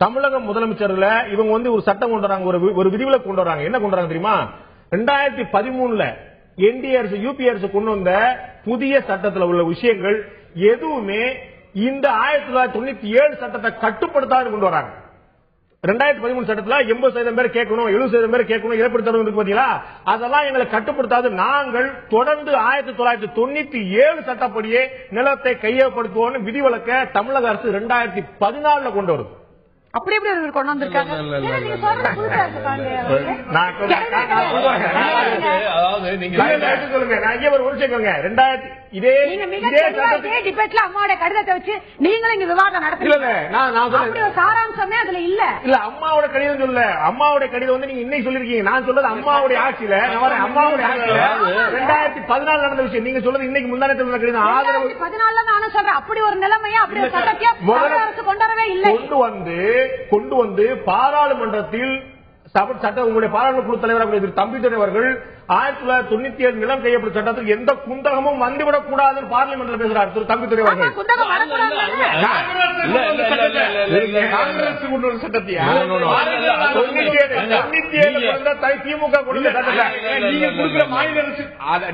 தமிழக முதலமைச்சர்ல இவங்க வந்து ஒரு சட்டம் கொண்டு வராங்க, ஒரு விதிவிலக்கு கொண்டு வராங்க. என்ன கொண்டு வராங்க தெரியுமா? 2013 என்டிஏ அரசு யூபி அரசு கொண்டு வந்த புதிய சட்டத்தில் உள்ள விஷயங்கள் எதுவுமே இந்த 1997 சட்டத்தை கட்டுப்படுத்தாது கொண்டு வராங்க. 2013 சட்டத்துல 80% பேர் கேட்கணும், 70% பேர் கேட்கணும், ஏற்படுத்தணும் இருக்கு பாத்தீங்களா? அதெல்லாம் எங்களை கட்டுப்படுத்தாது. நாங்கள் தொடர்ந்து 1997 சட்டப்படியே நிலத்தை கையப்படுத்துவோம் விதிவிலக்க தமிழக அரசு 2014 கொண்டு வருது.
அப்படி எப்படி கொண்டு வந்திருக்காங்க? அம்மாவோட கடிதத்தை வச்சு நீங்களும் இங்க விவாதம் நடத்துறீங்க. சாராம்சமே அதுல இல்ல.
இல்ல, அம்மாவோட கடிதம் சொல்ல, அம்மாவோட கடிதம் வந்து நீங்க இன்னைக்கு சொல்லிருக்கீங்க. நான் சொல்றது அம்மாவுடைய ஆட்சியில, அம்மாவுடைய ஆட்சியில 2014 நடந்த விஷயம். நீங்க சொல்றது இன்னைக்கு முன்னாடி கடிதம் ஆதரவு
2014 நானும் சொல்றேன். அப்படி ஒரு நிலைமையா அப்படி ஒரு சட்டத்தையும் அரசு கொண்டு வரவே இல்லை.
கொண்டு வந்து பாராளுமன்றத்தில் சட்டம் உங்களுடைய பாராளுமன்ற குழு தலைவராக திரு தம்பிதுரை அவர்கள் 1997 நிலம் கையப்பட்ட சட்டத்துக்கு எந்த குந்தகமும் வந்துவிடக் கூடாதுன்னு பார்லிமெண்ட்ல பேசுறாரு திரு தம்பிதுரை அவர்கள். காங்கிரஸ் கொண்டு வந்த சட்டத்தையா திமுக கொண்டு வந்த சட்டத்தை நீங்க கொடுக்கிற மாநில அரசு,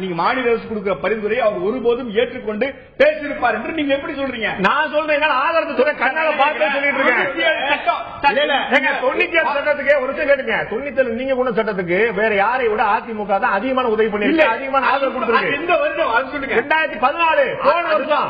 நீங்க மாநில அரசு கொடுக்கிற பரிந்துரை அவர் ஒருபோதும் ஏற்றுக்கொண்டு பேசியிருப்பார் என்று நீங்க எப்படி சொல்றீங்க? நான் சொல்றேன் ஆதாரத்தை கண்ணால பார்த்து சொல்லிட்டு இருக்கேன். 97 சட்டத்துக்கு ஒரு விஷயம் கேட்டுங்க. 97 நீங்க கொண்ட சட்டத்துக்கு வேற யாரை விட அதிமுக தான் அதிகமான உதவி பண்ணிருக்கு, அதிகமான ஆதரவு கொடுத்திருக்கு. இந்த வருடம் 2014 போன வருஷம்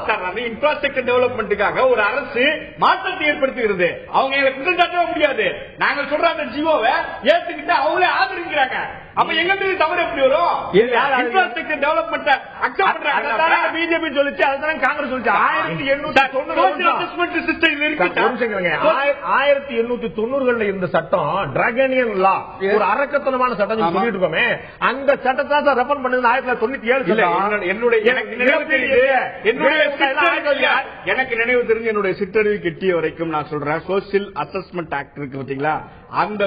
இன்ஃப்ராஸ்ட்ரக்சர் டெவலப்மெண்ட்டுக்காக ஒரு அரசு மாற்றத்தை ஏற்படுத்துகிறது. அவங்க குற்றம் சாட்டவே முடியாது. நாங்க சொல்ற அந்த ஜியோவை ஏத்துக்கிட்டு அவங்களே ஆதரிக்கிறாங்க. அப்ப எங்க தவறு எப்படி வரும்? இன்ஃப்ராஸ்ட்ரக்சர் டெவலப்மெண்ட் அக்செப்ட் பண்றாங்க. பிஜேபி சொல்லிச்சு, அதுதான் காங்கிரஸ் சொல்லிச்சு. 1890 இருந்த சட்டம் டிராகனியன் லா, ஒரு அரக்கத்தனமான சட்டம் சொல்லிட்டு இருக்கோமே, அந்த சட்டத்தை தான் ரெஃபர் பண்ணது 1997. எனக்கு நினைவு தெரிஞ்சு என்னுடைய சிற்றறிவு கெட்டிய வரைக்கும் நான் சொல்றேன், சோசியல் அசஸ்மெண்ட் ஆக்ட் இருக்கு பாத்தீங்களா, அந்த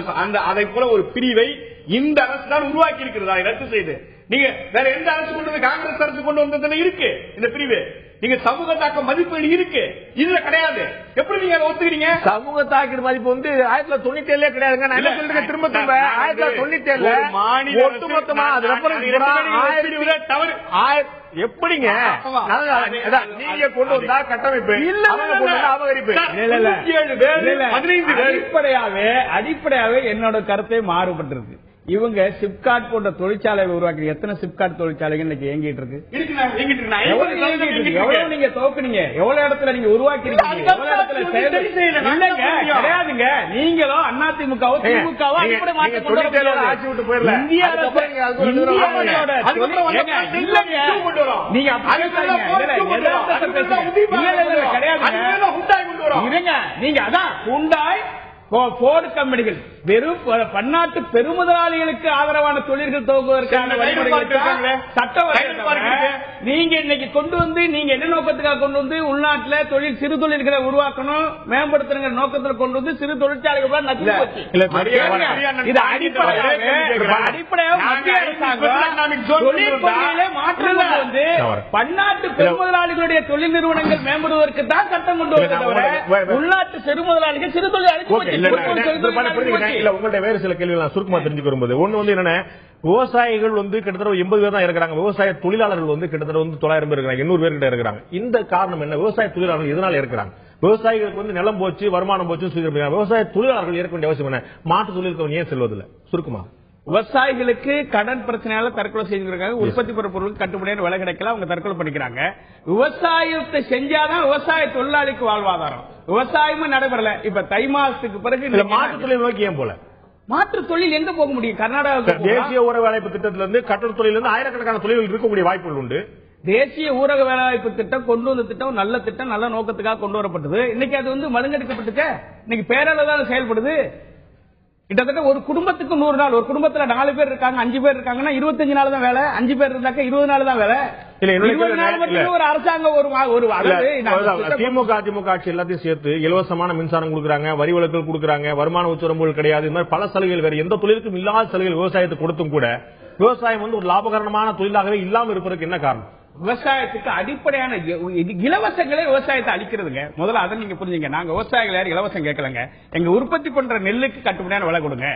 அதை போல ஒரு பிரிவை இந்த அரசு தான் உருவாக்கி இருக்கிறதா ரத்து செய்து. நீங்க வேற எந்த அரசு கொண்டு வந்து, காங்கிரஸ் அரசு கொண்டு வந்ததுல இருக்கு இந்த பிரிவு. நீங்க சமூக தாக்க மதிப்பீடு இருக்கு, இதுல கிடையாது. எப்படி நீங்க அதை ஒத்துக்கிறீங்க? சமூக தாக்க மதிப்பு வந்து 1997 கிடையாதுங்க. நான் என்ன சொல்றேன் திரும்ப 1997 ஒட்டுமொத்தமா அது தவறு. எப்படிங்க நீங்க கொண்டு வந்தா கட்டமைப்பு அபகரிப்பு.
அடிப்படையாவே என்னோட கருத்தை மாறுபட்டிருக்கு. இவங்க சிப்காட் போன்ற தொழிற்சாலை உருவாக்கி, எத்தனை சிப்காட் தொழிற்சாலைகள் இன்னைக்கு இயங்கிட்டு இருக்கு? எவ்வளவு நீங்க துவக்குனீங்க? எவ்வளவு இடத்துல நீங்க உருவாக்கி இருக்கீங்க? எவ்வளவு இடத்துல கிடையாதுங்க. நீங்களும் அதிமுகவோ திமுகவோ அடிப்படை மாற்றம் கொண்டு ஆட்சி விட்டு போயிடல. நீங்க அதான் ஹுண்டாய் போர்டு கம்பெனிகள் வெறும் பன்னாட்டு பெருமுதலாளிகளுக்கு ஆதரவான தொழில்கள் துவங்குவதற்கான சட்டம். நீங்க இன்னைக்கு கொண்டு வந்து நீங்க என்ன நோக்கத்துக்காக கொண்டு வந்து உள்நாட்டுல சிறு தொழில்களை உருவாக்கணும், மேம்படுத்துற நோக்கத்தில் கொண்டு வந்து சிறு தொழிற்சாலைகள் நச்சு போச்சு. இது அடிப்படையாக மத்திய அரசாங்கம் தொழிற்கொள்கையிலே மாற்றம் வந்து பன்னாட்டு பெருமுதலாளிகளுடைய தொழில் நிறுவனங்கள் மேம்படுவதற்கு தான் சட்டம் கொண்டு வந்தது. உள்நாட்டு சிறு முதலாளிகள் சிறு தொழில் அழிச்சு போச்சு.
உங்கள்ட்ட வேறு சில கேள்விகள் சுருக்கமா தெரிஞ்சுக்க வரும்போது, ஒண்ணு வந்து என்னன்னா, விவசாயிகள் வந்து கிட்டத்தட்ட 80 பேர் தான் இருக்கிறாங்க. விவசாய தொழிலாளர்கள் வந்து கிட்டத்தட்ட 900 பேர் இருக்கிறாங்க, 800 பேர் கிட்ட இருக்கிறாங்க. இந்த காரணம் என்ன? விவசாய தொழிலாளர்கள் எதனால இருக்கிறாங்க? விவசாயிகளுக்கு வந்து நிலம் போச்சு, வருமானம் போச்சு. விவசாய தொழிலாளர்கள் இருக்க வேண்டிய அவசியம் என்ன? மாற்று தொழிலுக்கு ஏன் செல்வதில்லை? சுருக்கமா
விவசாயிகளுக்கு கடன் பிரச்சனையால தற்கொலை செஞ்சிருக்காங்க. உற்பத்தி பெற பொருளுக்கு கட்டுப்படியான விலை கிடைக்கல, அவங்க தற்கொலை பண்ணிக்கிறாங்க. விவசாயத்தை செஞ்சாதான் விவசாய தொழிலாளிக்கு வாழ்வாதாரம். விவசாயமும் நடைபெறல. இப்ப தை மாசத்துக்கு பிறகு
மாற்று தொழில் நோக்கி ஏன் போல?
மாற்று தொழில் எங்க போக முடியும்? கர்நாடகா
தேசிய ஊரக வேலைவாய்ப்பு திட்டத்திலிருந்து கட்டட தொழிலிருந்து ஆயிரக்கணக்கான தொழில்கள் இருக்கக்கூடிய வாய்ப்புகள் உண்டு.
தேசிய ஊரக வேலைவாய்ப்பு திட்டம் கொண்டு வந்த திட்டம் நல்ல திட்டம், நல்ல நோக்கத்துக்காக கொண்டு வரப்பட்டது. இன்னைக்கு அது வந்து மழுங்கடிக்கப்பட்டுச்சு. இன்னைக்கு பேரளவில் செயல்படுது. கிட்டத்தட்ட ஒரு குடும்பத்துக்கு 100 நாள். ஒரு குடும்பத்துல 4 பேர் இருக்காங்க, 5 பேர் இருக்காங்கன்னா 25 நாள் தான் வேலை. 5 பேர் இருந்தாக்க 20 நாள் தான் வேலை. 20 நாள் மட்டும் ஒரு அரசாங்கம்
திமுக அதிமுக ஆட்சி எல்லாத்தையும் சேர்த்து இலவசமான மின்சாரம் கொடுக்குறாங்க, வரி விலக்குகள் கொடுக்குறாங்க, வருமான உச்சரம்புகள் கிடையாது. இந்த மாதிரி பல சலுகைகள் வேற எந்த தொழிலுக்கும் இல்லாத சலுகைகள் விவசாயத்துக்கு கொடுத்தும் கூட விவசாயம் வந்து ஒரு லாபகரமான தொழிலாகவே இல்லாம இருப்பதற்கு என்ன காரணம்?
விவசாயத்துக்கு அடிப்படையான இலவசங்களே விவசாயத்தை அளிக்கிறதுங்க. முதல்ல அதை நீங்க புரிஞ்சுங்க. நாங்க விவசாயிகள் யாரும் இலவசம் கேட்கலங்க. எங்க உற்பத்தி பண்ற நெல்லுக்கு கட்டுப்படியான விலை கொடுங்க,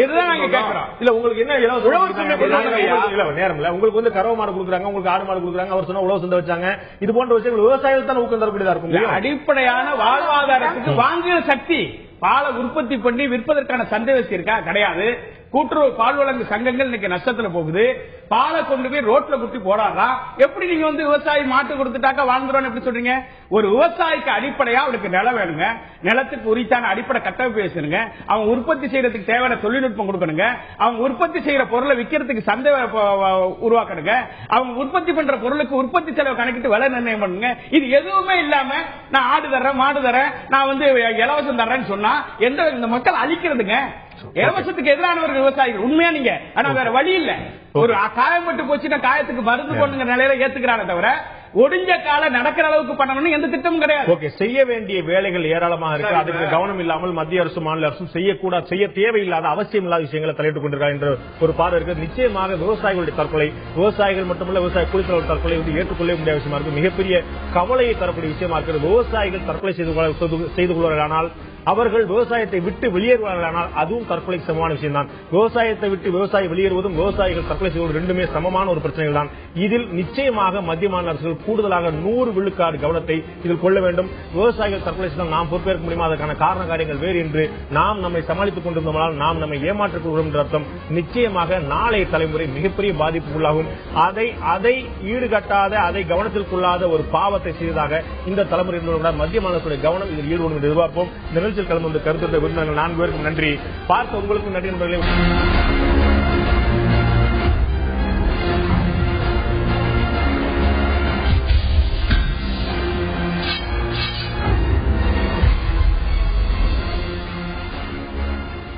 இதுதான் நாங்க கேட்கிறோம்.
இல்ல உங்களுக்கு என்ன நேரம் இல்ல, உங்களுக்கு வந்து கறவை மாடு கொடுக்குறாங்க, உங்களுக்கு ஆடு மாடு கொடுக்குறாங்க, அவர் சொன்னா உழவு சந்தை வச்சாங்க. இது போன்ற விஷயங்கள் விவசாயிகள் தான் ஊக்கம் தரக்கூடியதா இருக்கும்.
அடிப்படையான வாழ்வாதாரத்துக்கு வாங்குகிற சக்தி, பாலை உற்பத்தி பண்ணி விற்பதற்கான சந்தை வசதி இருக்கா? கிடையாது. கூட்டுறவு பால் வழங்கு சங்கங்கள் இன்னைக்கு நஷ்டத்துல போகுது. பாலை கொண்டு போய் ரோட்ல குட்டி போடாதான். எப்படி நீங்க வந்து விவசாயி மாட்டு கொடுத்துட்டாக்கா வாழ்ந்துரும் எப்படி சொல்றீங்க? ஒரு விவசாயிக்கு அடிப்படையா அவனுக்கு நிலம் வேணுங்க, நிலத்துக்கு உரித்தான அடிப்படை கட்டமைப்பு பேசுங்க, அவன் உற்பத்தி செய்யறதுக்கு தேவையான தொழில்நுட்பம் கொடுக்கணுங்க, அவங்க உற்பத்தி செய்யற பொருளை விற்கிறதுக்கு சந்தை உருவாக்கணுங்க, அவங்க உற்பத்தி பண்ற பொருளுக்கு உற்பத்தி செலவு கணக்கிட்டு விலை நிர்ணயம் பண்ணுங்க. இது எதுவுமே இல்லாம நான் ஆடு தர்றேன், மாடு தரேன், நான் வந்து இலவசம் தர்றேன்னு சொன்னா இந்த மக்கள் அழிக்கிறதுங்க. இலவசத்துக்கு எதிரானவர்கள் விவசாயிகள் உண்மையா நீங்க. ஆனா வேற வழி இல்ல. ஒரு காயப்பட்டு போச்சுன்னா காயத்துக்கு மருந்து போடுங்க நிலையில ஏத்துக்கிறானே தவிர ஒடிஞ்ச கால நடக்கிற அளவுக்கு பண்ணணும்னு எந்த திட்டமும் கிடையாது.
ஓகே, செய்ய வேண்டிய வேலைகள் ஏராளமாக இருக்கு. அதுக்கு கவனம் இல்லாமல் மத்திய அரசு மாநில அரசும் செய்யக்கூடாது, செய்ய தேவையில்லாத அவசியம் இல்லாத விஷயங்களை தலையிட்டுக் கொண்டிருக்காங்க என்ற ஒரு பார்வை இருக்கு. நிச்சயமாக விவசாயிகளுடைய தற்கொலை, விவசாயிகள் மட்டுமல்ல விவசாய கூலித்தொழில் தற்கொலை ஏற்றுக்கொள்ள முடியாத விஷயமா இருக்கு. மிகப்பெரிய கவலையை தரக்கூடிய விஷயமா இருக்கிறது. விவசாயிகள் தற்கொலை செய்து கொள்வார்கள், அவர்கள் விவசாயத்தை விட்டு வெளியேறுவார்களானால் அதுவும் தற்கொலைக்கு சமமான விஷயம் தான். விவசாயத்தை விட்டு விவசாயி வெளியேறுவதும் விவசாயிகள் தற்கொலை செய்வதும் ரெண்டுமே சமமான ஒரு பிரச்சனைகள் தான். இதில் நிச்சயமாக மத்திய மாநில அரசுகள் கூடுதலாக 100 விழுக்காடு கவனத்தை இதில் கொள்ள வேண்டும். விவசாயிகள் தற்கொலை செய்தால் நாம் பொறுப்பேற்க முடியுமா, அதற்கான காரண காரியங்கள் வேறு என்று நாம் நம்மை சமாளித்துக் கொண்டிருந்தோம்னால் நாம் நம்மை ஏமாற்றிக் கொள்கிறோம் என்ற அர்த்தம். நிச்சயமாக நாளைய தலைமுறை மிகப்பெரிய பாதிப்புக்குள்ளாகும். அதை ஈடுகட்டாத, அதை கவனத்தில் கொள்ளாத ஒரு பாவத்தை செய்ததாக இந்த தலைமுறை மத்திய மாநில அரசுடைய கவனம் இதில் ஈடுபடும் என்று எதிர்பார்ப்போம். கலந்து வந்து கருத்து விருந்தினர்கள் 4 பேருக்கும் நன்றி. பார்த்த உங்களுக்கும் நன்றி நண்பர்களே.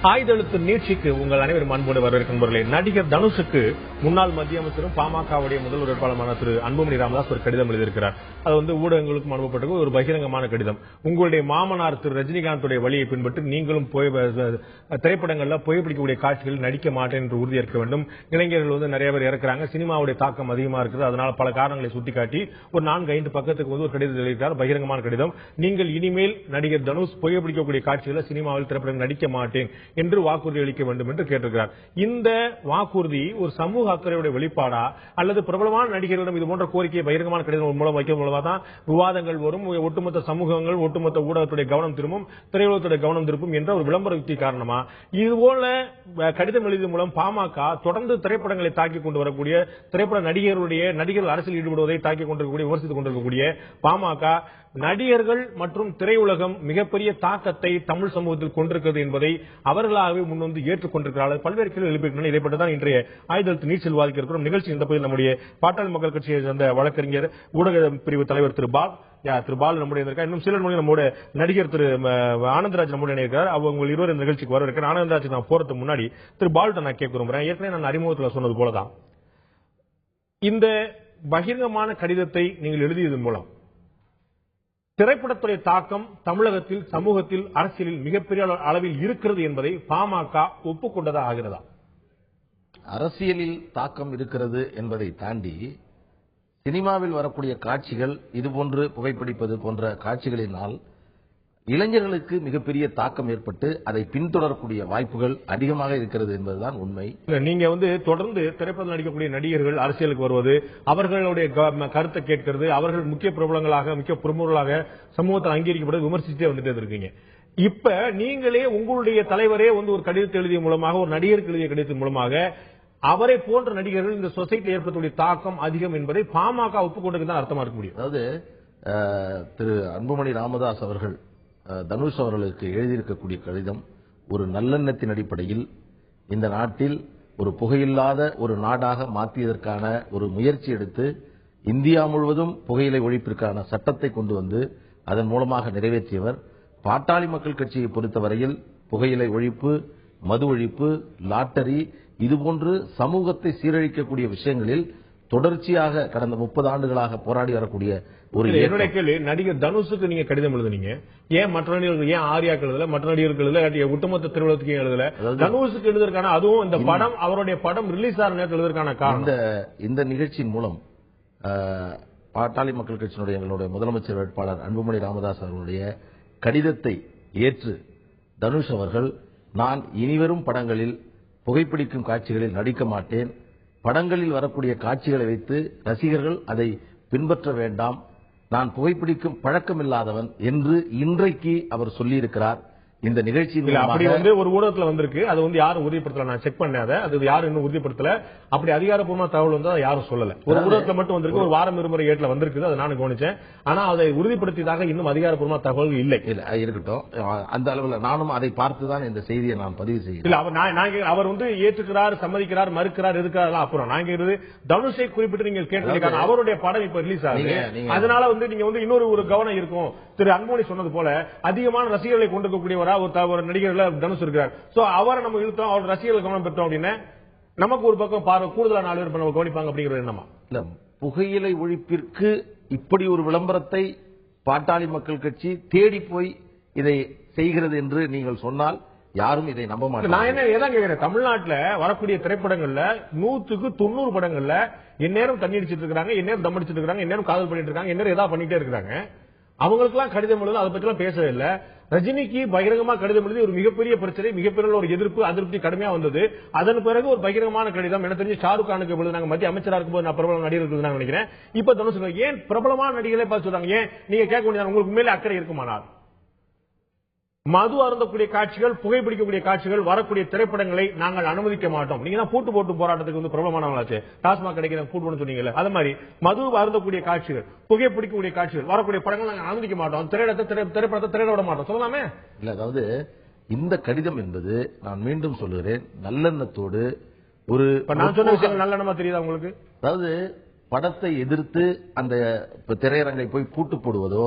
ஆயுதெழுத்து நீட்சிக்கு உங்கள் அனைவரும் அன்போடு வரவேற்கின்றவர்களே. நடிகர் தனுஷுக்கு முன்னாள் மத்திய அமைச்சரும் பாமகவுடைய முதல் வேட்பாளரான திரு அன்புமணி ராமதாஸ் ஒரு கடிதம் எழுதியிருக்கிறார். அது வந்து ஊடகங்களுக்கும் அனுப்பப்பட்ட ஒரு பகிரங்கமான கடிதம். உங்களுடைய மாமனார் திரு ரஜினிகாந்துடைய வழியை பின்பற்றி நீங்களும் திரைப்படங்கள்ல புகைப்பிடிக்கக்கூடிய காட்சிகளில் நடிக்க மாட்டேன் என்று உறுதியேற்க வேண்டும். இளைஞர்கள் வந்து நிறைய பேர் இறக்குறாங்க, சினிமாவுடைய தாக்கம் அதிகமா இருக்குது, அதனால பல காரணங்களை சுட்டிக்காட்டி ஒரு 4-5 பக்கத்துக்கு வந்து ஒரு கடிதம் எழுதியிருக்கிறார், பகிரங்கமான கடிதம். நீங்கள் இனிமேல் நடிகர் தனுஷ் புகைப்பிடிக்கக்கூடிய காட்சிகளில் சினிமாவில் திரைப்படங்கள் நடிக்க மாட்டேன் என்று வாக்குறுதி அளிக்க வேண்டும் என்று கேட்டிருக்கிறார். இந்த வாக்குறுதி ஒரு சமூக அக்கறையுடைய வெளிப்பாடா அல்லது பிரபலமான நடிகர்களிடம் இது போன்ற கோரிக்கையை பகிரங்கமான கடிதம் மூலம் வைக்கும் மூலமா தான் விவாதங்கள் வரும், ஒட்டுமொத்த சமூகங்கள் ஒட்டுமொத்த ஊடகத்துடைய கவனம் திரும்பும், திரையுலகத்துடைய கவனம் திரும்பும் என்ற ஒரு விளம்பர யுக்தி காரணமா இதுபோல கடிதம் எழுதிய மூலம் பாமக தொடர்ந்து திரைப்படங்களை தாக்கிக் கொண்டு வரக்கூடிய திரைப்பட நடிகர்கள் அரசியல் ஈடுபடுவதை தாக்கிக் கொண்டிருக்கக்கூடிய விமர்சித்துக் கொண்டிருக்கக்கூடிய பாமக நடிகர்கள் மற்றும் திரையுலகம் மிகப்பெரிய தாக்கத்தை தமிழ் சமூகத்தில் கொண்டிருக்கிறது என்பதை அவர்களாகவே முன்வந்து ஏற்றுக்கொண்டிருக்கிறார்கள். பல்வேறு கேள்வி எழுப்பியிருக்கின்றன. இதைப்பட்டுதான் இன்றைய ஆயுதெழுத்து நீட்சியில் விவாதிக்க இருக்கிறோம். நிகழ்ச்சி இந்த பகுதியில் நம்முடைய பாட்டாளி மக்கள் கட்சியை சேர்ந்த வழக்கறிஞர் ஊடக பிரிவு தலைவர் திரு பால் நம்முடைய இருக்கார். இன்னும் சிலர் மொழி நம்முடைய நடிகர் திரு ஆனந்தராஜ் நம்முடைய இருக்கிறார். அவங்க இருவர் இந்த நிகழ்ச்சிக்கு வர இருக்கிறார். ஆனந்தராஜ் நான் போறதுக்கு முன்னாடி திரு பால்ட்ட நான் கேட்க விரும்புறேன். ஏற்கனவே நான் அறிமுகத்தில் சொன்னது போலதான் இந்த பகிரங்கமான கடிதத்தை நீங்கள் எழுதியதன் மூலம் திரைப்படத்துடைய தாக்கம் தமிழகத்தில் சமூகத்தில் அரசியலில் மிகப்பெரிய அளவில் இருக்கிறது என்பதை பாமக ஒப்புக்கொண்டதாக ஆகிறதா?
அரசியலில் தாக்கம் இருக்கிறது என்பதை தாண்டி சினிமாவில் வரக்கூடிய காட்சிகள் இதுபோன்று புகைப்பிடிப்பது போன்ற காட்சிகளினால் இளைஞர்களுக்கு மிகப்பெரிய தாக்கம் ஏற்பட்டு அதை பின்தொடரக்கூடிய வாய்ப்புகள் அதிகமாக இருக்கிறது என்பதுதான் உண்மை.
நீங்க வந்து தொடர்ந்து திரைப்படம் நடிக்கக்கூடிய நடிகர்கள் அரசியலுக்கு வருவது, அவர்களுடைய கருத்தை கேட்கிறது, அவர்கள் முக்கிய பிரபலங்களாக சமூகத்தில் அங்கீகரிக்கப்பட்டு விமர்சித்தே வந்துட்டே இருக்கீங்க. இப்ப நீங்களே உங்களுடைய தலைவரே வந்து ஒரு கடிதத்தை எழுதிய மூலமாக, ஒரு நடிகருக்கு எழுதிய கடிதத்தின் மூலமாக அவரை போன்ற நடிகர்கள் இந்த சொசைட்டியில் ஏற்படக்கூடிய தாக்கம் அதிகம் என்பதை பாமக ஒப்புக்கொண்டது தான் அர்த்தமா இருக்க முடியும்.
அதாவது திரு அன்புமணி ராமதாஸ் அவர்கள் தனுஷ் அவர்களுக்கு எழுதியிருக்கக்கூடிய கடிதம் ஒரு நல்லெண்ணத்தின் அடிப்படையில் இந்த நாட்டில் ஒரு புகையில்லாத ஒரு நாடாக மாற்றியதற்கான ஒரு முயற்சி எடுத்து இந்தியா முழுவதும் புகையிலை ஒழிப்பிற்கான சட்டத்தை கொண்டு வந்து அதன் மூலமாக நிறைவேற்றியவர். பாட்டாளி மக்கள் கட்சியை பொறுத்தவரையில் புகையிலை ஒழிப்பு, மது ஒழிப்பு, லாட்டரி இதுபோன்று சமூகத்தை சீரழிக்கக்கூடிய விஷயங்களில் தொடர்ச்சியாக கடந்த 30 ஆண்டுகளாக போராடி வரக்கூடிய ஒரு
என்னுடைய கேள்வி, நடிகர் தனுஷுக்கு நீங்க கடிதம் எழுதுனீங்க, ஏன் மற்ற நடிகர்கள், ஏன் ஆர்யாக்கள் எழுதல, மற்ற நடிகர்கள் எழுதல, ஒட்டுமொத்த திரையுலகத்துக்கு எழுதல, தனுஷுக்கு எழுதுறதுக்கான, அதுவும் இந்த படம் அவருடைய படம் ரிலீஸ் ஆகிற நேரத்தில் எழுதுறதுக்கான காரணம்
இந்த நிகழ்ச்சியின் மூலம் பாட்டாளி மக்கள் கட்சியினுடைய எங்களுடைய முதலமைச்சர் வேட்பாளர் அன்புமணி ராமதாஸ் அவர்களுடைய கடிதத்தை ஏற்று தனுஷ் அவர்கள் நான் இனிவரும் படங்களில் புகைப்பிடிக்கும் காட்சிகளில் நடிக்க மாட்டேன், படங்களில் வரக்கூடிய காட்சிகளை வைத்து ரசிகர்கள் அதை பின்பற்ற வேண்டாம், நான் புகைப்பிடிக்கும் பழக்கமில்லாதவன் என்று இன்றைக்கு அவர் சொல்லியிருக்கிறார். இந்த நிகழ்ச்சியில்
அப்படி வந்து ஒரு ஊடகத்துல வந்திருக்கு, அது வந்து யாரும் உறுதிப்படுத்தல, நான் செக் பண்ணாத, அது யாரும் இன்னும் உறுதிப்படுத்தல, அப்படி அதிகாரப்பூர்வமா தகவல் வந்து யாரும் சொல்லல. ஒரு ஊடகத்துல மட்டும் வந்திருக்கு, ஒரு வாரம் இருமுறை ஏட்ல வந்திருக்கு, அதை நானும் கவனிச்சேன். ஆனா அதை உறுதிப்படுத்தியதாக இன்னும் அதிகாரப்பூர்வமா தகவல் இல்லை.
இருக்கட்டும், அந்த அளவுல நானும் அதை பார்த்துதான் இந்த செய்தியை நான் பதிவு செய்யல.
இல்ல அவர் வந்து ஏற்றுக்கிறார், சம்மதிக்கிறார், மறுக்கிறார், இருக்கிறார். அப்புறம் நாங்க தனுஷை குறிப்பிட்டு நீங்கள் கேட்டிருக்காங்க, அவருடைய படம் இப்ப ரிலீஸ் ஆகுது, அதனால வந்து நீங்க வந்து இன்னொரு ஒரு கவனம் இருக்கும். திரு அன்புமணி சொன்னது போல அதிகமான ரசிகர்களை கொண்டிருக்கக்கூடியவரா ஒரு நடிகர்கள் தனுஷ் இருக்கிறார். சோ அவரை நம்ம இழுத்தோம், அவரோட ரசிகர்கள் கவனம் பெற்றோம் அப்படின்னா நமக்கு ஒரு பக்கம் கூடுதலா 4 பேர் கவனிப்பாங்க அப்படிங்கிறது என்னமா?
இல்ல, புகையிலை ஒழிப்பிற்கு இப்படி ஒரு விளம்பரத்தை பாட்டாளி மக்கள் கட்சி தேடி போய் இதை செய்கிறது என்று நீங்கள் சொன்னால் யாரும் இதை நம்ப மாட்டாங்க.
நான் என்ன ஏதான் கேக்குறேன், தமிழ்நாட்டுல வரக்கூடிய திரைப்படங்கள்ல 100க்கு 90 படங்கள்ல எந்நேரம் தண்ணி அடிச்சிட்டு இருக்காங்க, எந்நேரம் தம் அடிச்சிட்டு இருக்காங்க, எந்நேரம் காதல் பண்ணிட்டு இருக்காங்க, எந்நேரம் ஏதாவது பண்ணிட்டே இருக்காங்க. அவங்களுக்கு எல்லாம் கடிதம் எழுது, அதை பத்தி எல்லாம் பேசவே இல்ல. ரஜினிக்கு பகிரங்கமா கடிதம் எழுதி ஒரு மிகப்பெரிய பிரச்சனை, மிகப்பெரிய ஒரு எதிர்ப்பு, அதிருப்தி கடுமையா வந்தது. அதன் பிறகு ஒரு பகிரங்கமான கடிதம் எனக்கு தெரிஞ்சு ஷாருக் கானுக்கு எழுதுனாங்க, மத்திய அமைச்சரா இருக்கும்போது நான் பிரபல நடிகர் நான் நினைக்கிறேன். இப்ப தனுஷ் ஏன் பிரபலமான நடிகர்களே பார்த்து சொல்றாங்க, ஏன் நீங்க கேட்க வேண்டியது உங்களுக்கு மேலே அக்கறை இருக்குமானால் மது அருந்தக்கூடிய காட்சிகள், புகைப்பிடிக்கக்கூடிய காட்சிகள் வரக்கூடிய திரைப்படங்களை நாங்கள் அனுமதிக்க மாட்டோம். நீங்க தான் பூட்டு போட்டு போராட்டத்துக்கு வந்து பிரபலமானவங்களாச்சு, டாஸ்மாக் கிடைக்கிற கூட்டு சொன்னீங்கல்ல, அது மாதிரி மது அருந்தக்கூடிய காட்சிகள், புகைப்பிடிக்கக்கூடிய காட்சிகள் வரக்கூடிய படங்கள் நாங்கள் அனுமதிக்க மாட்டோம், திரைப்படத்தை திரையிட விட மாட்டோம் சொல்லலாமே.
இல்ல, அதாவது இந்த கடிதம் என்பது நான் மீண்டும் சொல்லுகிறேன், நல்லெண்ணத்தோடு ஒரு
நான் சொன்ன நல்லெண்ணமா தெரியுதா உங்களுக்கு?
அதாவது படத்தை எதிர்த்து அந்த திரையரங்கை போய் பூட்டு போடுவதோ,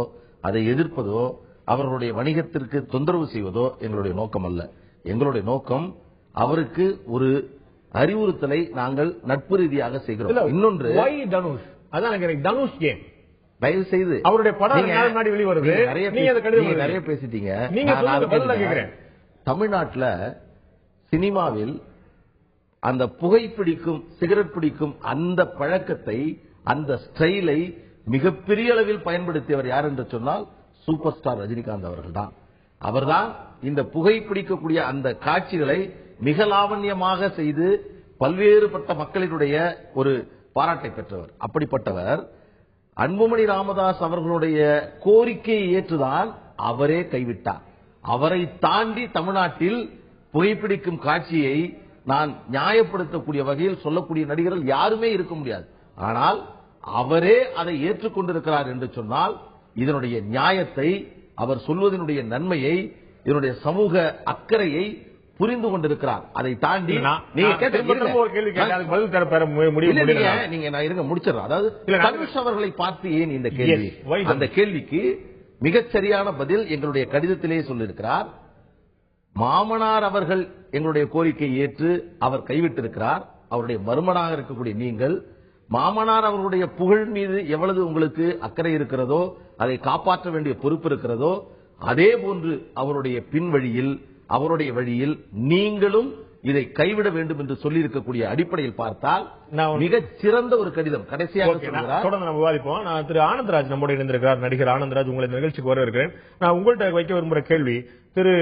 அதை எதிர்ப்பதோ, அவர்களுடைய வணிகத்திற்கு தொந்தரவு செய்வதோ எங்களுடைய நோக்கம் அல்ல. எங்களுடைய நோக்கம் அவருக்கு ஒரு அறிவுறுத்தலை நாங்கள் நட்பு ரீதியாக செய்கிறோம். இன்னொன்று
தனுஷ், அதான் தனுஷ் ஏன்
தயவு செய்து
அவருடைய படம் நாடி வெளிவருது,
நிறைய பேசிட்டீங்க. தமிழ்நாட்டில் சினிமாவில் அந்த புகைப்பிடிக்கும், சிகரெட் பிடிக்கும் அந்த பழக்கத்தை, அந்த ஸ்டைலை மிகப்பெரிய அளவில் பயன்படுத்தியவர் யார் என்று சொன்னால் சூப்பர் ஸ்டார் ரஜினிகாந்த் அவர்கள் தான். அவர்தான் இந்த புகைப்பிடிக்கக்கூடிய அந்த காட்சிகளை மிக லாவண்யமாக செய்து பல்வேறுபட்ட மக்களினுடைய ஒரு பாராட்டை பெற்றவர். அப்படிப்பட்டவர் அன்புமணி ராமதாஸ் அவர்களுடைய கோரிக்கையை ஏற்றுதான் அவரே கைவிட்டார். அவரை தாண்டி தமிழ்நாட்டில் புகைப்பிடிக்கும் காட்சியை நான் நியாயப்படுத்தக்கூடிய வகையில் சொல்லக்கூடிய நடிகர்கள் யாருமே இருக்க முடியாது. ஆனால் அவரே அதை ஏற்றுக்கொண்டிருக்கிறார் என்று சொன்னால் இதனுடைய நியாயத்தை, அவர் சொல்வதனுடைய நன்மையை, இதனுடைய சமூக அக்கறையை புரிந்து கொண்டிருக்கிறார். அதை தாண்டி நீங்க முடிச்சிடறோம். அதாவது தனுஷ் அவர்களை பார்த்து ஏன் இந்த கேள்வி, அந்த கேள்விக்கு மிகச்சரியான பதில் எங்களுடைய கடிதத்திலே சொல்லியிருக்கிறார். மாமனார் அவர்கள் எங்களுடைய கோரிக்கையை ஏற்று அவர் கைவிட்டிருக்கிறார். அவருடைய மருமனாக இருக்கக்கூடிய நீங்கள் மாமனார் அவர்களுடைய புகழ் மீது எவ்வளவு உங்களுக்கு அக்கறை இருக்கிறதோ, அதை காப்பாற்ற வேண்டிய பொறுப்பு இருக்கிறதோ, அதே போன்று அவருடைய பின்வழியில், அவருடைய வழியில் நீங்களும் இதை கைவிட வேண்டும் என்று சொல்லி இருக்கக்கூடிய அடிப்படையில் பார்த்தால் மிகச் சிறந்த ஒரு கடிதம். கடைசியாக
தொடர்ந்து நம்ம விவாதிப்போம். நான் திரு ஆனந்தராஜ் நம்மோடு இணைந்திருக்கிறார். நடிகர் ஆனந்தராஜ், உங்களை நிகழ்ச்சிக்கு வரவேற்கிறேன். நான் உங்கள்கிட்ட வைக்க விரும்புகிற கேள்வி, திரு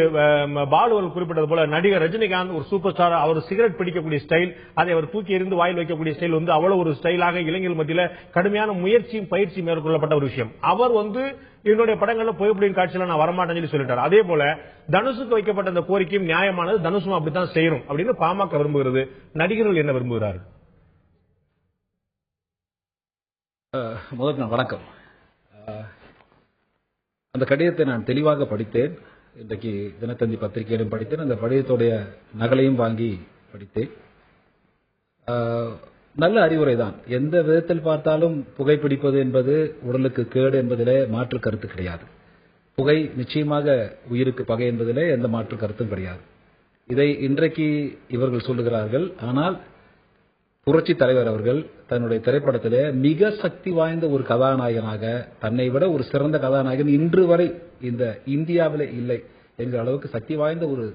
பாலுவல் குறிப்பிட்டது போல நடிகர் ரஜினிகாந்த் ஒரு சூப்பர் ஸ்டார். அவர் சிகரெட் பிடிக்கக்கூடிய ஸ்டைல், அதை அவர் தூக்கி எறிந்து வாயில் வைக்கக்கூடிய ஸ்டைல் வந்து அவ்வளவு ஒரு ஸ்டைலாக இளைஞர்கள் மத்தியில் கடுமையான முயற்சியும் பயிற்சி மேற்கொள்ளப்பட்ட ஒரு விஷயம். அவர் வந்து என்னுடைய படங்கள்ல புகைப்பிடிக்கும் காட்சியில நான் வரமாட்டேன்னு சொல்லி சொல்லிட்டார். அதே போல தனுஷுக்கு வைக்கப்பட்ட அந்த கோரிக்கையும் நியாயமானது, தனுஷும் அப்படித்தான் செய்யணும் அப்படின்னு பாமக விரும்புகிறது. நடிகர்கள் என்ன விரும்புகிறார்கள்?
முதல் வணக்கம். அந்த கடிதத்தை நான் தெளிவாக படித்தேன். இன்றைக்கு தினத்தந்தி பத்திரிகையிலும் படித்தேன். அந்த கடிதத்துடைய நகலையும் வாங்கி படித்தேன். நல்ல அறிவுரை தான். எந்த விதத்தில் பார்த்தாலும் புகைப்பிடிப்பது என்பது உடலுக்கு கேடு என்பதிலே மாற்று கருத்து கிடையாது. புகை நிச்சயமாக உயிருக்கு பகை என்பதிலே எந்த மாற்று கருத்தும் கிடையாது. இதை இன்றைக்கு இவர்கள் சொல்லுகிறார்கள். ஆனால் புரட்சி தலைவர் அவர்கள் தன்னுடைய திரைப்படத்திலே மிக சக்தி வாய்ந்த ஒரு கதாநாயகனாக, தன்னை விட ஒரு சிறந்த கதாநாயகன் இன்று வரை இந்த இந்தியாவிலே இல்லை என்கிற அளவுக்கு சக்தி வாய்ந்த ஒரு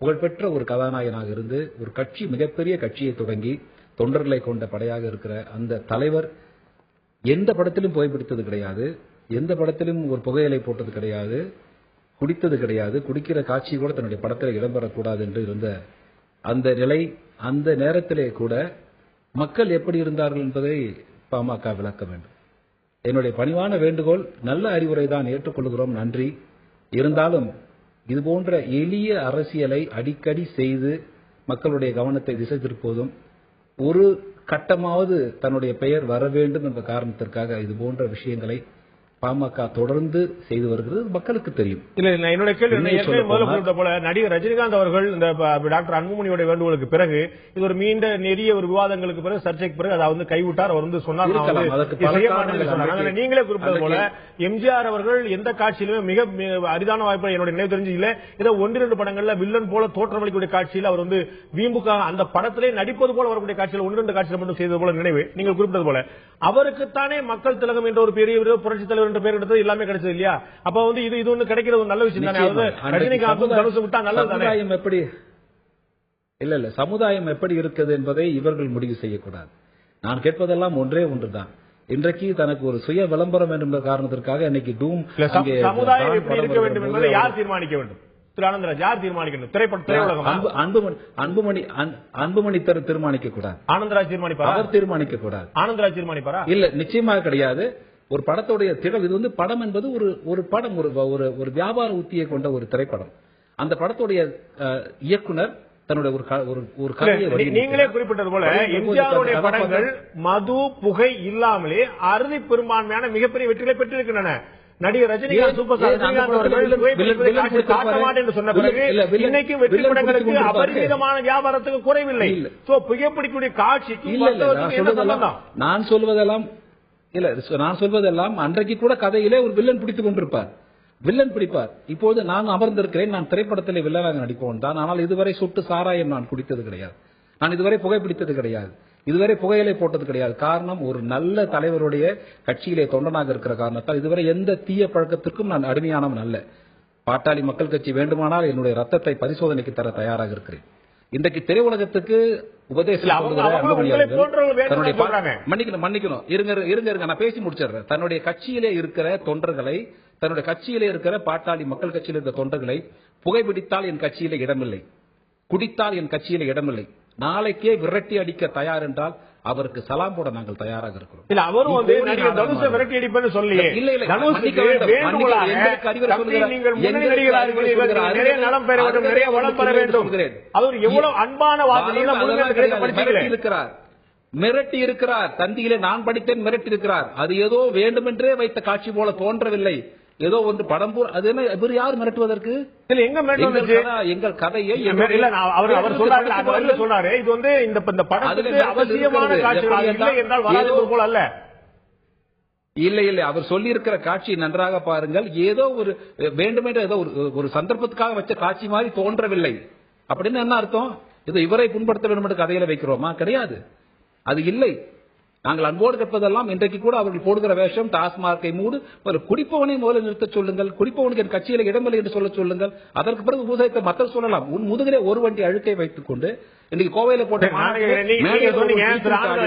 புகழ்பெற்ற ஒரு கதாநாயகனாக இருந்து ஒரு கட்சி, மிகப்பெரிய கட்சியை தொடங்கி தொண்டர்களை கொண்ட படையாக இருக்கிற அந்த தலைவர் எந்த படத்திலும் புகைப்பிடித்தது கிடையாது, எந்த படத்திலும் ஒரு புகையிலை போட்டது கிடையாது, குடித்தது கிடையாது, குடிக்கிற காட்சி கூட தன்னுடைய படத்தில் இடம்பெறக்கூடாது என்று இருந்த அந்த நிலை, அந்த நேரத்திலே கூட மக்கள் எப்படி இருந்தார்கள் என்பதை பாமக விளக்க வேண்டும். என்னுடைய பணிவான வேண்டுகோள், நல்ல அறிவுரை தான், ஏற்றுக்கொள்கிறோம், நன்றி. இருந்தாலும் இதுபோன்ற எளிய அரசியலை அடிக்கடி செய்து மக்களுடைய கவனத்தை திசை திருப்புவதும், ஒரு கட்டமாவது தன்னுடைய பெயர் வர வேண்டும் என்ற காரணத்திற்காக இது போன்ற விஷயங்களை பாமக தொடர்ந்து செய்து வருகிறது மக்களுக்கு தெரியும்.
இல்ல என்னோட கேள்வி முதல்ல குறிப்பிட்ட போல நடிகர் ரஜினிகாந்த் அவர்கள் இந்த டாக்டர் அன்புமணியோட வேண்டுகோளுக்கு பிறகு இது ஒரு நீண்ட நெறிய ஒரு விவாதங்களுக்கு பிறகு சர்ச்சைக்கு பிறகு அதை கைவிட்டார். அவர் சொன்னார் நீங்களே குறிப்பிட்டது போல எம்ஜிஆர் அவர்கள் எந்த காட்சியிலுமே மிக அரிதான வாய்ப்பு என்னோட நினைவு தெரிஞ்சு இல்ல ஏதோ 1-2 படங்கள்ல வில்லன் போல தோற்றமளிக்கக்கூடிய காட்சியில் அவர் வீம்புக்கு அந்த படத்திலே நடிப்பது போல வரக்கூடிய காட்சியில் 1-2 காட்சியில் மட்டும் செய்தது போல நினைவு நீங்கள் குறிப்பிட்டது போல அவருக்குத்தானே மக்கள் திலகம் என்ற ஒரு பெரிய புரட்சி தலைவர் பேர் எடுத்தது எல்லாமே கிடைச்சது இல்லையா? அப்ப இது ஒண்ணு கிடைக்கிறது ஒரு நல்ல விஷயம் தானே. ரஜினிகாந்த் விட்டா நல்லது தானே.
எப்படி இல்ல சமுதாயம் எப்படி இருக்குது என்பதை இவர்கள் முடிவு செய்யக்கூடாது. நான் கேட்பதெல்லாம் ஒன்றுதான். இன்றைக்கு தனக்கு ஒரு சுய விளம்பரம் என்ற காரணத்திற்காக இன்னைக்கு டூம்
சமுதாயம் எப்படி இருக்க வேண்டும் என்பதை யார் தீர்மானிக்க வேண்டும்? திரு ஆனந்தராஜ் யார் தீர்மானிக்கணும்?
அன்புமணி தீர்மானிக்க கூடாது.
ஆனந்தராஜ் தீர்மானிப்பாரா?
அவர் தீர்மானிக்க கூடாது.
ஆனந்தராஜ் தீர்மானிப்பாரா?
இல்ல நிச்சயமாக கிடையாது. ஒரு படத்துடைய திடம் இது படம் என்பது ஒரு படம் ஒரு வியாபார உத்தியை கொண்ட ஒரு திரைப்படம். அந்த படத்துடைய இயக்குனர் தன்னுடைய ஒரு கதையை
நீங்களே குறிப்பிட்டது போல எம்ஜிஆருடைய படங்கள் மது புகை இல்லாமலே அறுதி பெரும்பான்மையான மிகப்பெரிய வெற்றிகளை பெற்றிருக்கின்றன. நடிகர் ரஜினிகாந்த் சூப்பர் ஸ்டார் ரஜினிகாந்த் அவர்கள் காட்ட மாட்டேன் என்று சொன்ன பிறகு இன்னைக்கும் வெற்றி படங்களுக்கு அபரிமிதமான வியாபாரத்துக்கு குறைவில்லை. புகைப்பிடிக்கூடிய காட்சிக்கு
நான் சொல்வதெல்லாம் அன்றைக்கு கூட கதையிலே ஒரு வில்லன் பிடித்துக் கொண்டிருப்பார், வில்லன் பிடிப்பார். இப்போது நான் அமர்ந்திருக்கிறேன், நான் திரைப்படத்திலே வில்லனாக நடிப்பவன் தான். ஆனால் இதுவரை சுட்டு சாராயம் நான் குடித்தது கிடையாது, நான் இதுவரை புகைப்பிடித்தது கிடையாது, இதுவரை புகையிலை போட்டது கிடையாது. காரணம் ஒரு நல்ல தலைவருடைய கட்சியிலே தொண்டனாக இருக்கிற காரணத்தால் இதுவரை எந்த தீய பழக்கத்திற்கும் நான் அடிமையானவன் அல்ல. பாட்டாளி மக்கள் கட்சி வேண்டுமானால் என்னுடைய ரத்தத்தை பரிசோதனைக்கு தர தயாராக இருக்கிறேன். இன்றைக்கு திரையுலகத்துக்கு உபதேசம் மன்னிக்கணும் இருங்க நான் பேசி முடிச்சிடுறேன். தன்னுடைய கட்சியிலே இருக்கிற தொண்டர்களை, தன்னுடைய கட்சியிலே இருக்கிற பாட்டாளி மக்கள் கட்சியில் இருக்கிற தொண்டர்களை புகைப்பிடித்தால் என் கட்சியிலே இடமில்லை, குடித்தால் என் கட்சியிலே இடமில்லை, நாளைக்கே விரட்டி அடிக்க தயார் என்றால் அவருக்கு சலாம் போட நாங்கள் தயாராக இருக்கிறோம்.
இல்ல அவரும் விரட்டி அடிப்பேன்னு சொல்லியே
மிரட்டி இருக்கிறார். தந்தியிலே நான் படித்தேன் மிரட்டி இருக்கிறார். அது ஏதோ வேண்டுமென்றே வைத்த காட்சி போல தோன்றவில்லை. ஏதோ ஒன்று படம் அது என்ன இவர் யார் மிரட்டுவதற்கு? எங்கள் கதையை
அவர் சொல்றாரு இது இந்த படத்துக்கு அவசியமான காட்சிகள் இல்லை என்றால் வராது போல அல்ல.
இல்ல அவர் சொல்லி இருக்கிற காட்சி நன்றாக பாருங்கள். ஏதோ ஒரு வேண்டுமென்ற ஏதோ ஒரு சந்தர்ப்பத்துக்காக வச்ச காட்சி மாதிரி தோன்றவில்லை. அப்படின்னு என்ன அர்த்தம்? இது இவரை புண்படுத்த வேண்டும் என்று கதையில வைக்கிறோமா? கிடையாது, அது இல்லை. நாங்கள் அன்போடு கேட்பதெல்லாம் இன்றைக்கு கூட அவர்கள் போடுகிற வேஷம் டாஸ்மார்க்கை மூடு, குடிப்பவனை முதல்ல நிறுத்த சொல்லுங்கள், குடிப்பவனுக்கு என் கட்சியில இடமில்லை என்று சொல்ல சொல்லுங்கள். அதற்கு பிறகு பூசைத்த மற்ற சொல்லலாம். உன் முதுகிலே ஒரு வண்டி அழுக்கை வைத்துக் கொண்டு இன்னைக்கு கோவையில போட்ட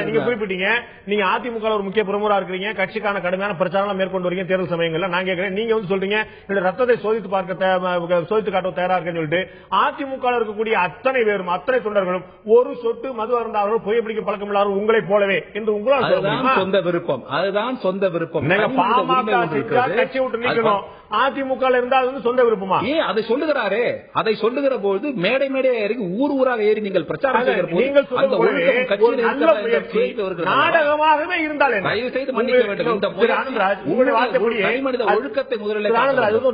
நீங்க குறிப்பிட்டீங்க. நீங்க அதிமுக ஒரு முக்கிய பிரமுகரா இருக்கிறீங்க, கட்சிக்கான கடுமையான பிரச்சாரம் மேற்கொண்டு வரீங்க தேர்தல் சமயங்கள்ல. நான் கேட்கிறேன், நீங்க சொல்றீங்க ரத்தத்தை சோதித்து காட்ட தயாரா இருக்குன்னு சொல்லிட்டு அதிமுக இருக்கக்கூடிய அத்தனை பேரும் அத்தனை தொண்டர்களும் ஒரு சொட்டு மது அருந்தார்கள் புகைப்பிடிக்க பழக்கம் இல்லாத உங்களை போலவே என்று உங்களால்
சொந்த விருப்பம், அதுதான் சொந்த விருப்பம்.
கட்சி விட்டு நீக்கணும், அதிமுக இருந்தால் சொந்த விருப்பமா?
அதை சொல்லுகிறாரே, அதை சொல்லுகிற போது மேடை மேடையாக ஏறி ஊர் ஊராக ஏறி நீங்கள் பிரச்சாரம்
நாடகமாகவே இருந்தால்
தயவு செய்து மன்னிக்க வேண்டும். இந்த ஒழுக்கத்தை முதலில்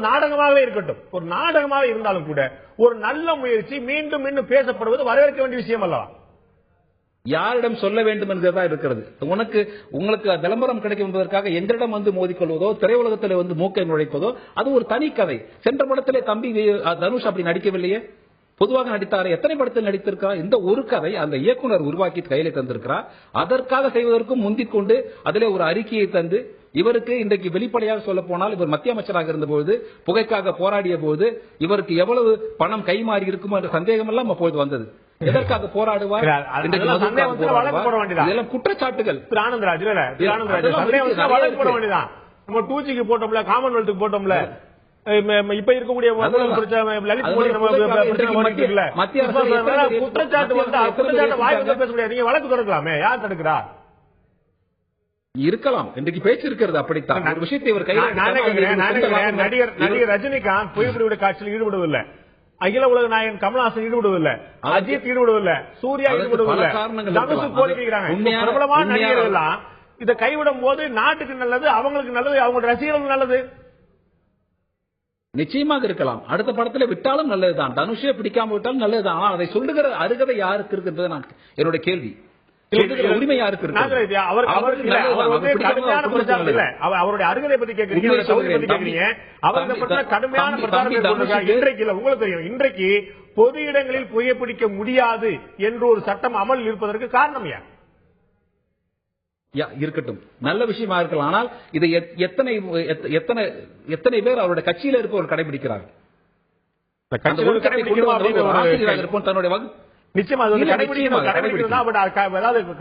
நாடகமாகவே இருக்கட்டும், ஒரு நாடகமாக இருந்தாலும் கூட ஒரு நல்ல முயற்சி மீண்டும் மீண்டும் பேசப்படுவது வரவேற்க வேண்டிய விஷயம் அல்லவா?
யாரிடம் சொல்ல வேண்டும் என்கிறதா இருக்கிறது. உங்களுக்கு விளம்பரம் கிடைக்கும் என்பதற்காக எங்களிடம் மோதிக்கொள்வதோ திரையுலகத்தில் மூக்கை நுழைப்பதோ அது ஒரு தனி கதை. சென்ற படத்திலே தம்பி தனுஷ் அப்படி நடிக்கவில்லையே, பொதுவாக நடித்தார். எத்தனை படத்தில் நடித்திருக்கிறார்? இந்த ஒரு கதை அந்த இயக்குனர் உருவாக்கி கையில தந்திருக்கிறார். அதற்காக செய்வதற்கும் முந்திக் கொண்டு அதிலே ஒரு அறிக்கையை தந்து இவருக்கு இன்றைக்கு வெளிப்படையாக சொல்ல போனால் இவர் மத்திய அமைச்சராக இருந்தபோது புகைக்காக போராடிய போது இவருக்கு எவ்வளவு பணம் கைமாறி இருக்குமோ என்ற சந்தேகம் எல்லாம் அப்போது வந்தது. எதற்காக போராடுவார்? இதெல்லாம் குற்றச்சாட்டுகள்.
ஆனந்தராஜ் நம்ம 2G போட்டோம்ல, காமன்வெல்த்துக்கு போட்டோம்ல, இப்ப இருக்கக்கூடிய குற்றச்சாட்டு பேச முடியாது. நீங்க வழக்கு தொடரலாமே, யார் தடுக்கிறா?
இருக்கலாம், இன்றைக்கு பேச்சு இருக்கிறது. அப்படித்தான் ஒரு விஷயத்தை
நடிகர் ரஜினிகாந்த் புகைப்பிடிவுடைய காட்சியில் ஈடுபடுவதில்லை, அகில உலக நாயகன் கமல்ஹாசன் ஈடுபடுவதில்லை, அஜித் ஈடுபடுவதில்லை, சூர்யா ஈடுபடுவதில்லை, தனுஷ் கோரிக்கிறாங்க. பிரபலமான நடிகர்கள் எல்லாம் இதை கைவிடும் போது நாட்டுக்கு நல்லது, அவங்களுக்கு நல்லது, அவங்க ரசிகர்களுக்கு நல்லது.
நிச்சயமாக இருக்கலாம். அடுத்த படத்துல விட்டாலும் நல்லதுதான், தனுஷே பிடிக்காம விட்டாலும் நல்லதுதான். ஆனால் அதை சொல்லுகிற அருகதை யாருக்கு இருக்குன்றது நான் என்னோட கேள்வி. உரிமை யாருக்கு இருக்கு?
அவருடைய அருகதை பத்தி கேட்கிறீங்க, கடுமையான இன்றைக்கு உங்களுக்கு தெரியும், இன்றைக்கு பொது இடங்களில் புகைப்பிடிக்க முடியாது என்று ஒரு சட்டம் அமல் இருப்பதற்கு காரணம் யார்?
இருக்கட்டும், நல்ல விஷயமா இருக்கலாம். ஆனால் இதை எத்தனை பேர் அவருடைய கட்சியில இருப்பவர் கடைபிடிக்கிறார்கள்? தன்னுடைய
நிச்சயமா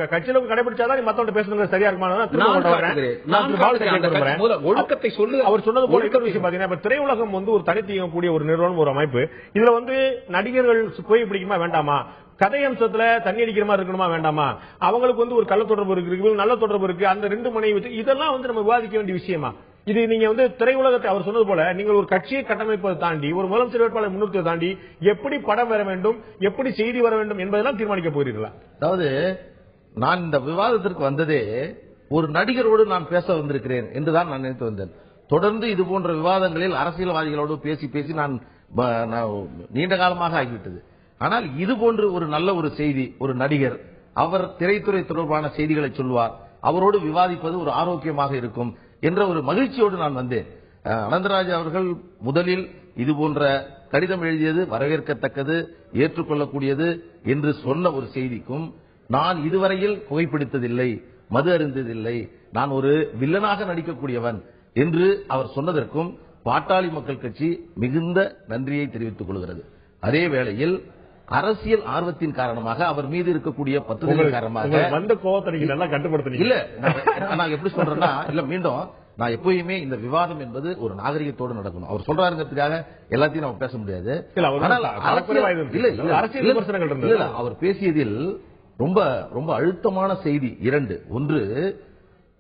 கட்சியிலும் கடைபிடிச்சாதான் மத்தவங்க பேசுறது சரியா இருக்குமா?
ஒழுக்கத்தை சொல்லு.
அவர் சொன்னது போல விஷயம் பாத்தீங்கன்னா, திரையுலகம் வந்து ஒரு தனித்து இயங்கக்கூடிய ஒரு நிறுவனம், ஒரு அமைப்பு. இதுல வந்து நடிகர்கள் புகை பிடிக்குமா வேண்டாமா, கதை அம்சத்துல தண்ணி அடிக்கிற மாதிரி இருக்கணுமா வேண்டாமா, அவங்களுக்கு வந்து ஒரு கள்ள தொடர்பு இருக்கு, நல்ல தொடர்பு இருக்கு, அந்த 2 மனைவி, இதெல்லாம் வந்து நம்ம விவாதிக்க வேண்டிய விஷயமா? இது நீங்க வந்து திரையுலகத்தை அவர் சொன்னது போல நீங்கள் ஒரு கட்சியை கட்டமைப்பதை தாண்டி, ஒரு முதலமைச்சர் வேட்பாளர் முன்னிறுத்ததை தாண்டி எப்படி படம் வர வேண்டும், எப்படி செய்தி வர வேண்டும் என்பதெல்லாம் தீர்மானிக்க போகிறீர்களா?
அதாவது நான் இந்த விவாதத்திற்கு வந்ததே ஒரு நடிகரோடு நான் பேச வந்திருக்கிறேன் என்றுதான் நான் நினைத்து வந்தேன். தொடர்ந்து இது போன்ற விவாதங்களில் அரசியல்வாதிகளோடு பேசி பேசி நான் நீண்ட காலமாக ஆகிவிட்டது. ஆனால் இது போன்று ஒரு நல்ல ஒரு செய்தி, ஒரு நடிகர் அவர் திரைத்துறை தொடர்பான செய்திகளை சொல்வார், அவரோடு விவாதிப்பது ஒரு ஆரோக்கியமாக இருக்கும் என்ற ஒரு மகிழ்ச்சியோடு நான் வந்தேன். அனந்தராஜ் அவர்கள் முதலில் இது போன்ற கடிதம் எழுதியது வரவேற்கத்தக்கது, ஏற்றுக்கொள்ளக்கூடியது என்று சொன்ன ஒரு செய்திக்கும், நான் இதுவரையில் புகைப்பிடித்ததில்லை, மது அருந்ததில்லை, நான் ஒரு வில்லனாக நடிக்கக்கூடியவன் என்று அவர் சொன்னதற்கும் பாட்டாளி மக்கள் கட்சி மிகுந்த நன்றியை தெரிவித்துக் கொள்கிறது. அதே வேளையில் அரசியல் ஆர்வத்தின் காரணமாக அவர் மீது இருக்கக்கூடிய பற்றுதல் காரணமாக
வந்த கோவத்தை நல்லா கட்டுப்படுத்த
இல்ல, நான் எப்படி சொல்றேன்னா, இல்ல மீண்டும் நான் எப்பயுமே இந்த விவாதம் என்பது ஒரு நாகரிகத்தோடு நடக்கணும். அவர் சொல்றாருங்கிறதுக்காக எல்லாத்தையும் நம்ம பேச முடியாது. அவர் பேசியதில் ரொம்ப ரொம்ப அழுத்தமான செய்தி 2. ஒன்று,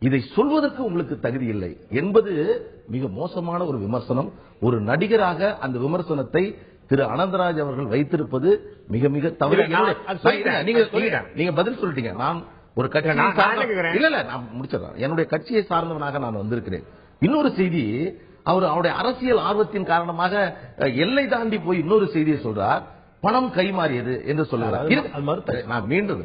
இதை சொல்வதற்கு உங்களுக்கு தகுதி இல்லை என்பது மிக மோசமான ஒரு விமர்சனம். ஒரு நடிகராக அந்த விமர்சனத்தை திரு அனந்தராஜ் அவர்கள் வைத்திருப்பது மிக மிக தவறு. நீங்க பதில் சொல்லிட்டீங்க. நான் ஒரு கட்சி நான் முடிச்சிடறேன். என்னுடைய கட்சியை சார்ந்தவனாக நான் வந்திருக்கிறேன். இன்னொரு செய்தி, அவருடைய அரசியல் ஆர்வத்தின் காரணமாக எல்லை தாண்டி போய் இன்னொரு செய்தியை சொல்றார், பணம் கைமாறியது என்று சொல்லுகிறார். நான் மீண்டும்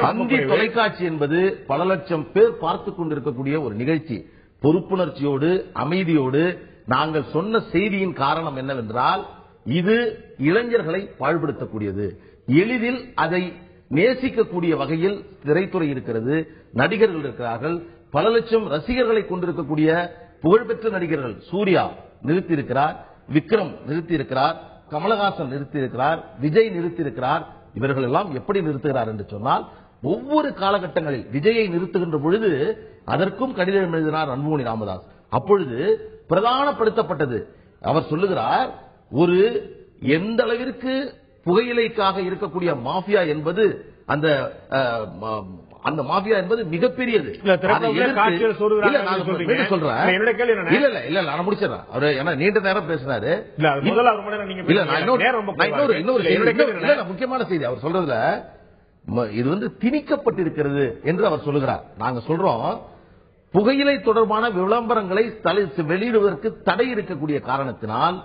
தந்தி தொலைக்காட்சி என்பது பல லட்சம் பேர் பார்த்துக் கொண்டிருக்கக்கூடிய ஒரு நிகழ்ச்சி. பொறுப்புணர்ச்சியோடு அமைதியோடு நாங்கள் சொன்ன செய்தியின் காரணம் என்னவென்றால், இது இளைஞர்களை பாழ்படுத்தக்கூடியது. எளிதில் அதை நேசிக்கக்கூடிய வகையில் திரைத்துறை இருக்கிறது, நடிகர்கள் இருக்கிறார்கள், பல லட்சம் ரசிகர்களை கொண்டிருக்கக்கூடிய புகழ்பெற்ற நடிகர்கள். சூர்யா நிறுத்தியிருக்கிறார், விக்ரம் நிறுத்தியிருக்கிறார், கமலஹாசன் நிறுத்தியிருக்கிறார், விஜய் நிறுத்தியிருக்கிறார். இவர்கள் எல்லாம் எப்படி நிறுத்துகிறார் என்று சொன்னால், ஒவ்வொரு காலகட்டங்களில் விஜயை நிறுத்துகின்ற பொழுது அதற்கும் கடிதம் எழுதினார் அன்புமணி ராமதாஸ். அப்பொழுது பிரதானப்படுத்தப்பட்டது. அவர் சொல்லுகிறார், ஒரு எந்த அளவிற்கு புகையிலைக்காக இருக்கக்கூடிய மாஃபியா என்பது, அந்த மாஃபியா என்பது மிகப்பெரியது. நீண்ட நேரம் பேசினாரு. முக்கியமான செய்தி அவர் சொல்றதுல இது வந்து திணிக்கப்பட்டிருக்கிறது என்று அவர் சொல்லுகிறார். நாங்க சொல்றோம், புகையிலை தொடர்பான விளம்பரங்களை வெளியிடுவதற்கு தடை இருக்கக்கூடிய காரணத்தினால்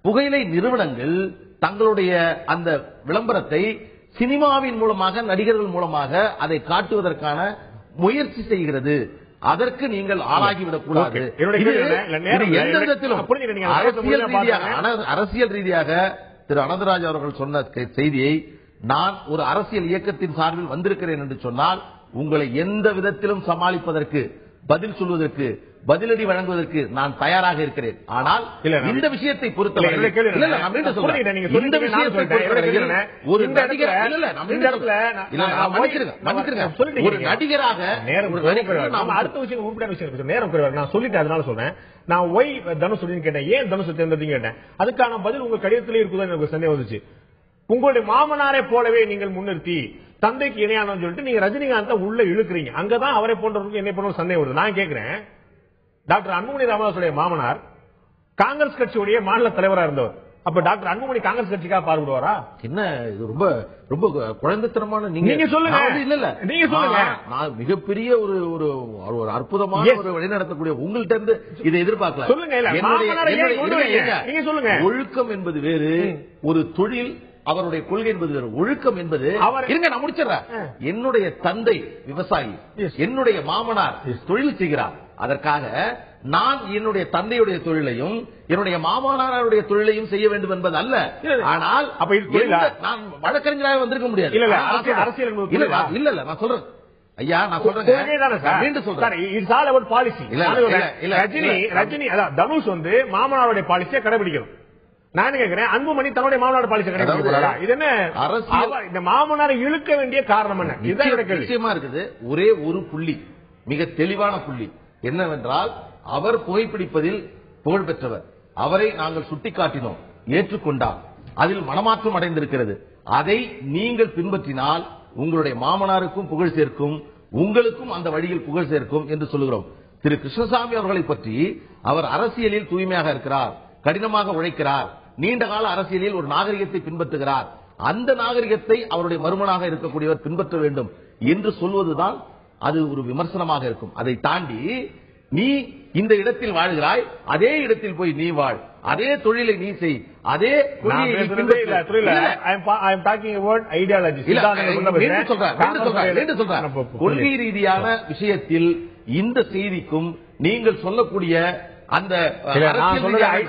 புகையிலை நிறுவனங்கள் தங்களுடைய அந்த விளம்பரத்தை சினிமாவின் மூலமாக, நடிகர்கள் மூலமாக அதை காட்டுவதற்கான முயற்சி செய்கிறது. அதற்கு நீங்கள் ஆளாகிவிடக் கூடாது. எந்த விதத்திலும் அரசியல் ரீதியாக திரு அனந்தராஜ் அவர்கள் சொன்ன செய்தியை, நான் ஒரு அரசியல் இயக்கத்தின் சார்பில் வந்திருக்கிறேன் என்று சொன்னால் உங்களை எந்த விதத்திலும் சமாளிப்பதற்கு, பதில் சொல்வதற்கு, பதிலடி வழங்குவதற்கு நான் தயாராக இருக்கிறேன். ஆனால் இந்த விஷயத்தை பொறுத்தவரை ஒரு நடிகராக
அடுத்த விஷயம் நேரம் நான் சொல்லிட்டேன். அதனால சொல்றேன், நான் ஒய் தனுஷ் கேட்டேன், ஏன் தனுஷ் தேர்ந்தெடுத்தீங்க கேட்டேன். அதுக்கான பதில் உங்க கடிதத்திலே இருக்குதான் எனக்கு சந்தேகம் வந்துச்சு. உங்களுடைய மாமனாரை போலவே நீங்கள் முன்னிறுத்தி தந்தைக்கு இணையானு சொல்லிட்டு நீங்க ரஜினிகாந்த் உள்ள இழுக்கிறீங்க. அங்கதான் அவரை போன்றவருக்கு என்ன போன்ற சந்தேகம் வருது. நான் கேட்கிறேன், டாக்டர் அன்புமணி ராமதாசுடைய மாமனார் காங்கிரஸ் கட்சியுடைய மாநில தலைவராக இருந்தவர். அப்ப டாக்டர் அன்புமணி காங்கிரஸ் கட்சிக்காக பாடுபடுவாரா?
என்ன இது ரொம்ப ரொம்ப குழந்தைத்தனமான
நீங்க சொல்லுங்க.
இல்ல இல்ல
நீங்க சொல்லுங்க.
நான் மிகப்பெரிய ஒரு ஒரு ஒரு அற்புதமான ஒரு வழிநடத்தக்கூடிய உங்கள்ட்ட இருந்து இதை எதிர்பார்க்கலாம்.
சொல்லுங்க. நீங்க சொல்லுங்க.
ஒழுக்கம் என்பது வேறு, ஒரு தொழில் அவருடைய கொள்கை என்பது வேறு. ஒழுக்கம் என்பது இருங்க நான் முடிச்சிடறேன். என்னுடைய தந்தை விவசாயி, என்னுடைய மாமனார் தொழில் செய்கிறார். அதற்காக நான் என்னுடைய தந்தையுடைய தொழிலையும் என்னுடைய மாமனாருடைய தொழிலையும் செய்ய வேண்டும் என்பது அல்ல. ஆனால் நான் வழக்கறிஞராக வந்திருக்க முடியாது.
அரசியல்
இல்ல நான் சொல்றேன் ஐயா, நான் சொல்றேன் மீண்டும் சொல்றேன்.
ரஜினி தனுஷ் வந்து மாமனாருடைய பாலிசியை கடைபிடிக்கணும். நான் கேட்கிறேன், அன்புமணி தன்னுடைய மாமனார் பாலிசி கடைபிடிக்கிறாரா? இது என்ன அரசியல்? இந்த மாமனாரை இழுக்க வேண்டிய காரணம் என்ன? இதுதான்
நிச்சயமா இருக்குது. ஒரே ஒரு புள்ளி, மிக தெளிவான புள்ளி என்னவென்றால், அவர் புகைப்பிடிப்பதில் புகழ் பெற்றவர். அவரை நாங்கள் சுட்டிக்காட்டினோம், ஏற்றுக்கொண்டார். அதில் மனமாற்றம் அடைந்திருக்கிறது. அதை நீங்கள் பின்பற்றினால் உங்களுடைய மாமனாருக்கும் புகழ் சேர்க்கும், உங்களுக்கும் அந்த வழியில் புகழ் சேர்க்கும் என்று சொல்லுகிறோம். திரு கிருஷ்ணசாமி அவர்களை பற்றி, அவர் அரசியலில் தூய்மையாக இருக்கிறார், கடினமாக உழைக்கிறார், நீண்ட கால அரசியலில் ஒரு நாகரிகத்தை பின்பற்றுகிறார். அந்த நாகரிகத்தை அவருடைய மருமனாக இருக்கக்கூடியவர் பின்பற்ற வேண்டும் என்று சொல்வதுதான் அது ஒரு விமர்சனமாக இருக்கும். அதை தாண்டி நீ இந்த இடத்தில் வாழ்கிறாய், அதே இடத்தில் போய் நீ வாழ், அதே தொழிலை நீ செய், அதே கொள்கை ரீதியான விஷயத்தில் இந்த செய்திக்கும் நீங்கள் சொல்லக்கூடிய அந்த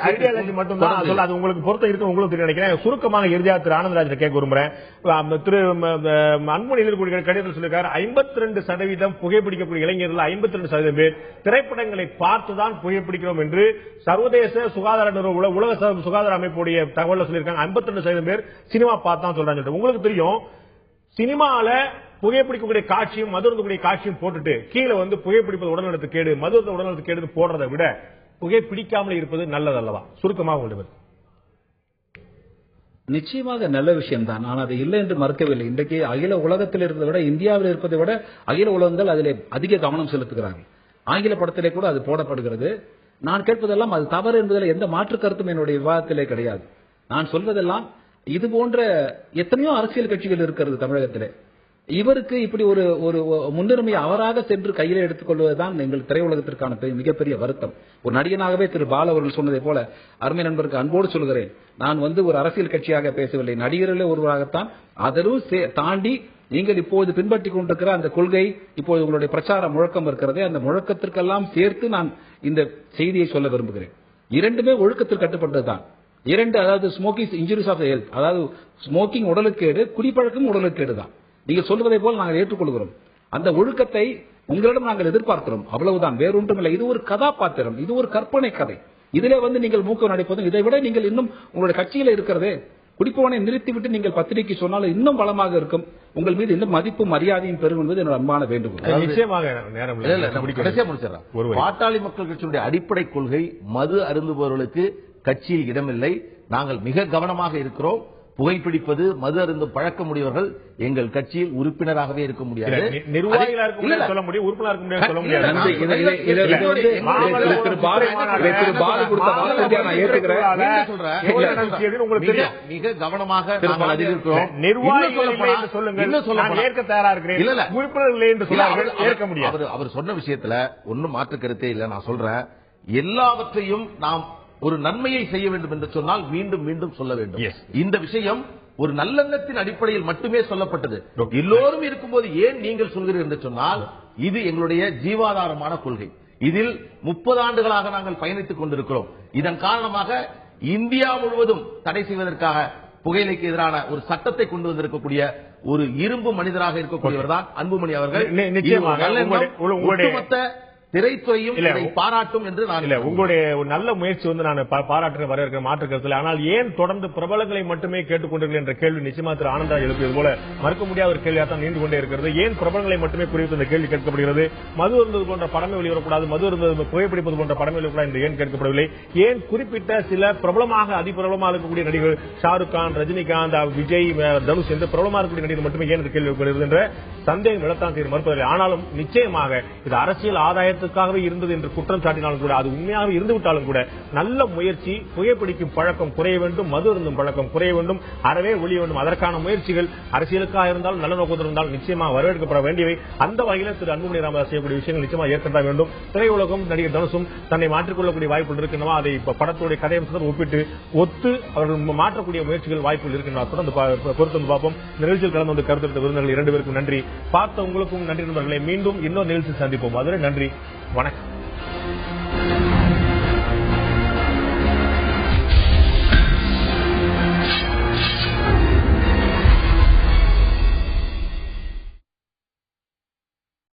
ஐடியாலஜி மட்டும்தான் அது உங்களுக்கு பொறுத்த இருக்கு. உங்களுக்கு நினைக்கிறேன். சுருக்கமாக இறுதியா திரு ஆனந்தராஜ் கேட்க விரும்புறேன். திரு அன்புமணி கடிதத்தில் சொல்லியிருக்காரு, 52% புகைப்பிடிக்கக்கூடிய இளைஞர்கள் 52% பேர் திரைப்படங்களை பார்த்துதான் புகைப்பிடிக்கிறோம் என்று சர்வதேச சுகாதார நிறுவனம், உலக சுகாதார அமைப்புடைய தகவல் சொல்லியிருக்காங்க. 52% பேர் சினிமா பார்த்தான் சொல்றாங்க. உங்களுக்கு தெரியும், சினிமால புகைப்பிடிக்கக்கூடிய காட்சியும் மதுரக்கூடிய காட்சியும் போட்டுட்டு கீழே வந்து புகைப்பிடிப்பது உடல்நலத்துக்கு கேடு, மதுரத்தை உடல்நலத்துக்கு கேடு போடுறதை விட புகைப்பிடிக்காமல் இருப்பது நல்லதல்லவா? சுருக்கமாக உள்ளது.
நிச்சயமாக நல்ல விஷயம் தான். நான் அதை இல்லை என்று மறுக்கவில்லை. இன்றைக்கு அகில உலகத்தில் இருப்பதை விட, இந்தியாவில் இருப்பதை விட அகில உலகங்கள் அதிலே அதிக கவனம் செலுத்துகிறார்கள். ஆங்கில படத்திலே கூட அது போடப்படுகிறது. நான் கேட்பதெல்லாம் அது தவறு என்பதில் எந்த மாற்று கருத்தும் என்னுடைய விவாதத்திலே கிடையாது. நான் சொல்வதெல்லாம் இது போன்ற எத்தனையோ அரசியல் கட்சிகள் இருக்கிறது தமிழகத்திலே. இவருக்கு இப்படி ஒரு ஒரு முன்னுரிமை அவராக சென்று கையில எடுத்துக் கொள்வதுதான் எங்கள் திரையுலகத்திற்கான மிகப்பெரிய வருத்தம். ஒரு நடிகனாகவே திரு பால் அவர்கள் சொன்னதை போல அருமை நண்பருக்கு அன்போடு சொல்கிறேன், நான் வந்து ஒரு அரசியல் கட்சியாக பேசவில்லை, நடிகர்களே ஒருவராகத்தான். அதிலும் தாண்டி நீங்கள் இப்போது பின்பற்றிக் கொண்டிருக்கிற அந்த கொள்கை, இப்போது உங்களுடைய பிரச்சார முழக்கம் இருக்கிறதே, அந்த முழக்கத்திற்கெல்லாம் சேர்த்து நான் இந்த செய்தியை சொல்ல விரும்புகிறேன். இரண்டுமே ஒழுக்கத்தில் கட்டுப்பட்டதுதான். இரண்டு, அதாவது ஸ்மோக்கிங் இன்ஜுரிஸ் ஆஃப் ஹெல்த், அதாவது ஸ்மோக்கிங் உடலுக்கேடு, குடிப்பழக்கம் உடலுக்கேடு தான். நீங்கள் சொல்வதை போல் நாங்கள் ஏற்றுக்கொள்கிறோம். அந்த ஒழுக்கத்தை உங்களிடம் நாங்கள் எதிர்பார்க்கிறோம், அவ்வளவுதான், வேறொன்றும் இல்லை. இது ஒரு கதாபாத்திரம், இது ஒரு கற்பனை கதை. இதிலே வந்து நீங்கள் மூக்க நடிப்பதும், இதை விட நீங்கள் இன்னும் உங்களுடைய கட்சியில இருக்கிறதே குடிப்பவனை நிறுத்திவிட்டு நீங்கள் பத்திரிகை சொன்னாலும் இன்னும் பலமாக இருக்கும். உங்கள் மீது இன்னும் மதிப்பு மரியாதையும் பெறும் என்பது என்னோட அன்பான வேண்டுகோள்.
நிச்சயமாக
பாட்டாளி மக்கள் கட்சியுடைய அடிப்படை கொள்கை, மது அருந்துபவர்களுக்கு கட்சியில் இடமில்லை. நாங்கள் மிக கவனமாக இருக்கிறோம். புகைப்பிடிப்பது, மது அருந்தும் பழக்கமுடையவர்கள் எங்கள் கட்சியில் உறுப்பினராகவே இருக்க முடியாது.
நிர்வாகிகளாக சொல்ல முடியும், உறுப்பினராக சொல்ல முடியாது.
மிக கவனமாக அறிவிக்கிறோம்.
ஏற்க தயாரா இருக்கிறேன், உறுப்பினர்கள் என்று சொன்னார்கள், ஏற்க முடியாது.
அவர் சொன்ன விஷயத்துல ஒன்னும் மாற்று கருத்தே இல்லை. நான் சொல்றேன், எல்லாவற்றையும் நாம் ஒரு நன்மையை செய்ய வேண்டும் என்று சொன்னால் மீண்டும் மீண்டும் சொல்ல வேண்டும். இந்த விஷயம் ஒரு நல்லெண்ணத்தின் அடிப்படையில் மட்டுமே சொல்லப்பட்டது. எல்லோரும் இருக்கும்போது ஏன் நீங்கள் சொல்கிறீர்கள் என்று சொன்னால், இது எங்களுடைய ஜீவாதாரமான கொள்கை. இதில் 30 ஆண்டுகளாக நாங்கள் பயணித்துக் கொண்டிருக்கிறோம். இதன் காரணமாக இந்தியா முழுவதும் தடை செய்வதற்காக புகையிலைக்கு எதிரான ஒரு சட்டத்தை கொண்டு வந்திருக்கக்கூடிய ஒரு இரும்பு மனிதராக இருக்கக்கூடியவர் தான் அன்புமணி அவர்கள். ஒட்டுமொத்த திரைத்துறையும் பாராட்டும் என்று நான் இல்லை.
உங்களுடைய நல்ல முயற்சி வந்து நான் பாராட்டு வரவேற்கிற மாற்று கருத்தில். ஆனால் ஏன் தொடர்ந்து பிரபலங்களை மட்டுமே கேட்டுக்கொண்டிருக்கிறேன் என்ற கேள்வி நிச்சயமா திரு ஆனந்தராஜ் எழுப்பியது போல மறுக்க முடியாத ஒரு கேள்வியாக தான் நீண்டு கொண்டே இருக்கிறது. ஏன் பிரபலங்களை மட்டுமே குறித்து இந்த கேள்வி கேட்கப்படுகிறது? மது இருந்தது போன்ற படமே வெளிவரக்கூடாது, மது இருந்தது புகைப்பிடிப்பது போன்ற படமே வெளிவரக்கூடாது என்று ஏன் கேட்கப்படவில்லை? ஏன் குறிப்பிட்ட சில பிரபலமாக அதிபிரபலமாக இருக்கக்கூடிய நடிகர்கள் ஷாருக் கான், ரஜினிகாந்த், விஜய், தனுஷ் என்று பிரபலமாக இருக்கக்கூடிய நடிகர் மட்டுமே ஏன் கேள்வி என்ற சந்தேகம் எழத்தான் செய்து மறுப்பதில்லை. ஆனாலும் நிச்சயமாக இது அரசியல் ஆதாயத்தை படத்துக்காகவே இருந்தது என்று குற்றம் சாட்டினாலும் கூட, அது உண்மையாக இருந்து விட்டாலும் கூட, நல்ல முயற்சி, புகைப்பிடிக்கும் பழக்கம் குறைய வேண்டும், மது இருந்தும் பழக்கம் குறைய வேண்டும், அறவே ஒழிய வேண்டும். அதற்கான முயற்சிகள் அரசியலுக்காக இருந்தாலும் நல்ல நோக்கத்தில் இருந்தால் நிச்சயமாக வரவேற்கப்பட வேண்டியவை. அந்த வகையில் திரு அன்புமணி ராமதாஸ் செய்யக்கூடிய விஷயங்கள் நிச்சயமாக ஏற்கப்பட வேண்டும். திரையுலகம், நடிகர் தனுஷும் தன்னை மாற்றிக்கொள்ளக்கூடிய வாய்ப்புகள் இருக்கின்றன. அதை படத்துடைய கதையம்சத்துடன் ஒப்பிட்டு ஒத்து அவர்கள் மாற்றக்கூடிய முயற்சிகள் வாய்ப்புகள் இருக்கின்றன. தொடர்ந்து பொறுத்து பார்ப்போம். நிகழ்ச்சியில் கலந்து கொண்டு கருத்து விருந்தினர்கள் 2 பேருக்கும் நன்றி. பார்த்த உங்களுக்கும் நன்றி நண்பர்களை. மீண்டும் இன்னொரு நிகழ்ச்சியில் சந்திப்போம். அதுவரை நன்றி, வணக்கம்.